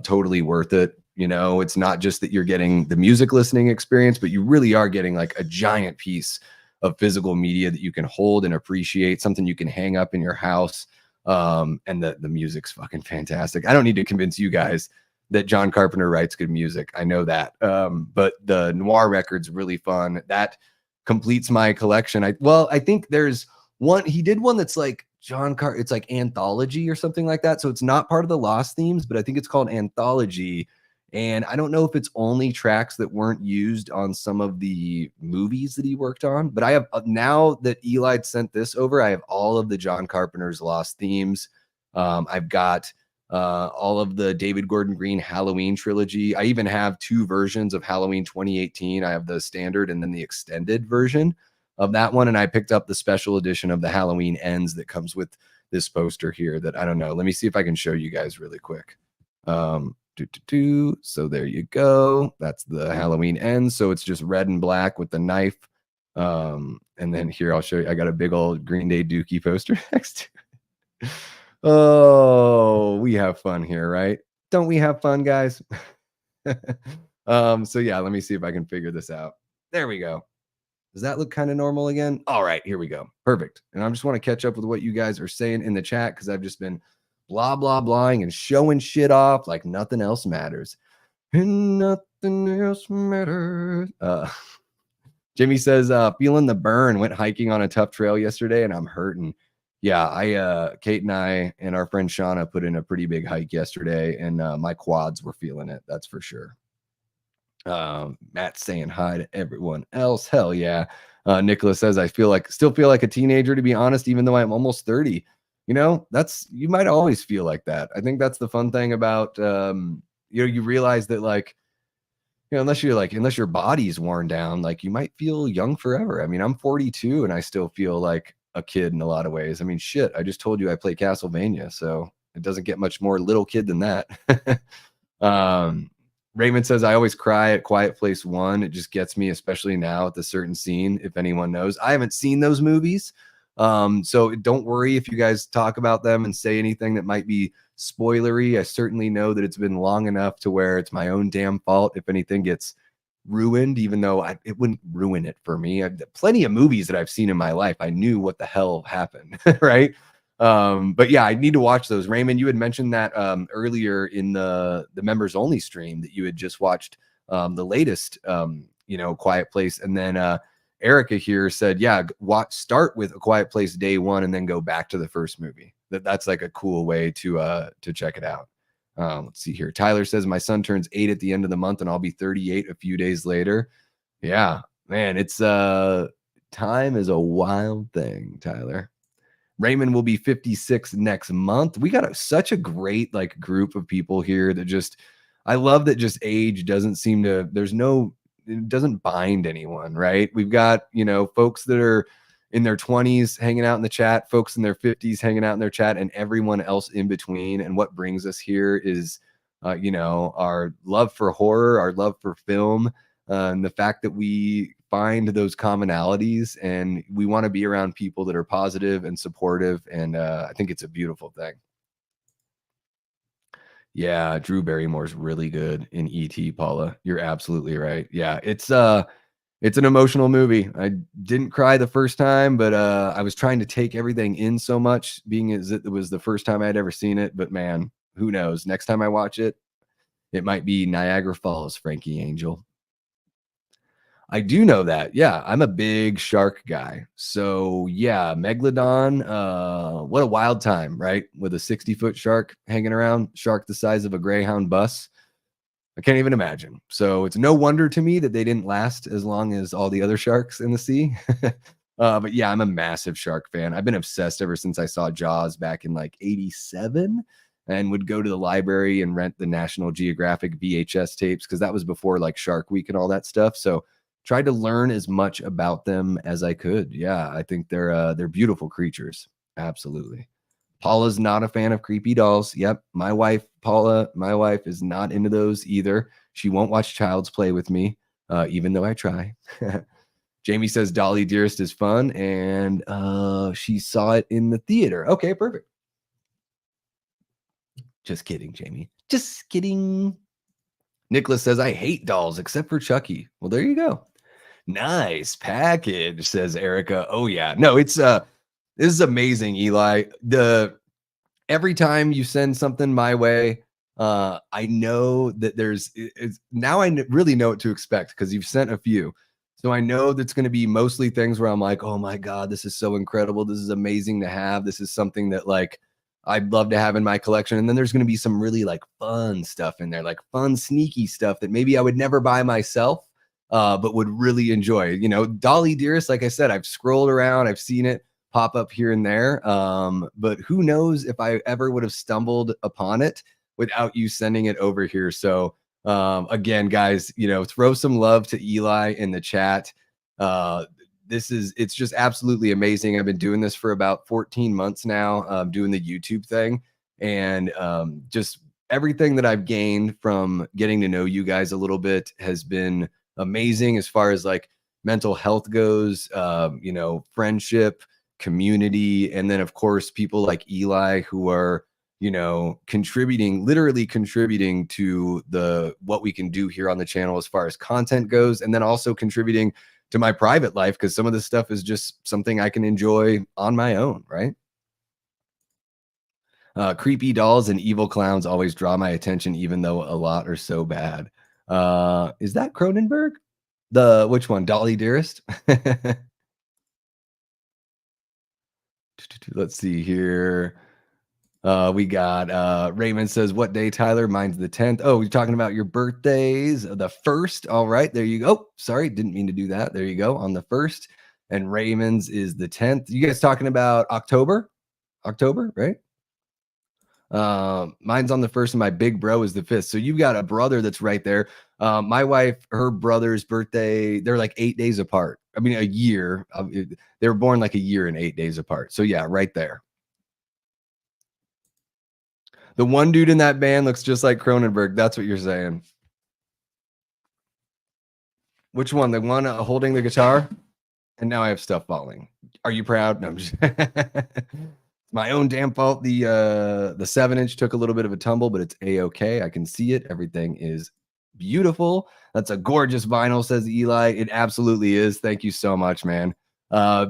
totally worth it. You know, it's not just that you're getting the music listening experience, but you really are getting like a giant piece of physical media that you can hold and appreciate, something you can hang up in your house. And the music's fucking fantastic. I don't need to convince you guys that John Carpenter writes good music. I know that. But the noir record's really fun. That completes my collection. I think there's one, he did one that's like it's like anthology or something like that. So it's not part of the Lost Themes, but I think it's called Anthology. And I don't know if it's only tracks that weren't used on some of the movies that he worked on, but I have, now that Eli sent this over, I have all of the John Carpenter's Lost Themes. I've got all of the David Gordon Green Halloween trilogy. I even have 2 versions of Halloween 2018. I have the standard and then the extended version of that one. And I picked up the special edition of the Halloween Ends that comes with this poster here that I don't know. Let me see if I can show you guys really quick. So there you go. That's the Halloween Ends. So it's just red and black with the knife. And then here I'll show you. I got a big old Green Day Dookie poster next to it. Oh, we have fun here, right? Don't we have fun, guys? So yeah, let me see if I can figure this out. There we go. Does that look kind of normal again? All right, here we go. Perfect. And I just want to catch up with what you guys are saying in the chat because I've just been blah, blah, blahing and showing shit off like nothing else matters. And nothing else matters. Jimmy says, feeling the burn, went hiking on a tough trail yesterday and I'm hurting. Yeah, Kate and I and our friend Shauna put in a pretty big hike yesterday and my quads were feeling it. That's for sure. Matt's saying hi to everyone else. Hell yeah. Nicholas says, still feel like a teenager, to be honest, even though I'm almost 30. You know, you might always feel like that. I think that's the fun thing about, you realize that like, you know, unless your body's worn down, like you might feel young forever. I mean, I'm 42 and I still feel like a kid in a lot of ways. I mean, shit, I just told you I play Castlevania, so it doesn't get much more little kid than that. Raymond says, I always cry at Quiet Place 1. It just gets me, especially now at the certain scene, if anyone knows. I haven't seen those movies. So don't worry if you guys talk about them and say anything that might be spoilery. I certainly know that it's been long enough to where it's my own damn fault if anything gets ruined, even though it wouldn't ruin it for me. Plenty of movies that I've seen in my life, I knew what the hell happened, right? But yeah, I need to watch those. Raymond, you had mentioned that earlier in the members only stream that you had just watched the latest, Quiet Place. And then Erica here said, yeah, start with A Quiet Place day one and then go back to the first movie. That's like a cool way to check it out. Let's see here. Tyler says my son turns 8 at the end of the month and I'll be 38 a few days later. Yeah, man, it's time is a wild thing, Tyler. Raymond will be 56 next month. We got such a great like group of people here that just I love that just age doesn't seem to it doesn't bind anyone, right? We've got, folks that are in their 20s hanging out in the chat, folks in their 50s hanging out in their chat, and everyone else in between. And what brings us here is our love for horror, our love for film, and the fact that we find those commonalities and we want to be around people that are positive and supportive. And I think it's a beautiful thing. Yeah, Drew Barrymore's really good in E.T., Paula. You're absolutely right. Yeah, it's an emotional movie. I didn't cry the first time, but I was trying to take everything in so much, being as it was the first time I'd ever seen it. But man, who knows? Next time I watch it, it might be Niagara Falls, Frankie Angel. I do know that. Yeah, I'm a big shark guy. So yeah, Megalodon, what a wild time, right? With a 60-foot shark hanging around, shark the size of a Greyhound bus. I can't even imagine. So it's no wonder to me that they didn't last as long as all the other sharks in the sea. But yeah, I'm a massive shark fan. I've been obsessed ever since I saw Jaws back in like 87 and would go to the library and rent the National Geographic VHS tapes because that was before like Shark Week and all that stuff. So tried to learn as much about them as I could. Yeah, I think they're beautiful creatures. Absolutely. Paula's not a fan of creepy dolls. Yep. My wife, Paula, is not into those either. She won't watch Child's Play with me, even though I try. Jamie says Dolly Dearest is fun, and she saw it in the theater. Okay, perfect. Just kidding, Jamie. Just kidding. Nicholas says, I hate dolls except for Chucky. Well, there you go. Nice package, says Erica. Oh, yeah. No, it's this is amazing, Eli. Every time you send something my way, I know that now I really know what to expect because you've sent a few. So I know that's going to be mostly things where I'm like, oh my God, this is so incredible. This is amazing to have. This is something that like I'd love to have in my collection. And then there's going to be some really like fun stuff in there, like fun, sneaky stuff that maybe I would never buy myself, but would really enjoy. Dolly Dearest, like I said, I've scrolled around, I've seen it pop up here and there. But who knows if I ever would have stumbled upon it without you sending it over here. So again, guys, throw some love to Eli in the chat. It's just absolutely amazing. I've been doing this for about 14 months now, doing the YouTube thing, and just everything that I've gained from getting to know you guys a little bit has been amazing as far as like mental health goes, friendship, community, and then of course people like Eli who are literally contributing to what we can do here on the channel as far as content goes, and then also contributing to my private life because some of this stuff is just something I can enjoy on my own, right? Creepy dolls and evil clowns always draw my attention even though a lot are so bad. Is that Cronenberg? Which one? Dolly Dearest? Let's see here. We got Raymond says, what day, Tyler? Mine's the 10th. Oh, you're talking about your birthdays, the 1st. All right, there you go. Sorry, didn't mean to do that. There you go, on the 1st. And Raymond's is the 10th. You guys talking about October? October, right? Mine's on the 1st and my big bro is the 5th. So you've got a brother that's right there. My wife, her brother's birthday, they're like 8 days apart. I mean, a year. They were born like a year and 8 days apart. So yeah, right there. The one dude in that band looks just like Cronenberg. That's what you're saying. Which one? The one holding the guitar? And now I have stuff falling. Are you proud? No, I'm just my own damn fault. The 7-inch took a little bit of a tumble, but it's a-okay. I can see it. Everything is beautiful. That's a gorgeous vinyl, says Eli. It absolutely is. Thank you so much, man.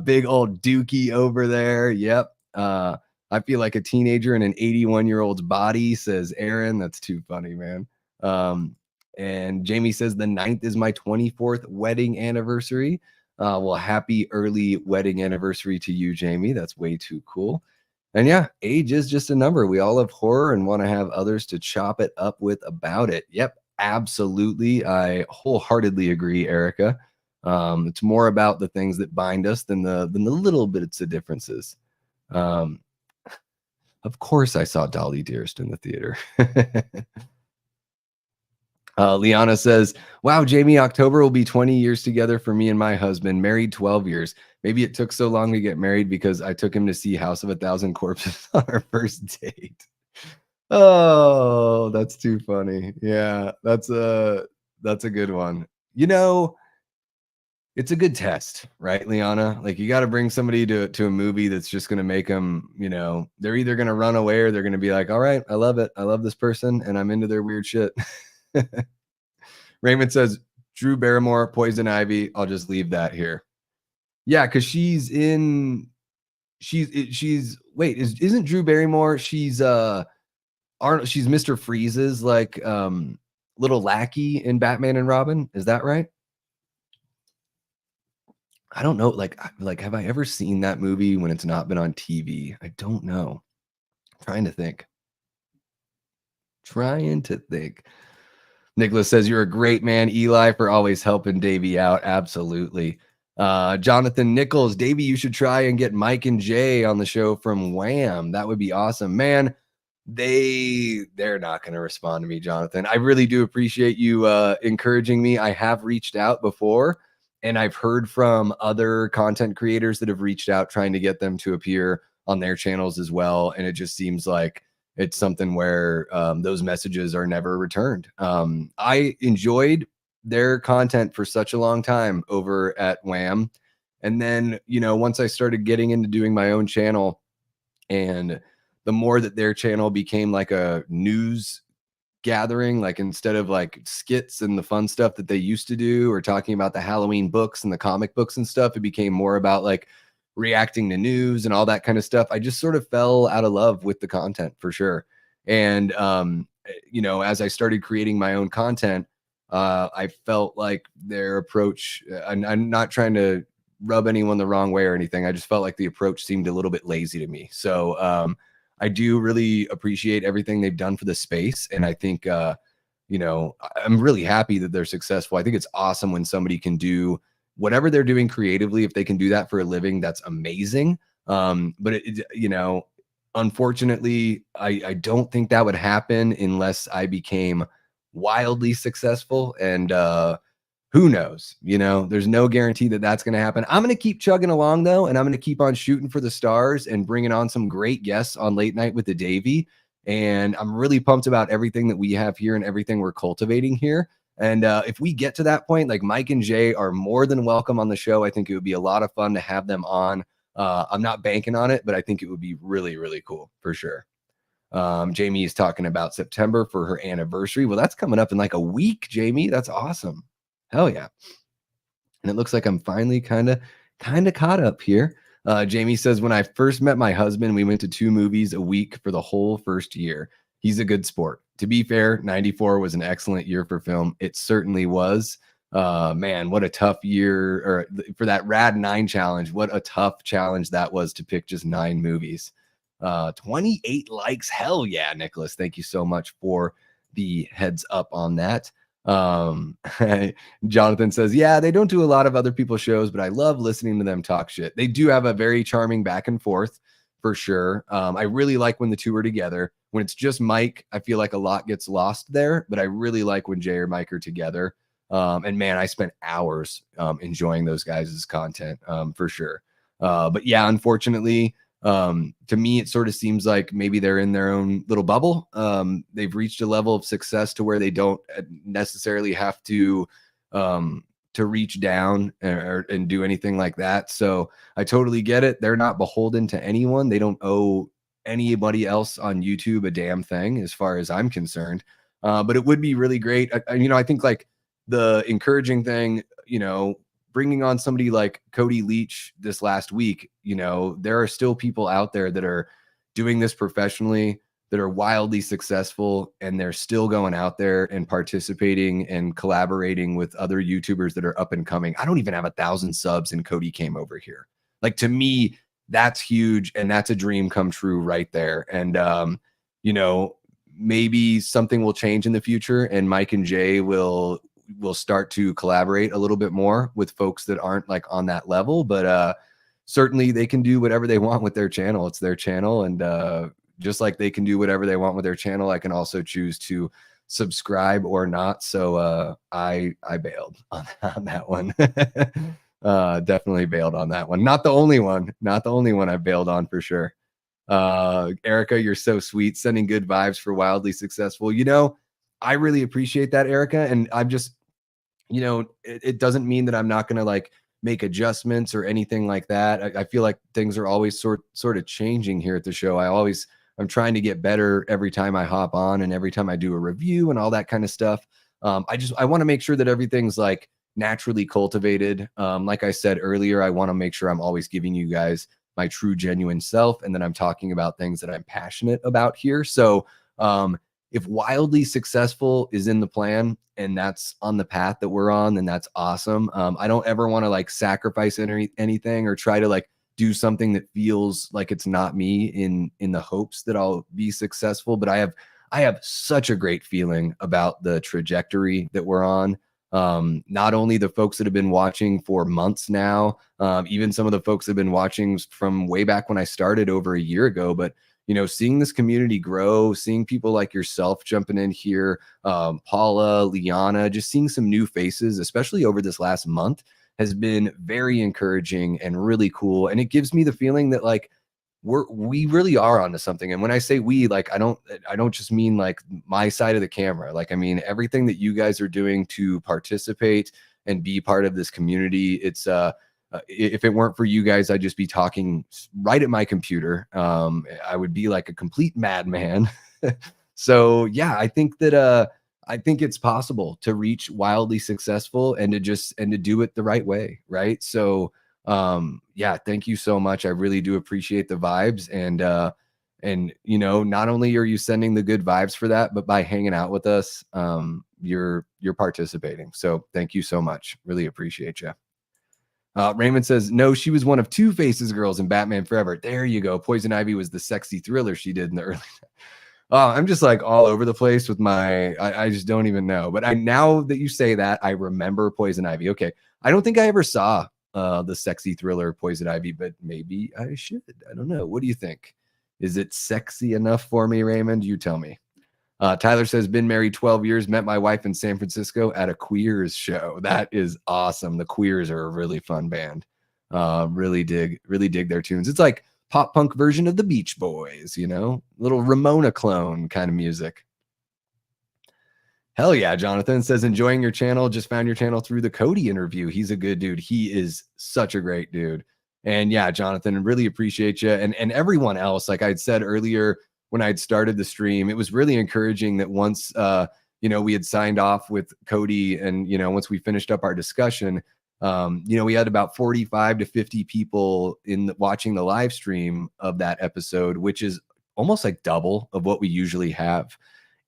Big old dookie over there. Yep. I feel like a teenager in an 81-year-old's body, says Aaron. That's too funny, man. And Jamie says the 9th is my 24th wedding anniversary. Well, happy early wedding anniversary to you, Jamie. That's way too cool. And yeah, age is just a number. We all have horror and want to have others to chop it up with about it. Yep, absolutely. I wholeheartedly agree, Erica. It's more about the things that bind us than the little bits of differences. Um, of course, I saw Dolly Dearest in the theater. Liana says, wow, Jamie, October will be 20 years together for me and my husband, married 12 years. Maybe it took so long to get married because I took him to see House of a Thousand Corpses on our first date. Oh, that's too funny. Yeah, that's a good one. You know, it's a good test, right, Liana? Like you got to bring somebody to a movie that's just going to make them, they're either going to run away or they're going to be like, all right, I love it. I love this person and I'm into their weird shit. Raymond says, Drew Barrymore, Poison Ivy. I'll just leave that here. Yeah, because she's wait, isn't Drew Barrymore? She's Arnold, she's Mr. Freeze's like little lackey in Batman and Robin. Is that right? I don't know. Like, have I ever seen that movie when it's not been on TV? I don't know. Trying to think. Trying to think. Nicholas says, you're a great man, Eli, for always helping Davey out. Absolutely. Jonathan Nichols, Davey, you should try and get Mike and Jay on the show from Wham. That would be awesome. Man, they're not going to respond to me, Jonathan. I really do appreciate you encouraging me. I have reached out before, and I've heard from other content creators that have reached out trying to get them to appear on their channels as well. And it just seems like it's something where those messages are never returned. I enjoyed their content for such a long time over at Wham. And then, once I started getting into doing my own channel, and the more that their channel became like a news gathering, like instead of like skits and the fun stuff that they used to do or talking about the Halloween books and the comic books and stuff, it became more about like reacting to news and all that kind of stuff. I just sort of fell out of love with the content for sure. And as I started creating my own content, I felt like their approach, I'm not trying to rub anyone the wrong way or anything. I just felt like the approach seemed a little bit lazy to me. So I do really appreciate everything they've done for the space. And I think, I'm really happy that they're successful. I think it's awesome when somebody can do whatever they're doing creatively. If they can do that for a living, that's amazing. But unfortunately, I don't think that would happen unless I became wildly successful. And who knows? There's no guarantee that that's going to happen. I'm going to keep chugging along though, and I'm going to keep on shooting for the stars and bringing on some great guests on Late Night with the Davey. And I'm really pumped about everything that we have here and everything we're cultivating here. And if we get to that point, like Mike and Jay are more than welcome on the show. I think it would be a lot of fun to have them on. I'm not banking on it, but I think it would be really, really cool for sure. Jamie is talking about September for her anniversary. Well, that's coming up in like a week, Jamie. That's awesome. Hell yeah. And it looks like I'm finally kind of caught up here. Jamie says, when I first met my husband, we went to 2 movies a week for the whole first year. He's a good sport. To be fair, 94 was an excellent year for film. It certainly was. Man, what a tough year, or for that Rad 9 challenge. What a tough challenge that was to pick just 9 movies. 28 likes. Hell yeah, Nicholas. Thank you so much for the heads up on that. Jonathan says, yeah, they don't do a lot of other people's shows, but I love listening to them talk shit. They do have a very charming back and forth for sure. I really like when the two are together. When it's just Mike, I feel like a lot gets lost there, but I really like when Jay or Mike are together. And man, I spent hours enjoying those guys' content for sure. But yeah, unfortunately, to me, it sort of seems like maybe they're in their own little bubble. They've reached a level of success to where they don't necessarily have to reach down and do anything like that. So I totally get it. They're not beholden to anyone. They don't owe anybody else on YouTube a damn thing, as far as I'm concerned. But it would be really great. I think like the encouraging thing, bringing on somebody like Cody Leach this last week, there are still people out there that are doing this professionally, that are wildly successful, and they're still going out there and participating and collaborating with other YouTubers that are up and coming. I don't even have 1,000 subs and Cody came over here. Like, to me, that's huge, and that's a dream come true right there. And you know, maybe something will change in the future and Mike and Jay will start to collaborate a little bit more with folks that aren't like on that level, but certainly they can do whatever they want with their channel. It's their channel, and just like they can do whatever they want with their channel, I can also choose to subscribe or not. So I bailed on that one. Definitely bailed on that one. Not the only one. Not the only one I bailed on, for sure. Erica, you're so sweet, sending good vibes for wildly successful. You know, I really appreciate that, Erica. And I'm just, you know, it doesn't mean that I'm not going to like make adjustments or anything like that. I feel like things are always sort of changing here at the show. I'm trying to get better every time I hop on and every time I do a review and all that kind of stuff. I want to make sure that everything's like naturally cultivated. Like I said earlier, I want to make sure I'm always giving you guys my true, genuine self, and then I'm talking about things that I'm passionate about here. So if wildly successful is in the plan and that's on the path that we're on, then that's awesome. I don't ever want to like sacrifice anything or try to like do something that feels like it's not me in the hopes that I'll be successful. But I have such a great feeling about the trajectory that we're on. Not only the folks that have been watching for months now, even some of the folks that have been watching from way back when I started over a year ago, but you know, seeing this community grow, seeing people like yourself jumping in here, Paula, Liana, just seeing some new faces, especially over this last month, has been very encouraging and really cool. And it gives me the feeling that like we really are onto something. And when I say we, like, I don't just mean like my side of the camera. Like, I mean, everything that you guys are doing to participate and be part of this community. It's, if it weren't for you guys, I'd just be talking right at my computer. I would be like a complete madman. So yeah, I think that, I think it's possible to reach wildly successful and to do it the right way. Right. So, yeah, thank you so much. I really do appreciate the vibes, and you know, not only are you sending the good vibes for that, but by hanging out with us, you're participating. So thank you so much. Really appreciate you. Raymond says, no, she was one of Two Faces girls in Batman Forever. There you go. Poison Ivy was the sexy thriller she did in the early. I'm just like all over the place with my, I just don't even know. But now that you say that, I remember Poison Ivy. Okay. I don't think I ever saw the sexy thriller Poison Ivy, but maybe I should. I don't know. What do you think? Is it sexy enough for me, Raymond? You tell me. Tyler says, been married 12 years, met my wife in San Francisco at a Queers show. That is awesome. The Queers are a really fun band. Really dig their tunes. It's like pop punk version of the Beach Boys, you know, little Ramona clone kind of music. Hell yeah. Jonathan says, enjoying your channel. Just found your channel through the Cody interview. He's a good dude. He is such a great dude. And yeah, Jonathan, really appreciate you. And everyone else, like I'd said earlier, when I'd started the stream, it was really encouraging that once, you know, we had signed off with Cody and, you know, once we finished up our discussion, you know, we had about 45 to 50 people watching the live stream of that episode, which is almost like double of what we usually have.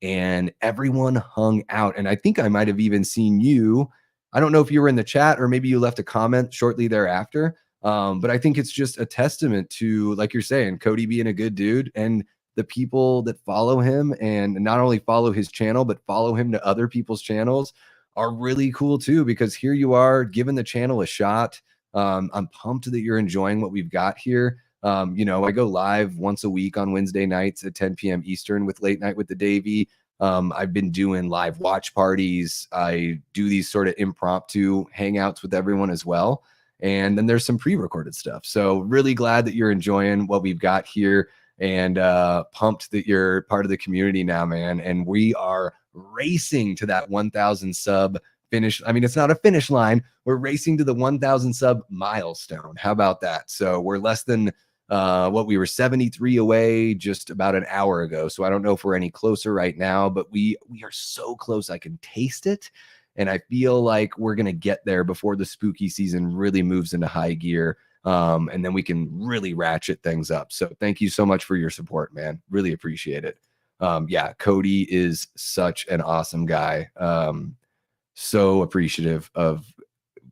And everyone hung out. And I think I might have even seen you. I don't know if you were in the chat or maybe you left a comment shortly thereafter. But I think it's just a testament to, like you're saying, Cody being a good dude and the people that follow him, and not only follow his channel, but follow him to other people's channels, are really cool too, because here you are giving the channel a shot. I'm pumped that you're enjoying what we've got here. You know, I go live once a week on Wednesday nights at 10 p.m. Eastern with Late Night with the Davey. I've been doing live watch parties. I do these sort of impromptu hangouts with everyone as well. And then there's some pre-recorded stuff. So really glad that you're enjoying what we've got here, and pumped that you're part of the community now, man. And we are racing to that 1,000 sub finish. I mean, it's not a finish line. We're racing to the 1,000 sub milestone. How about that? So we're less than what we were 73 away just about an hour ago. So I don't know if we're any closer right now, but we are so close. I can taste it. And I feel like we're going to get there before the spooky season really moves into high gear. And then we can really ratchet things up. So thank you so much for your support, man. Really appreciate it. Yeah, Cody is such an awesome guy. So appreciative of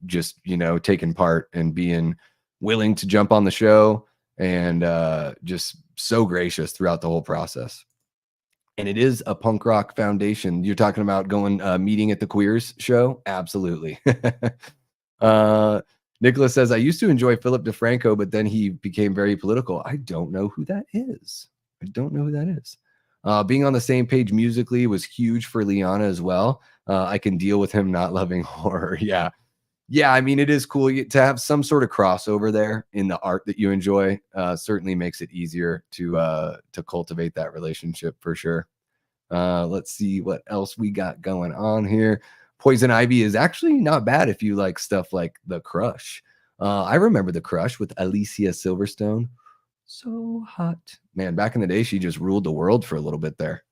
just, taking part and being willing to jump on the show, and just so gracious throughout the whole process. And it is a punk rock foundation. You're talking about going meeting at the Queers show? Absolutely. uh Nicholas says, I used to enjoy Philip DeFranco, but then he became very political. I don't know who that is. I don't know who that is. Being on the same page musically was huge for Liana as well. I can deal with him not loving horror. Yeah. Yeah, I mean, it is cool to have some sort of crossover there in the art that you enjoy. Certainly makes it easier to cultivate that relationship for sure. Let's see what else we got going on here. Poison Ivy is actually not bad if you like stuff like The Crush. I remember The Crush with Alicia Silverstone. So hot. Man, back in the day, she just ruled the world for a little bit there.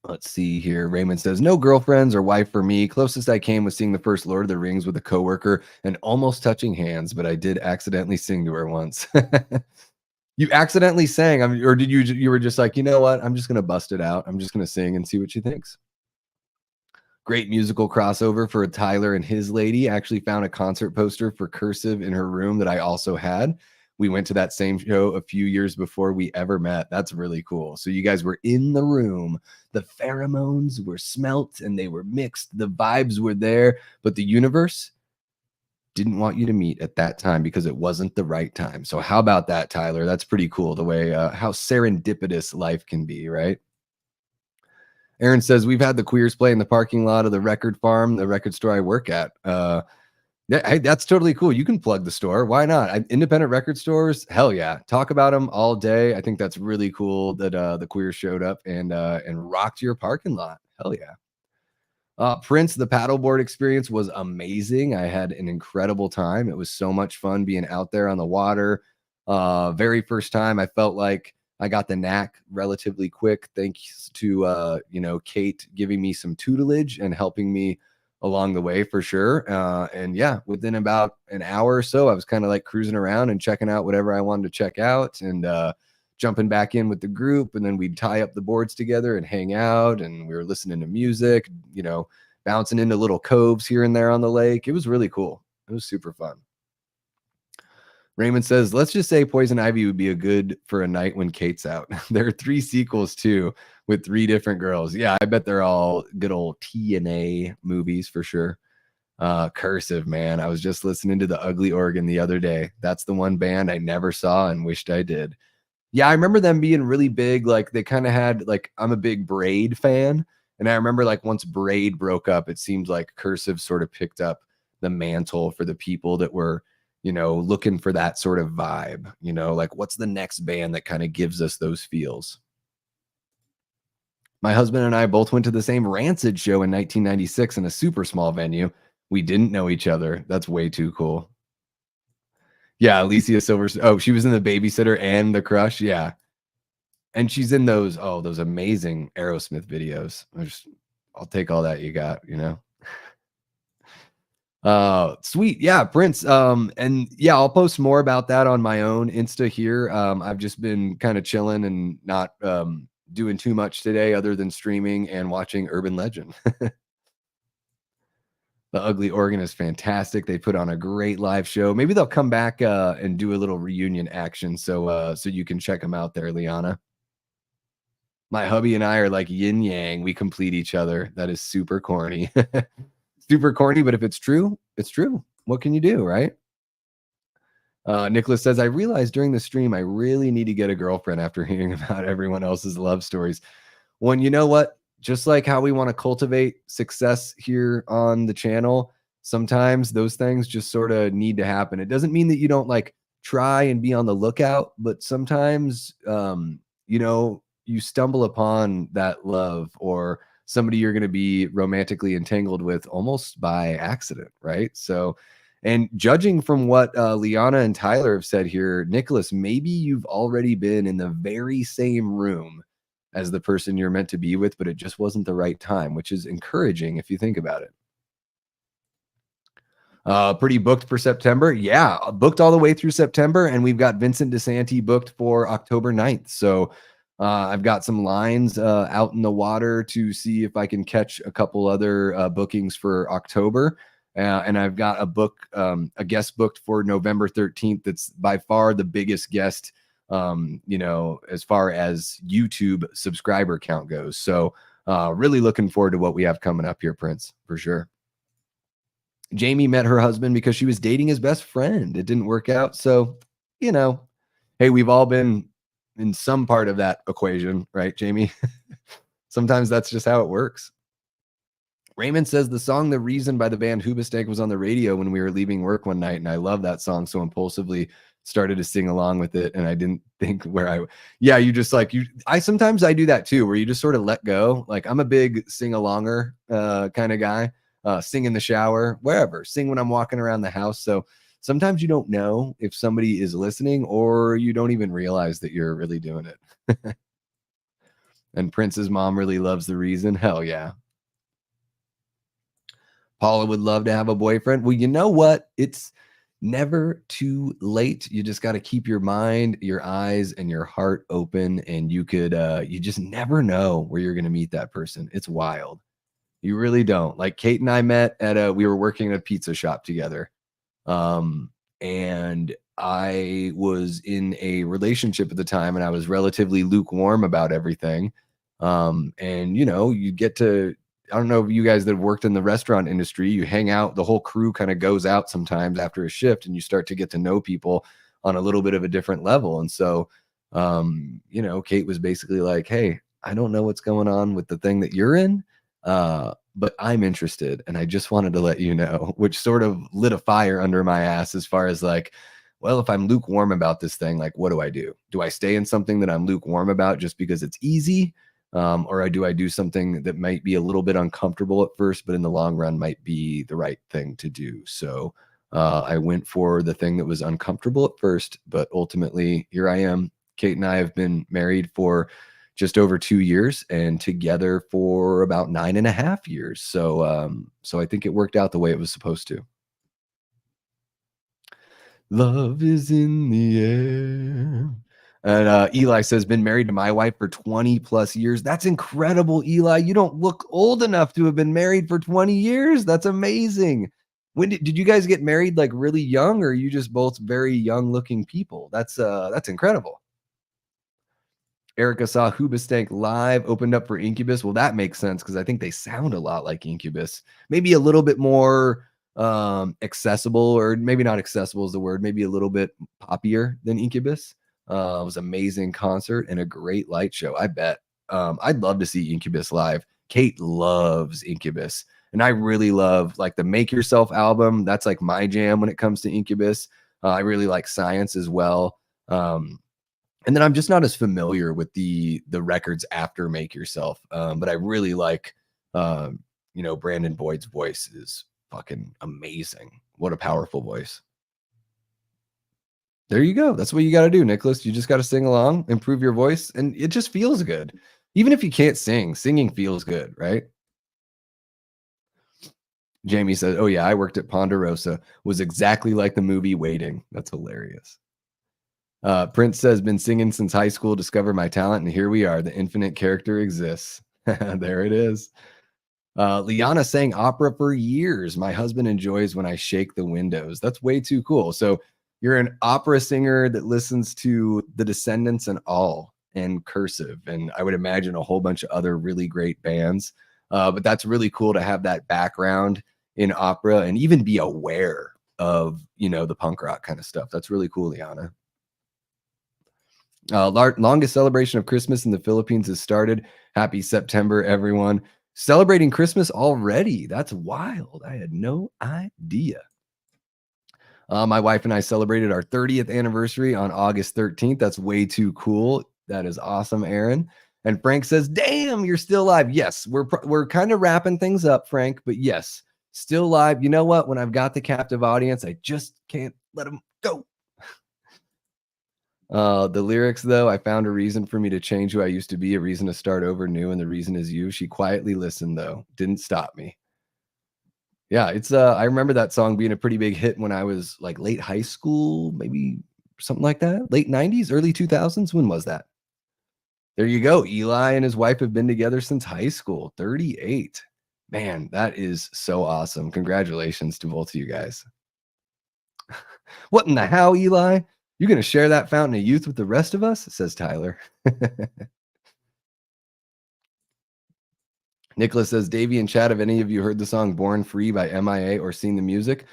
Let's see here. Raymond says, no girlfriends or wife for me. Closest I came was seeing the first Lord of the Rings with a coworker and almost touching hands, but I did accidentally sing to her once. You accidentally sang, or did you were just like, you know what? I'm just going to bust it out. I'm just going to sing and see what she thinks. Great musical crossover for Tyler and his lady. Actually found a concert poster for Cursive in her room that I also had. We went to that same show a few years before we ever met. That's really cool. So you guys were in the room. The pheromones were smelt and they were mixed. The vibes were there, but the universe didn't want you to meet at that time because it wasn't the right time. So how about that, Tyler? That's pretty cool, the way how serendipitous life can be, right? Aaron says, we've had the Queers play in the parking lot of the record farm, the record store I work at. Yeah, hey, that's totally cool. You can plug the store. Why not? Independent record stores, hell yeah. Talk about them all day. I think that's really cool that the Queers showed up and rocked your parking lot. Hell yeah. Prince, the paddleboard experience was amazing. I had an incredible time. It was so much fun being out there on the water. Very first time, I felt like I got the knack relatively quick, thanks to Kate giving me some tutelage and helping me along the way for sure. And yeah, within about an hour or so, I was kind of like cruising around and checking out whatever I wanted to check out, and jumping back in with the group, and then we'd tie up the boards together and hang out, and we were listening to music, bouncing into little coves here and there on the lake. It was really cool. It was super fun. Raymond says, let's just say Poison Ivy would be a good for a night when Kate's out. There are 3 sequels too, with 3 different girls. Yeah, I bet they're all good old TNA movies for sure. Cursive, man. I was just listening to the Ugly Organ the other day. That's the one band I never saw and wished I did. Yeah, I remember them being really big. Like they kind of had like, I'm a big Braid fan. And I remember like once Braid broke up, it seemed like Cursive sort of picked up the mantle for the people that were, looking for that sort of vibe, like what's the next band that kind of gives us those feels? My husband and I both went to the same Rancid show in 1996 in a super small venue. We didn't know each other. That's way too cool. Yeah, Alicia Silver. Oh, she was in The Babysitter and The Crush. Yeah. And she's in those amazing Aerosmith videos. I'll take all that you got, Sweet. Yeah, Prince. And yeah, I'll post more about that on my own Insta here. I've just been kind of chilling and not doing too much today other than streaming and watching Urban Legend. The Ugly Organ is fantastic. They put on a great live show. Maybe they'll come back and do a little reunion action, so you can check them out there, Liana. My hubby and I are like yin yang. We complete each other. That is super corny. Super corny, but if it's true, it's true. What can you do, right? Nicholas says, I realized during the stream I really need to get a girlfriend after hearing about everyone else's love stories. Well, you know what? Just like how we want to cultivate success here on the channel, sometimes those things just sort of need to happen. It doesn't mean that you don't like try and be on the lookout, but sometimes, you stumble upon that love or somebody you're going to be romantically entangled with almost by accident, right? So, and judging from what Liana and Tyler have said here, Nicholas, maybe you've already been in the very same room as the person you're meant to be with, but it just wasn't the right time, which is encouraging if you think about it. Pretty booked for September. Yeah, booked all the way through September, and we've got Vincent DeSanti booked for October 9th. So I've got some lines out in the water to see if I can catch a couple other bookings for October. And I've got a guest booked for November 13th. That's by far the biggest guest, as far as YouTube subscriber count goes. So really looking forward to what we have coming up here, Prince, for sure. Jamie met her husband because she was dating his best friend. It didn't work out. So, hey, we've all been in some part of that equation, right, Jamie? Sometimes that's just how it works. Raymond says the song The Reason by the band Hoobastank was on the radio when we were leaving work one night, and I love that song, so impulsively started to sing along with it, and I didn't think you just like, sometimes I do that too, where you just sort of let go. Like, I'm a big sing-alonger kind of guy, sing in the shower, wherever, sing when I'm walking around the house, so sometimes you don't know if somebody is listening, or you don't even realize that you're really doing it. And Prince's mom really loves The Reason. Hell yeah. Paula would love to have a boyfriend. Well, you know what? It's never too late. You just got to keep your mind, your eyes, and your heart open. And you just never know where you're going to meet that person. It's wild. You really don't. Like, Kate and I met we were working at a pizza shop together. And I was in a relationship at the time, and I was relatively lukewarm about everything. And you get to, I don't know if you guys that have worked in the restaurant industry, you hang out, the whole crew kind of goes out sometimes after a shift, and you start to get to know people on a little bit of a different level. And so, Kate was basically like, hey, I don't know what's going on with the thing that you're in, but I'm interested. And I just wanted to let you know, which sort of lit a fire under my ass as far as like, well, if I'm lukewarm about this thing, like, what do I do? Do I stay in something that I'm lukewarm about just because it's easy? Or do I do something that might be a little bit uncomfortable at first, but in the long run might be the right thing to do? So I went for the thing that was uncomfortable at first, but ultimately here I am. Kate and I have been married for just over 2 years and together for about 9.5 years. So I think it worked out the way it was supposed to. Love is in the air. And Eli says, been married to my wife for 20 plus years. That's incredible, Eli. You don't look old enough to have been married for 20 years. That's amazing. When did you guys get married, like really young, or are you just both very young looking people? That's incredible. Erica saw Hoobastank live, opened up for Incubus. Well, that makes sense because I think they sound a lot like Incubus. Maybe a little bit more accessible, or maybe not accessible is the word, maybe a little bit poppier than Incubus. It was an amazing concert and a great light show. I bet. I'd love to see Incubus live. Kate loves Incubus, and I really love like the Make Yourself album. That's like my jam when it comes to Incubus. I really like Science as well. And then I'm just not as familiar with the records after Make Yourself. But I really like, Brandon Boyd's voice is fucking amazing. What a powerful voice. There you go. That's what you got to do, Nicholas. You just got to sing along, improve your voice, and it just feels good. Even if you can't sing, singing feels good, right? Jamie says, oh yeah, I worked at Ponderosa. Was exactly like the movie Waiting. That's hilarious. Prince says, been singing since high school, discovered my talent, and here we are. The infinite character exists. There it is. Liana sang opera for years. My husband enjoys when I shake the windows. That's way too cool. So you're an opera singer that listens to The Descendants and All and Cursive, and I would imagine a whole bunch of other really great bands. But that's really cool to have that background in opera and even be aware of, the punk rock kind of stuff. That's really cool, Liana. Longest celebration of Christmas in the Philippines has started. Happy September, everyone. Celebrating Christmas already. That's wild. I had no idea. My wife and I celebrated our 30th anniversary on August 13th. That's way too cool. That is awesome, Aaron. And Frank says, damn, you're still live. Yes, we're kind of wrapping things up, Frank, but yes, still live. You know what? When I've got the captive audience, I just can't let them go. The lyrics, though, I found a reason for me to change who I used to be, a reason to start over new, and the reason is you. She quietly listened, though, didn't stop me. Yeah, it's I remember that song being a pretty big hit when I was like late high school, maybe something like that. Late 90s, early 2000s. When was that? There you go. Eli and his wife have been together since high school. 38. Man, that is so awesome. Congratulations to both of you guys. What in the how, Eli? You're going to share that fountain of youth with the rest of us? Says Tyler. Nicholas says, Davey and Chad, have any of you heard the song Born Free by MIA or seen the music?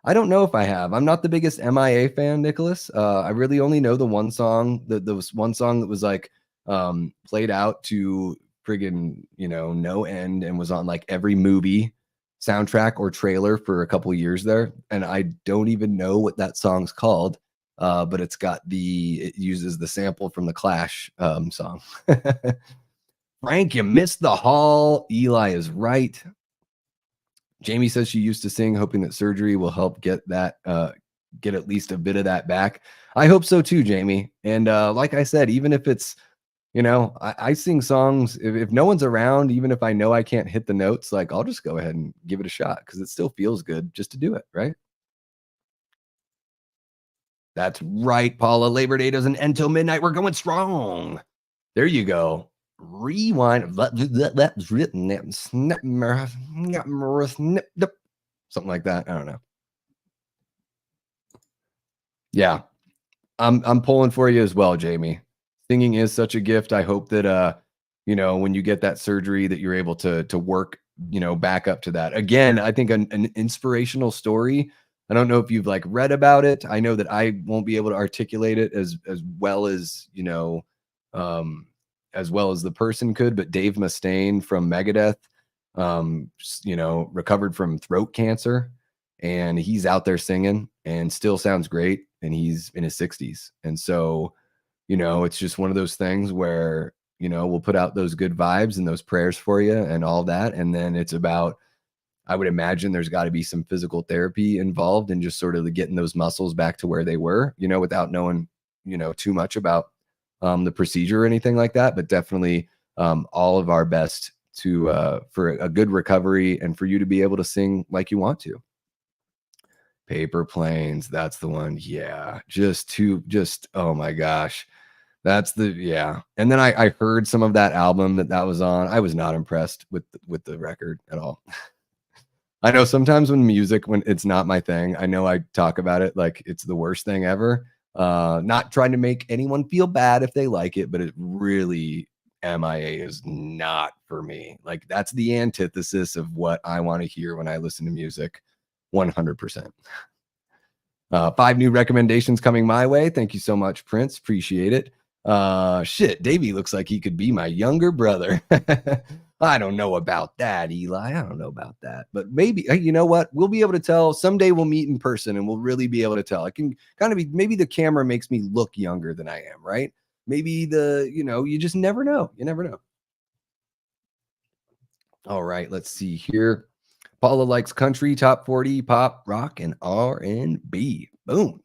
I don't know if I have. I'm not the biggest MIA fan, Nicholas. I really only know the one song, there was one song that was like played out to friggin', no end and was on like every movie soundtrack or trailer for a couple years there. And I don't even know what that song's called. But it uses the sample from the Clash song. Frank, you missed the hall. Eli is right. Jamie says she used to sing, hoping that surgery will help get at least a bit of that back. I hope so too, Jamie. And like I said, even if it's, I sing songs, if no one's around, even if I know I can't hit the notes, like I'll just go ahead and give it a shot because it still feels good just to do it, right? That's right, Paula. Labor Day doesn't end till midnight. We're going strong. There you go. Rewind. Something like that. I don't know. Yeah. I'm pulling for you as well, Jamie. Singing is such a gift. I hope that when you get that surgery that you're able to work, back up to that. Again, I think an inspirational story. I don't know if you've like read about it. I know that I won't be able to articulate it as well um as well as the person could, but Dave Mustaine from Megadeth recovered from throat cancer and he's out there singing and still sounds great and he's in his 60s. And so, it's just one of those things where, we'll put out those good vibes and those prayers for you and all that. And then it's about, I would imagine there's got to be some physical therapy involved in just sort of getting those muscles back to where they were, without knowing, too much about the procedure or anything like that. But definitely all of our best for a good recovery and for you to be able to sing like you want to. Paper Planes, that's the one. Yeah, oh my gosh. Yeah. And then I heard some of that album that was on. I was not impressed with the record at all. I know sometimes when it's not my thing, I know I talk about it like it's the worst thing ever. Not trying to make anyone feel bad if they like it, but it really MIA is not for me. Like that's the antithesis of what I want to hear when I listen to music. 100%. 5 new recommendations coming my way. Thank you so much, Prince. Appreciate it. Shit, Davey looks like he could be my younger brother. I don't know about that, Eli. I don't know about that. But maybe, you know what? We'll be able to tell. Someday we'll meet in person and we'll really be able to tell. It can kind of be, maybe the camera makes me look younger than I am, right? Maybe you just never know. You never know. All right, let's see here. Paula likes country, top 40, pop, rock, and R&B. Boom.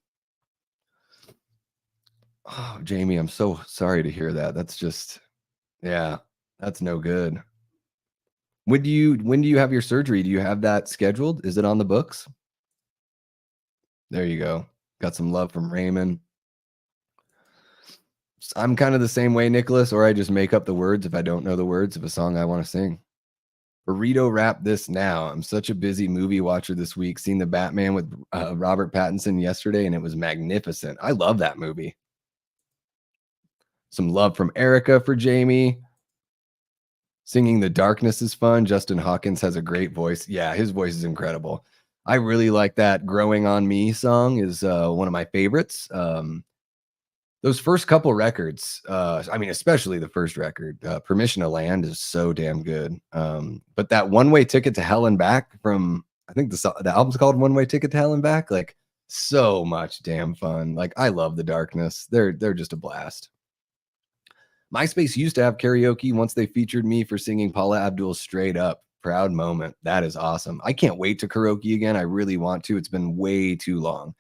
Oh, Jamie, I'm so sorry to hear that. That's just, yeah, that's no good. When do you have your surgery? Do you have that scheduled? Is it on the books? There you go. Got some love from Raymond. I'm kind of the same way, Nicholas, or I just make up the words if I don't know the words of a song I want to sing. Burrito rap this now. I'm such a busy movie watcher this week. Seen the Batman with Robert Pattinson yesterday, and it was magnificent. I love that movie. Some love from Erica for Jamie. Singing The Darkness is fun. Justin Hawkins has a great voice. Yeah, his voice is incredible. I really like that Growing on Me song is one of my favorites. Those first couple records, especially the first record, Permission to Land is so damn good. But that One Way Ticket to Hell and Back from, I think the album's called One Way Ticket to Hell and Back, like so much damn fun. Like I love The Darkness. They're just a blast. MySpace used to have karaoke once they featured me for singing Paula Abdul's Straight Up. Proud moment. That is awesome. I can't wait to karaoke again. I really want to. It's been way too long.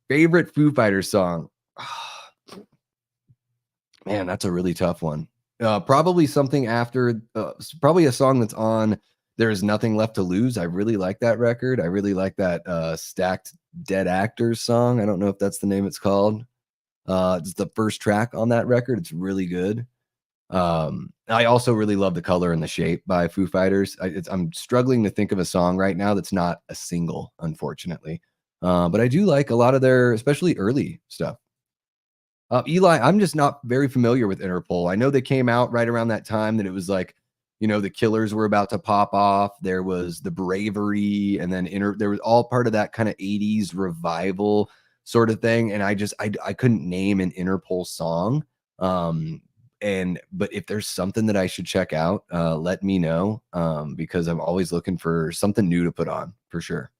Favorite Foo Fighters song? Man, that's a really tough one. Probably something after, probably a song that's on There's Nothing Left to Lose. I really like that record. I really like that Stacked Dead Actors song. I don't know if that's the name it's called. It's the first track on that record. It's really good. I also really love The Color and the Shape by Foo Fighters. I'm struggling to think of a song right now that's not a single, unfortunately. But I do like a lot of their, especially early stuff. Eli, I'm just not very familiar with Interpol. I know they came out right around that time that it was like, the Killers were about to pop off. There was the Bravery, and then there was all part of that kind of 80s revival sort of thing. And I couldn't name an Interpol song. But if there's something that I should check out, let me know, because I'm always looking for something new to put on for sure.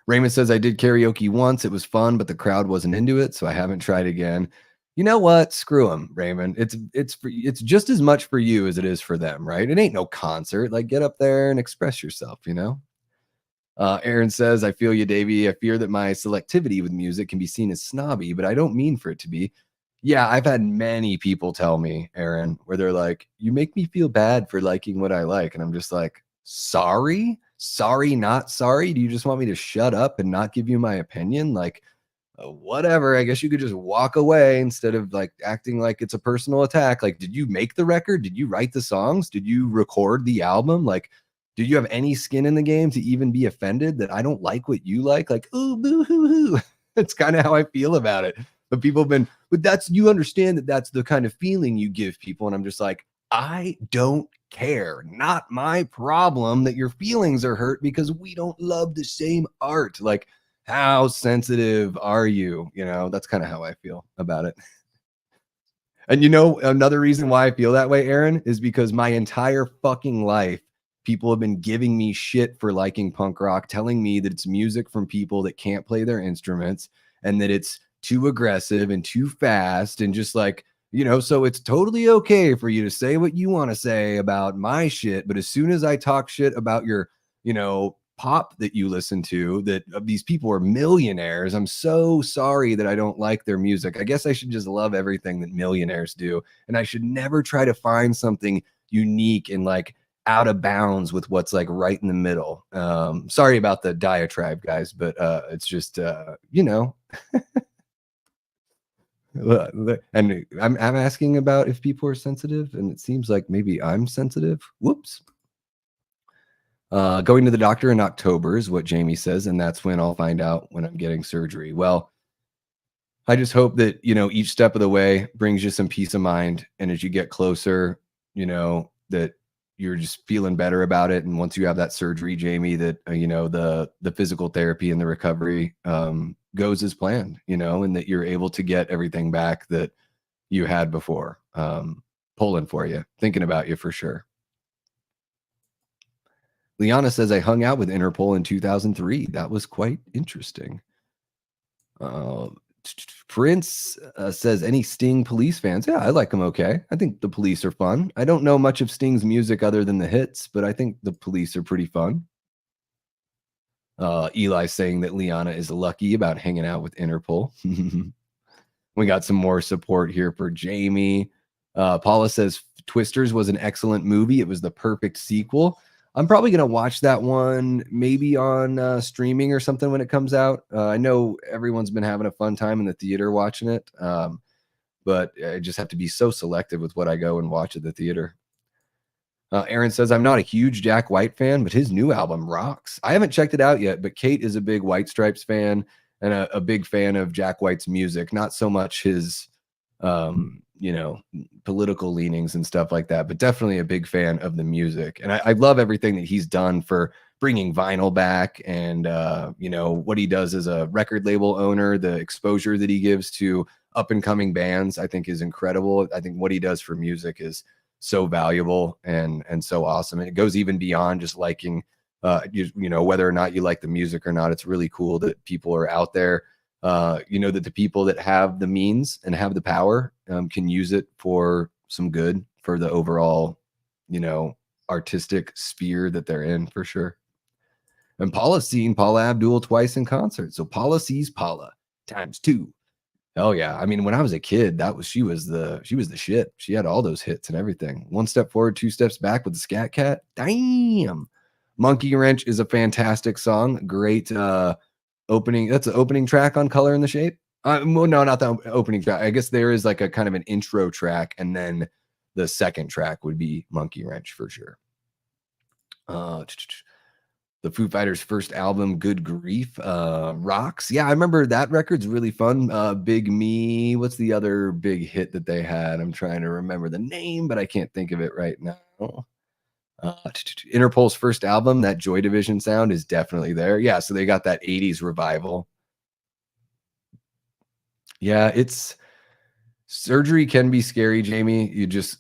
Raymond says, I did karaoke once. It was fun, but the crowd wasn't into it, so I haven't tried again. You know what? Screw them, Raymond. It's just as much for you as it is for them, right? It ain't no concert. Like, get up there and express yourself, Aaron says, I feel you, Davey. I fear that my selectivity with music can be seen as snobby, but I don't mean for it to be. Yeah, I've had many people tell me, Aaron, where they're like, you make me feel bad for liking what I like. And I'm just like, sorry? Sorry, not sorry? Do you just want me to shut up and not give you my opinion? Like, whatever. I guess you could just walk away instead of like acting like it's a personal attack. Like, did you make the record? Did you write the songs? Did you record the album? Like, did you have any skin in the game to even be offended that I don't like what you like? Like, ooh, boo hoo hoo. That's kind of how I feel about it. But people have been, you understand that that's the kind of feeling you give people. And I'm just like, I don't care. Not my problem that your feelings are hurt because we don't love the same art. Like, how sensitive are you? That's kind of how I feel about it. And another reason why I feel that way, Aaron, is because my entire fucking life, people have been giving me shit for liking punk rock, telling me that it's music from people that can't play their instruments and that it's too aggressive and too fast and just like, so it's totally okay for you to say what you want to say about my shit. But as soon as I talk shit about your, pop that you listen to, that these people are millionaires, I'm so sorry that I don't like their music. I guess I should just love everything that millionaires do. And I should never try to find something unique and like out of bounds with what's like right in the middle. Sorry about the diatribe, guys, but it's just, and I'm asking about if people are sensitive, and it seems like maybe I'm sensitive. Whoops. Going to the doctor in October is what Jamie says, and that's when I'll find out when I'm getting surgery. Well, I just hope that, each step of the way brings you some peace of mind. And as you get closer, that you're just feeling better about it. And once you have that surgery, Jamie, that, the physical therapy and the recovery goes as planned, and that you're able to get everything back that you had before. Pulling for you, thinking about you for sure. Liana says, I hung out with Interpol in 2003. That was quite interesting. Prince says, any Sting Police fans? Yeah, I like them okay. I think the Police are fun. I don't know much of Sting's music other than the hits, but I think the Police are pretty fun. Eli saying that Liana is lucky about hanging out with Interpol. We got some more support here for Jamie. Paula says, Twisters was an excellent movie. It was the perfect sequel. I'm probably going to watch that one maybe on streaming or something when it comes out. I know everyone's been having a fun time in the theater watching it, but I just have to be so selective with what I go and watch at the theater. Aaron says, I'm not a huge Jack White fan, but his new album rocks. I haven't checked it out yet, but Kate is a big White Stripes fan and a big fan of Jack White's music. Not so much his political leanings and stuff like that, but definitely a big fan of the music. And I love everything that he's done for bringing vinyl back and, what he does as a record label owner, the exposure that he gives to up and coming bands, I think is incredible. I think what he does for music is so valuable and so awesome. And it goes even beyond just liking, whether or not you like the music or not. It's really cool that people are out there, that the people that have the means and have the power can use it for some good for the overall, artistic sphere that they're in for sure. And Paula's seen Paula Abdul twice in concert. So Paula sees Paula times 2. Oh yeah. I mean, when I was a kid, she was the shit. She had all those hits and everything. One step forward, two steps back with the Scat Cat. Damn. Monkey Wrench is a fantastic song. Great opening. That's an opening track on Color in the Shape. Well, no, not the opening track. I guess there is like a kind of an intro track, and then the second track would be Monkey Wrench for sure. Uh, the Foo Fighters' first album, Good Grief, rocks. Yeah, I remember that record's really fun. Big Me. What's the other big hit that they had? I'm trying to remember the name, but I can't think of it right now. Interpol's first album, that Joy Division sound is definitely there. Yeah, so they got that 80s revival. Yeah, it's surgery can be scary, Jamie. You just,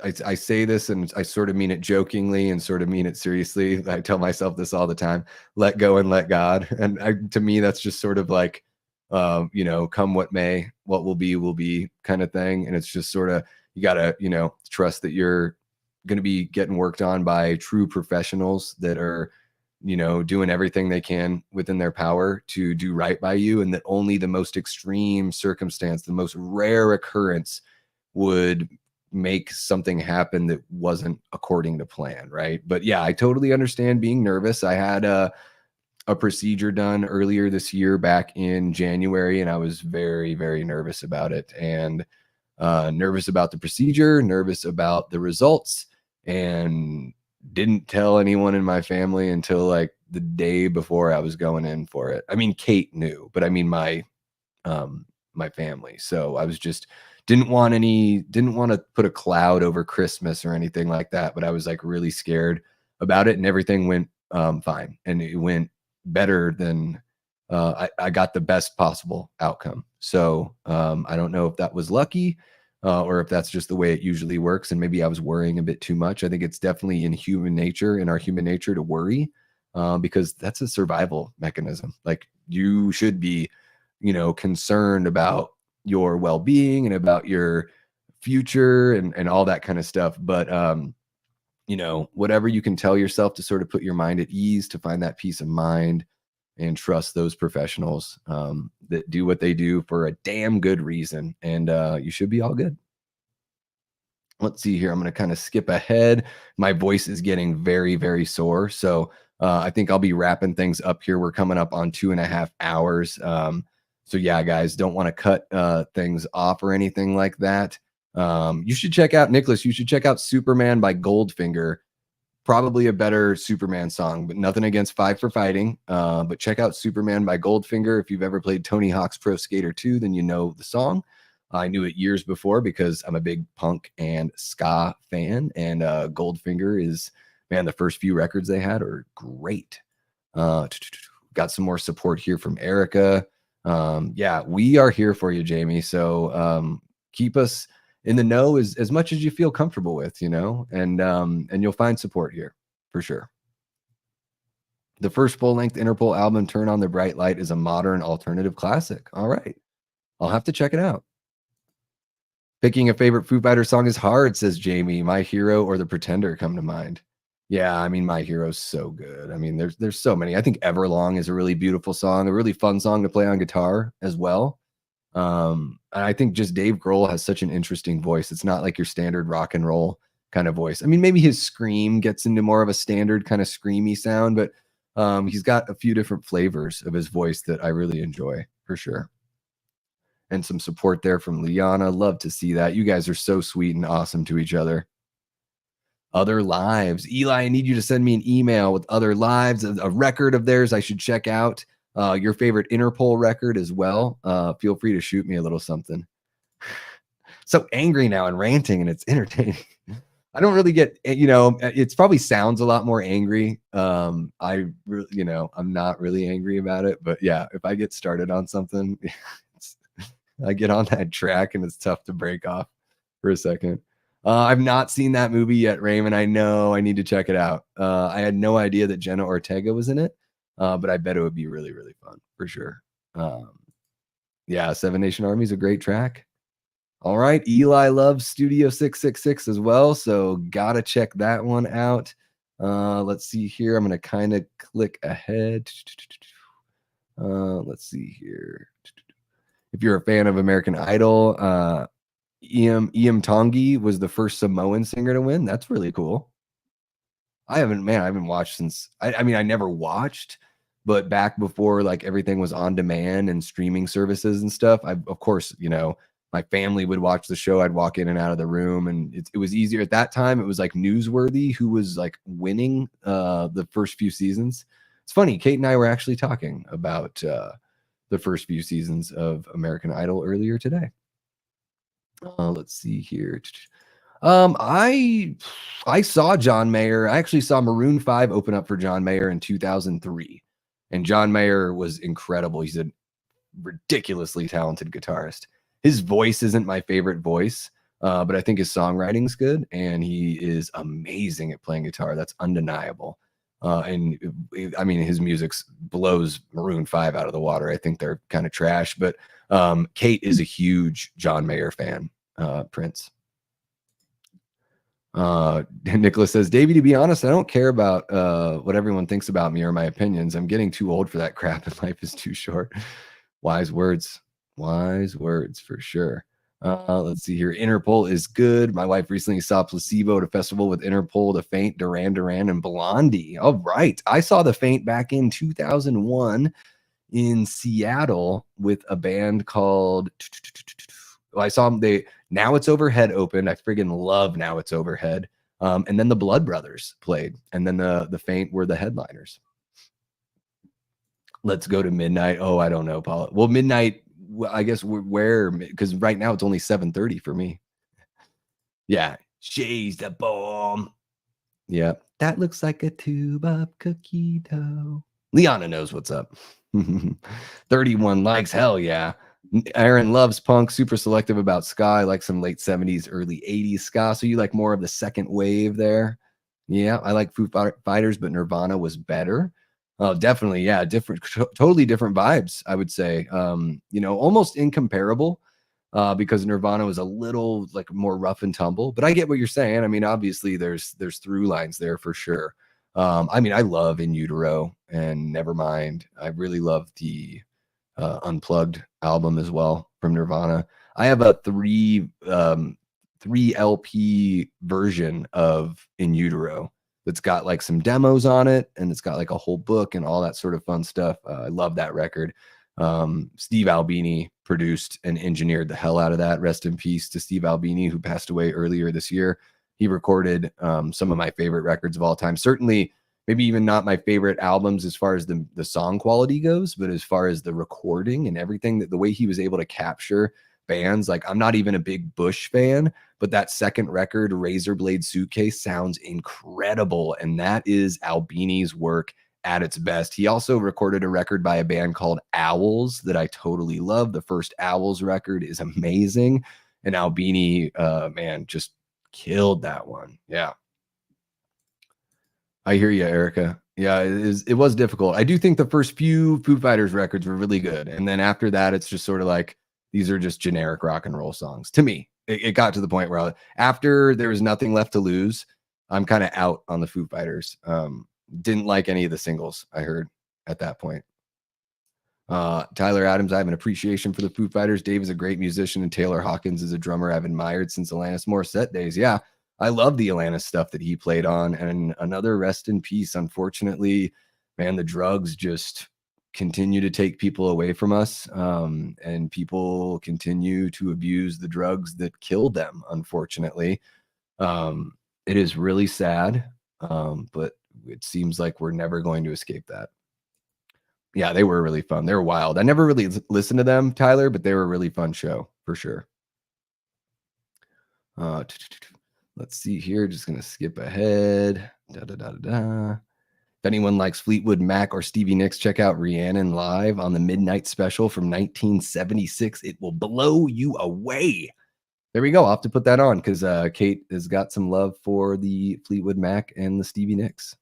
I say this and I sort of mean it jokingly and sort of mean it seriously. I tell myself this all the time: let go and let God. And to me, that's just sort of like, come what may, what will be kind of thing. And it's just sort of, you got to, trust that you're going to be getting worked on by true professionals that are, doing everything they can within their power to do right by you, and that only the most extreme circumstance, the most rare occurrence would make something happen that wasn't according to plan, right? But yeah, I totally understand being nervous. I had a procedure done earlier this year back in January, and I was very, very nervous about it. And nervous about the procedure, nervous about the results, and didn't tell anyone in my family until like the day before I was going in for it. I mean, Kate knew, but I mean my family. So I was just didn't want to put a cloud over Christmas or anything like that, but I was like really scared about it, and everything went fine, and it went better than I got the best possible outcome. So I don't know if that was lucky or if that's just the way it usually works. And maybe I was worrying a bit too much. I think it's definitely in our human nature to worry because that's a survival mechanism. Like you should be, concerned about your well-being and about your future and all that kind of stuff. But, whatever you can tell yourself to sort of put your mind at ease, to find that peace of mind and trust those professionals that do what they do for a damn good reason. And you should be all good. Let's see here. I'm going to kind of skip ahead. My voice is getting very, very sore. So I think I'll be wrapping things up here. We're coming up on 2.5 hours. So yeah, guys, don't want to cut things off or anything like that. You should check out, Nicholas, you should check out Superman by Goldfinger. Probably a better Superman song, but nothing against Five for Fighting. But check out Superman by Goldfinger. If you've ever played Tony Hawk's Pro Skater 2, then you know the song. I knew it years before because I'm a big punk and ska fan. And Goldfinger is, man, the first few records they had are great. Got some more support here from Erica. Yeah, we are here for you, Jamie. So keep us in the know as much as you feel comfortable with, and you'll find support here for sure. The first full-length Interpol album, Turn on the Bright Light, is a modern alternative classic. All right, I'll have to check it out. Picking a favorite Foo Fighters song is hard, says Jamie. My Hero or The Pretender come to mind. Yeah, I mean, My Hero's so good. I mean, there's so many. I think Everlong is a really beautiful song, a really fun song to play on guitar as well. And I think just Dave Grohl has such an interesting voice. It's not like your standard rock and roll kind of voice. I mean, maybe his scream gets into more of a standard kind of screamy sound, but he's got a few different flavors of his voice that I really enjoy for sure. And some support there from Liana. Love to see that. You guys are so sweet and awesome to each other. Other lives. Eli, I need you to send me an email with other lives, a record of theirs I should check out. Your favorite Interpol record as well. Feel free to shoot me a little something. So angry now and ranting, and it's entertaining. I don't really get, it's probably sounds a lot more angry. I really, I'm not really angry about it, but yeah, if I get started on something, I get on that track and it's tough to break off for a second. I've not seen that movie yet, Raymond. I know I need to check it out. I had no idea that Jenna Ortega was in it, but I bet it would be really, really fun for sure. Yeah, Seven Nation Army is a great track. All right, Eli loves Studio 666 as well, so gotta check that one out. Let's see here. I'm gonna kind of click ahead. Let's see here. If you're a fan of American Idol, Iam Tongi was the first Samoan singer to win. That's really cool. I haven't watched since I mean, I never watched, but back before like everything was on demand and streaming services and stuff, of course, my family would watch the show. I'd walk in and out of the room, and it was easier at that time. It was like newsworthy who was like winning the first few seasons. It's funny. Kate and I were actually talking about the first few seasons of American Idol earlier today. Let's see here. I saw John Mayer. I actually saw Maroon 5 open up for John Mayer in 2003. And John Mayer was incredible. He's a ridiculously talented guitarist. His voice isn't my favorite voice, but I think his songwriting's good, and he is amazing at playing guitar. That's undeniable. And I mean, his music blows Maroon 5 out of the water. I think they're kind of trash, but Kate is a huge John Mayer fan. Prince. Nicholas says, Davey, to be honest, I don't care about what everyone thinks about me or my opinions. I'm getting too old for that crap, and life is too short. Wise words for sure. Let's see here. Interpol is good. My wife recently saw Placebo at a festival with Interpol, The Faint, Duran Duran, and Blondie. All right. I saw The Faint back in 2001 in Seattle with a band called... I saw them. Now It's Overhead opened. I friggin' love Now It's Overhead. And then the Blood Brothers played, and then the Faint were the headliners. Let's go to Midnight. Oh, I don't know, Paula. Well, Midnight, I guess where, because right now it's only 7:30 for me. Yeah, she's the bomb. Yeah, that looks like a tube of cookie dough. Liana knows what's up. 31 likes. Hell yeah. Aaron loves punk, super selective about ska. Like some late 70s, early 80s ska. So you like more of the second wave there. Yeah, I like Foo Fighters, but Nirvana was better. Oh, definitely. Yeah, totally different vibes, I would say. Almost incomparable because Nirvana was a little like more rough and tumble. But I get what you're saying. I mean, obviously there's through lines there for sure. I mean, I love In Utero and Nevermind. I really love the Unplugged album as well from Nirvana. I have a 3 LP version of In Utero that's got like some demos on it, and it's got like a whole book and all that sort of fun stuff. I love that record. Steve Albini produced and engineered the hell out of that. Rest in peace to Steve Albini, who passed away earlier this year. He recorded some of my favorite records of all time. Certainly, maybe even not my favorite albums as far as the song quality goes, but as far as the recording and everything, that the way he was able to capture bands. Like, I'm not even a big Bush fan, but that second record, Razorblade Suitcase, sounds incredible. And that is Albini's work at its best. He also recorded a record by a band called Owls that I totally love. The first Owls record is amazing. And Albini, man, just killed that one. Yeah. I hear you, Erica. Yeah, it was difficult. I do think the first few Foo Fighters records were really good. And then after that, it's just sort of like, these are just generic rock and roll songs. To me, it got to the point where after there was nothing left to lose, I'm kind of out on the Foo Fighters. Didn't like any of the singles I heard at that point. Tyler Adams, I have an appreciation for the Foo Fighters. Dave is a great musician, and Taylor Hawkins is a drummer I've admired since Alanis Morissette days. Yeah, I love the Alanis stuff that he played on. And another rest in peace. Unfortunately, man, the drugs just continue to take people away from us, and people continue to abuse the drugs that killed them, unfortunately. It is really sad, but it seems like we're never going to escape that. Yeah, they were really fun. They were wild. I never really listened to them, Tyler, but they were a really fun show for sure. Let's see here. Just going to skip ahead. If anyone likes Fleetwood Mac or Stevie Nicks, check out Rhiannon live on the Midnight Special from 1976. It will blow you away. There we go. I'll have to put that on because Kate has got some love for the Fleetwood Mac and the Stevie Nicks.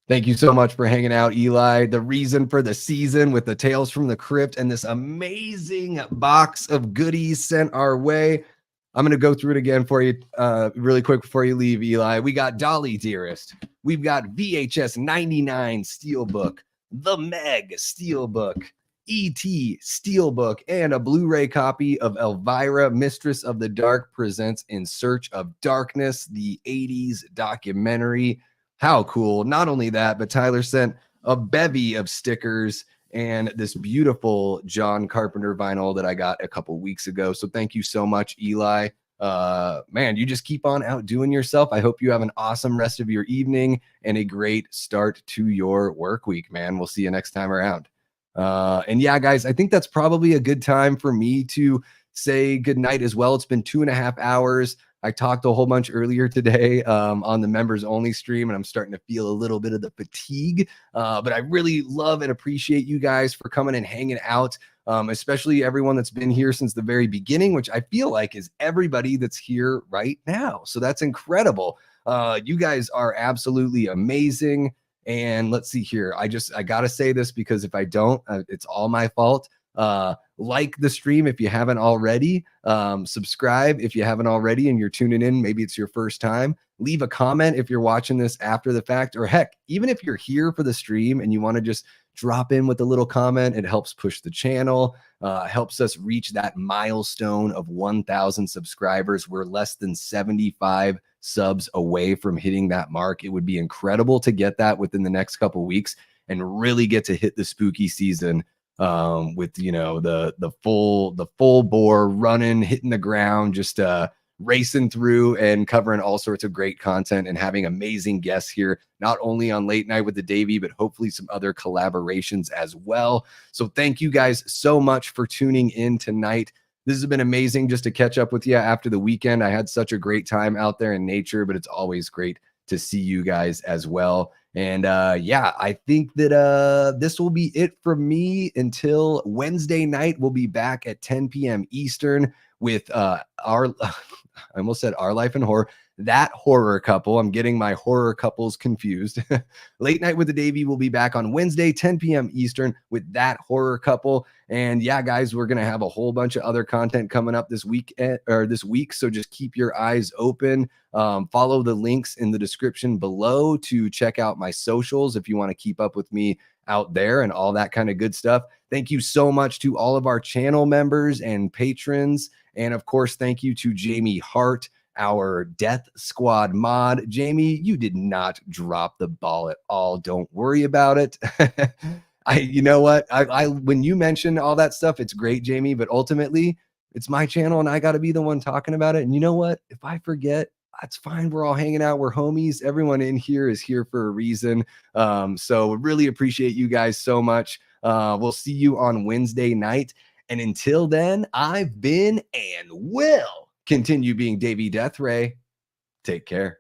Thank you so much for hanging out, Eli. The reason for the season with the Tales from the Crypt and this amazing box of goodies sent our way. I'm going to go through it again for you really quick before you leave, Eli. We got Dolly Dearest. We've got VHS 99 Steelbook, The Meg Steelbook, ET Steelbook, and a Blu-ray copy of Elvira, Mistress of the Dark presents In Search of Darkness, the 80s documentary. How cool. Not only that, but Tyler sent a bevy of stickers and this beautiful John Carpenter vinyl that I got a couple weeks ago. So thank you so much, Eli. Man, you just keep on outdoing yourself. I hope you have an awesome rest of your evening and a great start to your work week, man. We'll see you next time around. And yeah, guys, I think that's probably a good time for me to say goodnight as well. It's been 2.5 hours. I talked a whole bunch earlier today on the members only stream, and I'm starting to feel a little bit of the fatigue. But I really love and appreciate you guys for coming and hanging out, especially everyone that's been here since the very beginning, which I feel like is everybody that's here right now. So that's incredible. You guys are absolutely amazing. And let's see here. I got to say this because if I don't, it's all my fault. Like the stream if you haven't already. Subscribe if you haven't already and you're tuning in. Maybe it's your first time. Leave a comment if you're watching this after the fact, or heck, even if you're here for the stream and you want to just drop in with a little comment. It helps push the channel, helps us reach that milestone of 1,000 subscribers. We're less than 75 subs away from hitting that mark. It would be incredible to get that within the next couple of weeks and really get to hit the spooky season with the full bore running, hitting the ground, just racing through and covering all sorts of great content and having amazing guests here, not only on Late Night with the Davey, but hopefully some other collaborations as well. So thank you guys so much for tuning in tonight. This has been amazing just to catch up with you after the weekend. I had such a great time out there in nature, but it's always great to see you guys as well. And yeah, I think that this will be it from me until Wednesday night. We'll be back at 10 p.m. Eastern with I almost said Our Life in Horror, That Horror Couple. I'm getting my horror couples confused. Late Night with the Davey will be back on Wednesday, 10 p.m. Eastern with That Horror Couple. And yeah, guys, we're going to have a whole bunch of other content coming up this week. So just keep your eyes open. Follow the links in the description below to check out my socials if you want to keep up with me out there and all that kind of good stuff. Thank you so much to all of our channel members and patrons. And of course, thank you to Jamie Hart, our Death Squad mod. Jamie, you did not drop the ball at all. Don't worry about it. You know what? When you mention all that stuff, it's great, Jamie, but ultimately it's my channel and I got to be the one talking about it. And you know what? If I forget, that's fine. We're all hanging out. We're homies. Everyone in here is here for a reason. So really appreciate you guys so much. We'll see you on Wednesday night. And until then, I've been and will continue being Davey Death Ray. Take care.